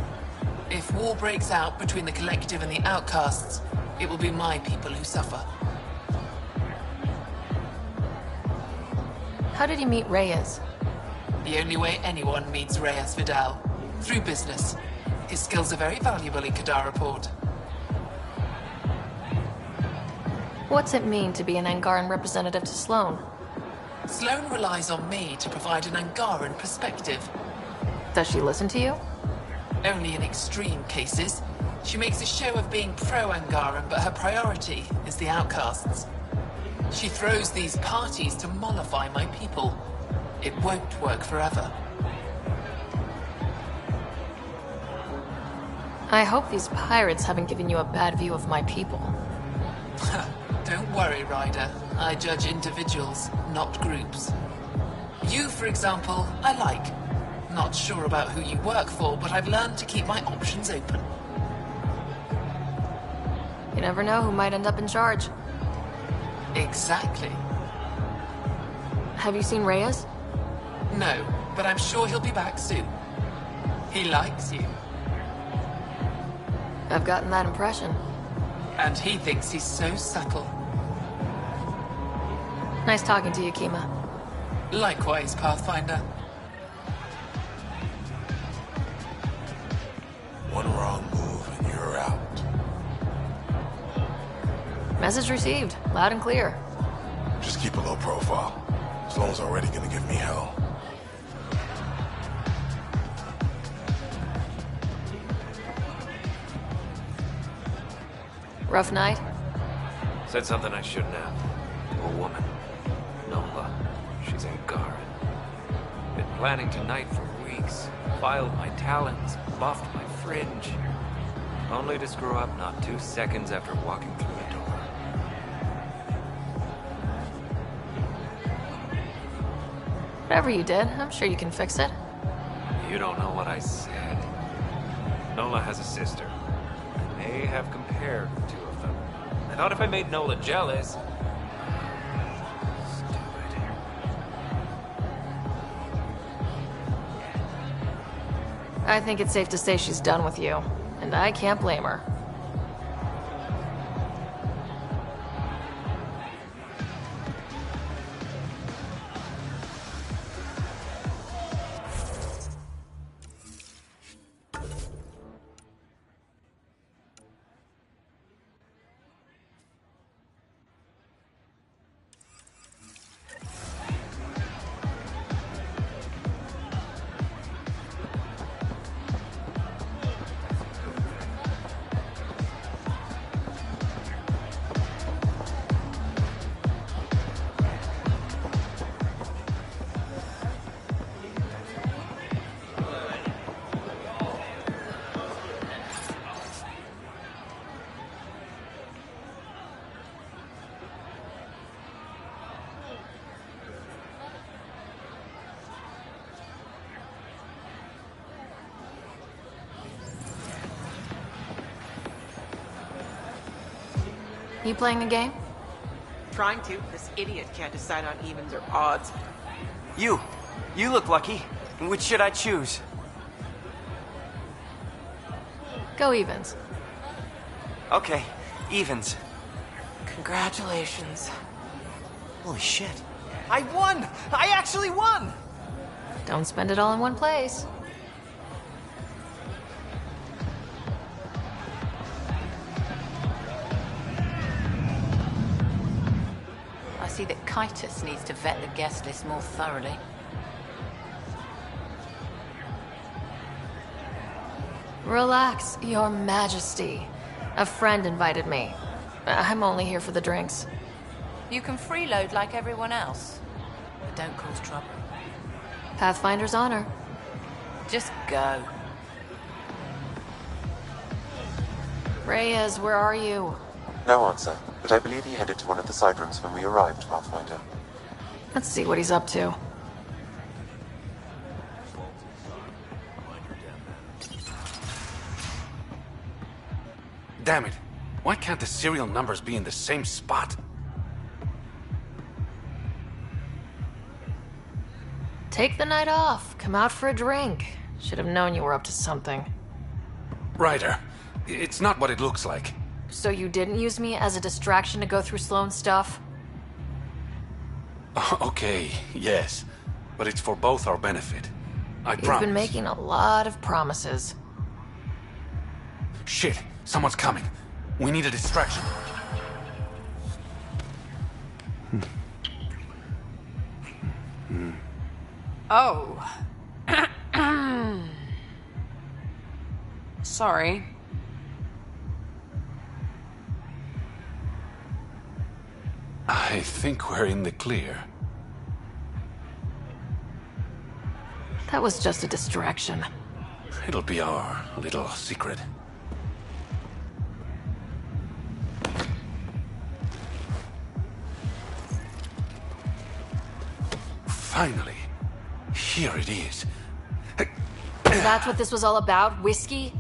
If war breaks out between the Collective and the Outcasts, it will be my people who suffer. How did you meet Reyes? The only way anyone meets Reyes Vidal. Through business. His skills are very valuable in Kadara Port. What's it mean to be an Angaran representative to Sloane? Sloane relies on me to provide an Angaran perspective. Does she listen to you? Only in extreme cases. She makes a show of being pro-Angaran, but her priority is the outcasts. She throws these parties to mollify my people. It won't work forever. I hope these pirates haven't given you a bad view of my people. Don't worry, Ryder. I judge individuals, not groups. You, for example, I like. Not sure about who you work for, but I've learned to keep my options open. You never know who might end up in charge. Exactly. Have you seen Reyes? No, but I'm sure he'll be back soon. He likes you. I've gotten that impression. And he thinks he's so subtle. Nice talking to you, Kima. Likewise, Pathfinder. One wrong move and you're out. Message received. Loud and clear. Just keep a low profile. Sloan's already gonna give me hell. Rough night? Said something I shouldn't have. To a woman. Nola. She's Angara. Been planning tonight for weeks. Filed my talons, buffed my fringe. Only to screw up not 2 seconds after walking through the door. Whatever you did, I'm sure you can fix it. You don't know what I said. Nola has a sister. I may have compared the two of them. I thought if I made Nola jealous... I think it's safe to say she's done with you, and I can't blame her. You playing a game? Trying to. This idiot can't decide on evens or odds. You look lucky. Which should I choose? Go evens. Okay, evens. Congratulations. Holy shit. I won! I actually won! Don't spend it all in one place. I see that Kitus needs to vet the guest list more thoroughly. Relax, Your Majesty. A friend invited me. I'm only here for the drinks. You can freeload like everyone else, but don't cause trouble. Pathfinder's honor. Just go. Reyes, where are you? No answer, but I believe he headed to one of the side rooms when we arrived, Pathfinder. Let's see what he's up to. Damn it. Why can't the serial numbers be in the same spot? Take the night off. Come out for a drink. Should have known you were up to something. Ryder, it's not what it looks like. So you didn't use me as a distraction to go through Sloane's stuff? Okay, yes. But it's for both our benefit. I promise. You've been making a lot of promises. Shit, someone's coming. We need a distraction. Oh. Sorry. I think we're in the clear. That was just a distraction. It'll be our little secret. Finally. Here it is. That's what this was all about? Whiskey?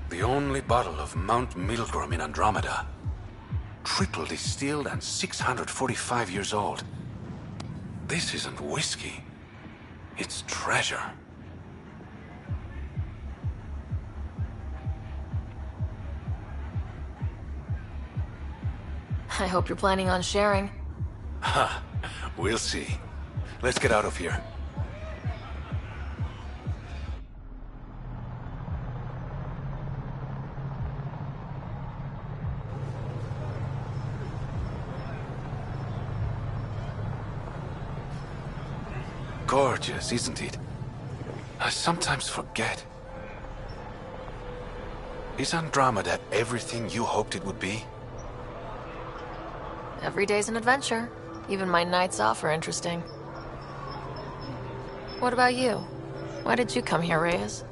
The only bottle of Mount Milgram in Andromeda. Triple distilled and 645 years old. This isn't whiskey. It's treasure. I hope you're planning on sharing. Ha! We'll see. Let's get out of here. Gorgeous, isn't it? I sometimes forget. Is Andromeda everything you hoped it would be? Every day's an adventure. Even my nights off are interesting. What about you? Why did you come here, Reyes?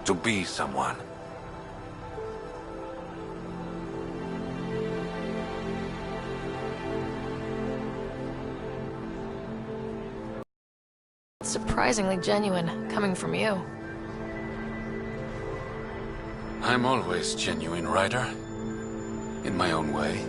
To be someone. It's surprisingly genuine, coming from you. I'm always genuine, Ryder. In my own way.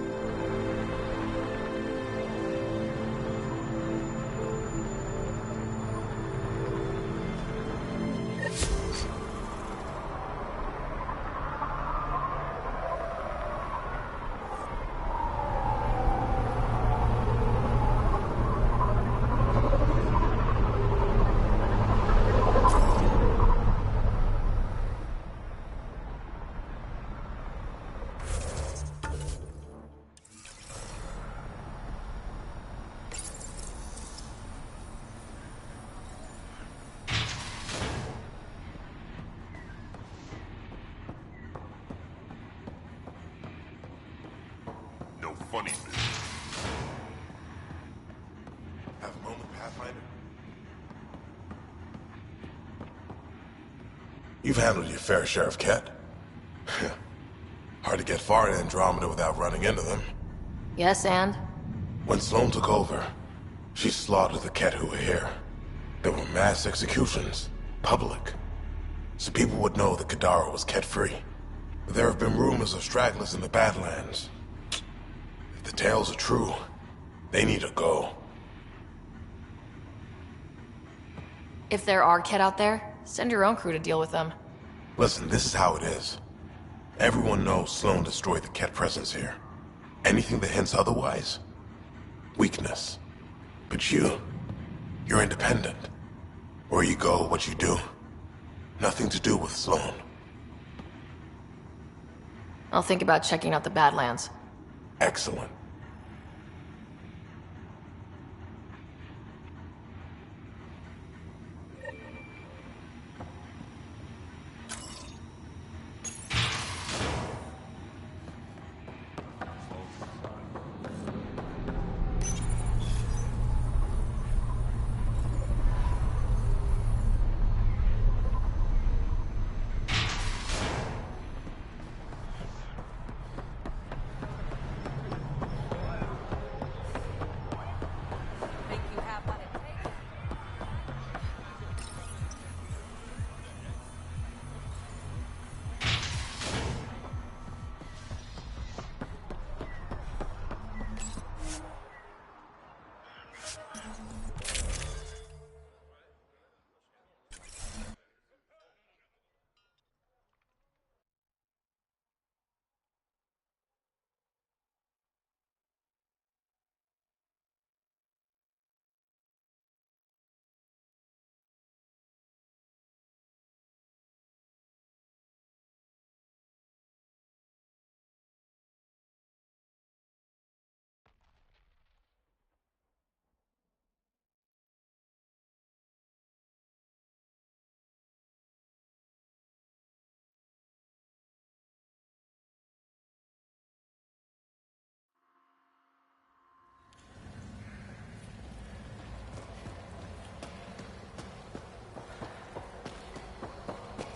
No funny business. Have a moment, Pathfinder? You've handled your fair share of Ket. Hard to get far in Andromeda without running into them. Yes, and? When Sloane took over, she slaughtered the Ket who were here. There were mass executions, public. So people would know that Kadara was Ket-free. But there have been rumors of stragglers in the Badlands. If the tales are true, they need to go. If there are Ket out there, send your own crew to deal with them. Listen, this is how it is. Everyone knows Sloane destroyed the Ket presence here. Anything that hints otherwise, weakness. But you're independent. Where you go, what you do. Nothing to do with Sloane. I'll think about checking out the Badlands. Excellent.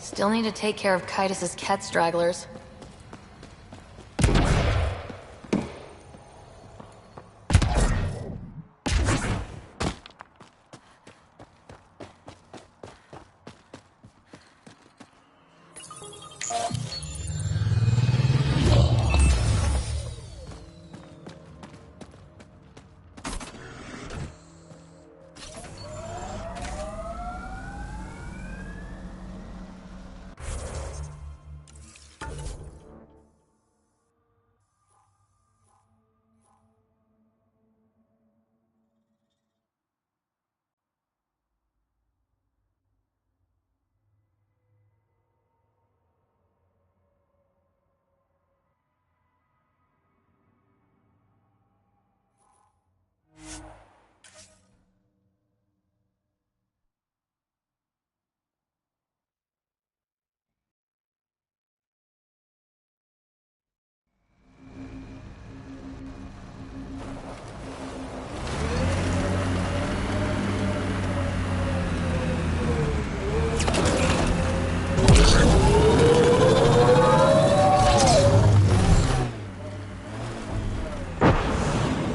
Still need to take care of Kaitis' cat stragglers.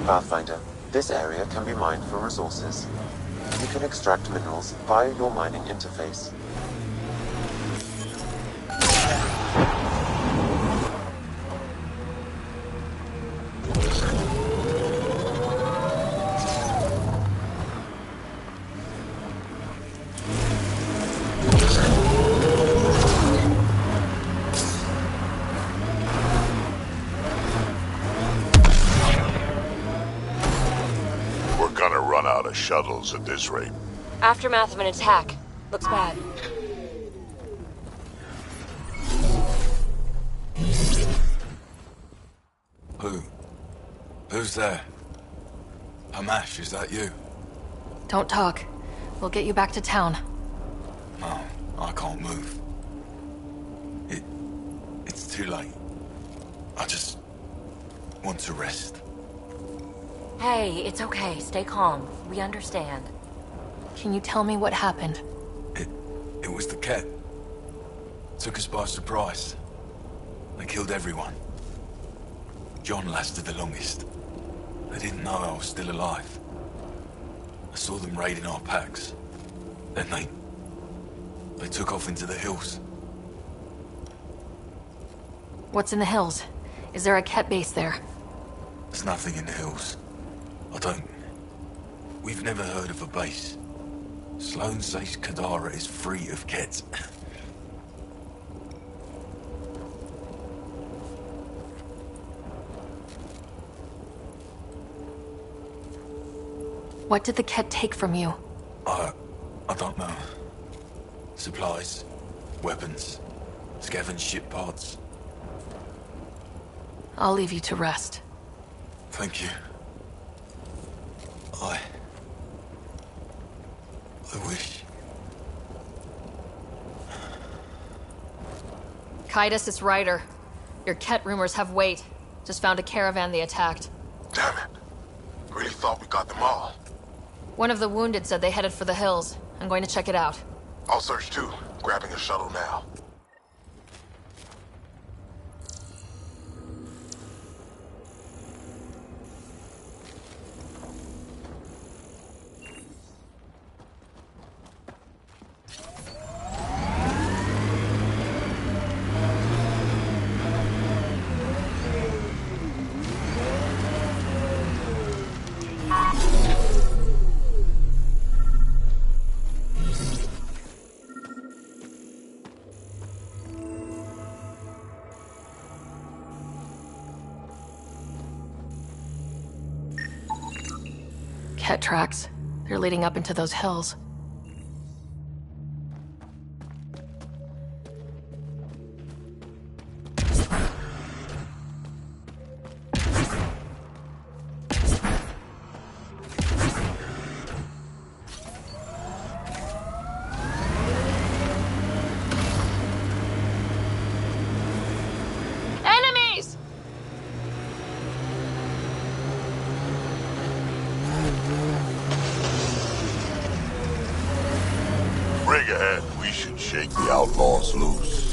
Pathfinder, this area can be mined for resources. You can extract minerals via your mining interface. Shuttles at this rate. Aftermath of an attack. Looks bad. Who's there? Hamash, is that you? Don't talk. We'll get you back to town. No, I can't move. It's too late. I just want to rest. Hey, it's okay. Stay calm. We understand. Can you tell me what happened? It was the Ket. Took us by surprise. They killed everyone. John lasted the longest. They didn't know I was still alive. I saw them raiding our packs. Then they took off into the hills. What's in the hills? Is there a Ket base there? There's nothing in the hills. We've never heard of a base. Sloan says Kadara is free of Kets. What did the Ket take from you? I don't know. Supplies, weapons, scavenged ship parts. I'll leave you to rest. Thank you. I wish. Kaitis, it's Ryder. Your Ket rumors have weight. Just found a caravan they attacked. Damn it. Really thought we got them all. One of the wounded said they headed for the hills. I'm going to check it out. I'll search too. Grabbing a shuttle now. Ket tracks. They're leading up into those hills. Enemies! shake the outlaws loose.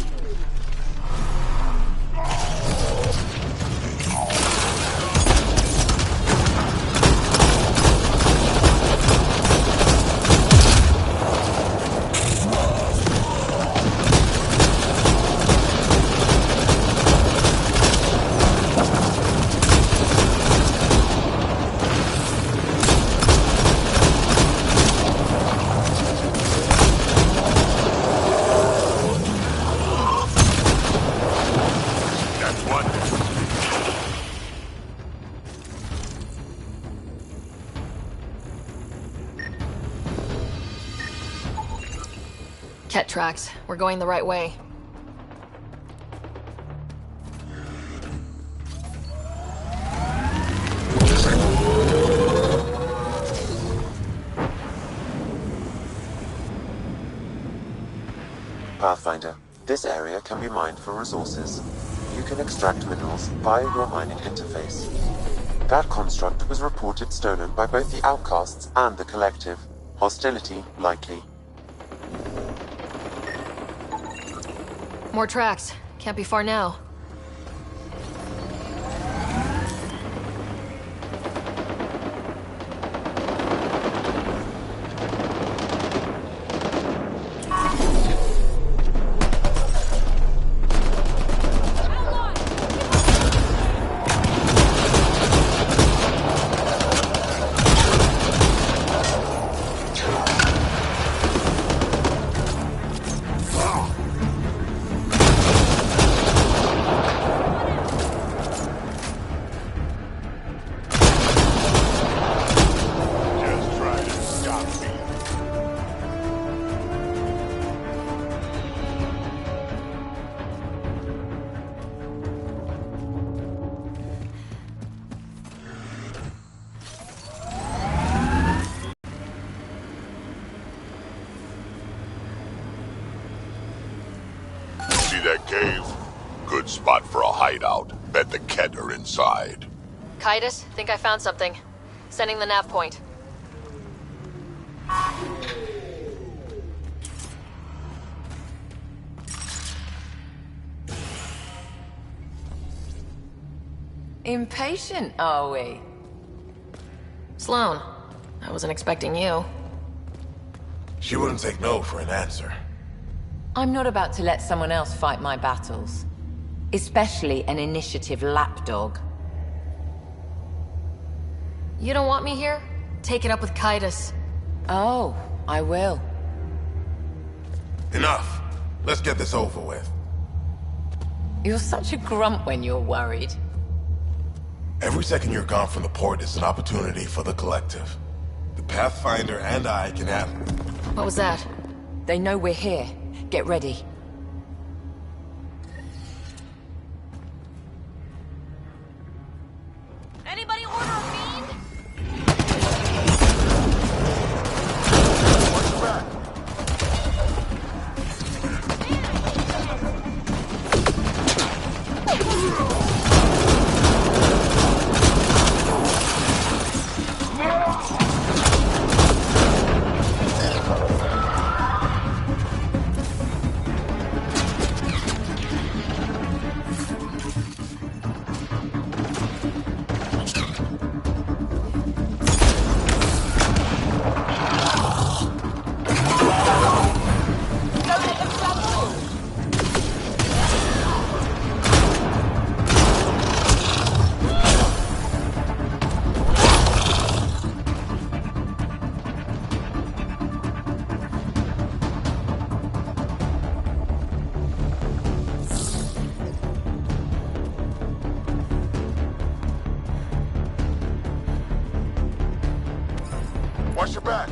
Ket tracks. We're going the right way. Pathfinder, this area can be mined for resources. You can extract minerals via your mining interface. That construct was reported stolen by both the Outcasts and the Collective. Hostility likely. More tracks. Can't be far now. That cave? Good spot for a hideout. Bet the Ket are inside. Kaitis, think I found something. Sending the nav point. Impatient, are we? Sloane, I wasn't expecting you. She wouldn't take no for an answer. I'm not about to let someone else fight my battles. Especially an initiative lapdog. You don't want me here? Take it up with Kaitis. Oh, I will. Enough. Let's get this over with. You're such a grump when you're worried. Every second you're gone from the port is an opportunity for the Collective. The Pathfinder and I can have... What was that? They know we're here. Get ready. Anybody order a fiend? Watch your back. Watch your back.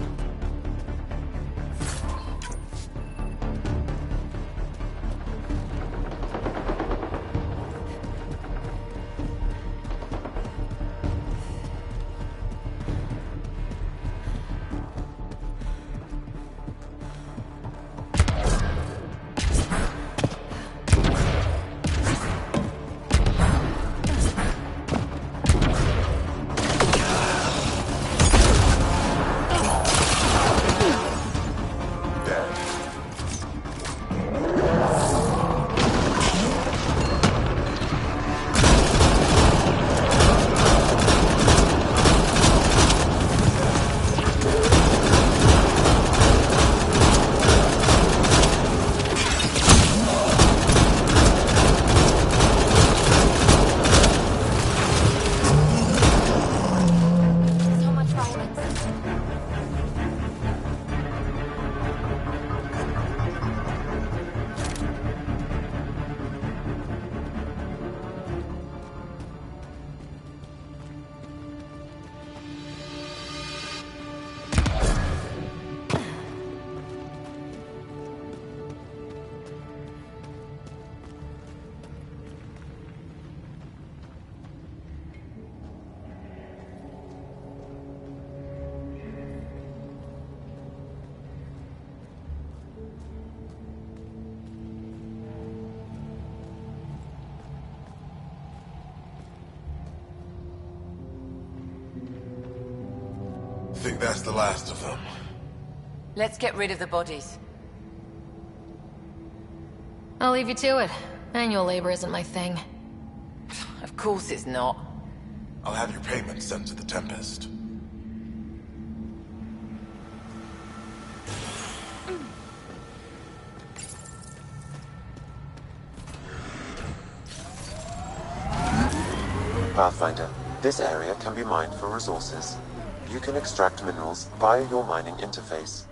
think that's the last of them? Let's get rid of the bodies. I'll leave you to it. Manual labor isn't my thing. Of course it's not. I'll have your payment sent to the Tempest. Pathfinder, this area can be mined for resources. You can extract minerals via your mining interface.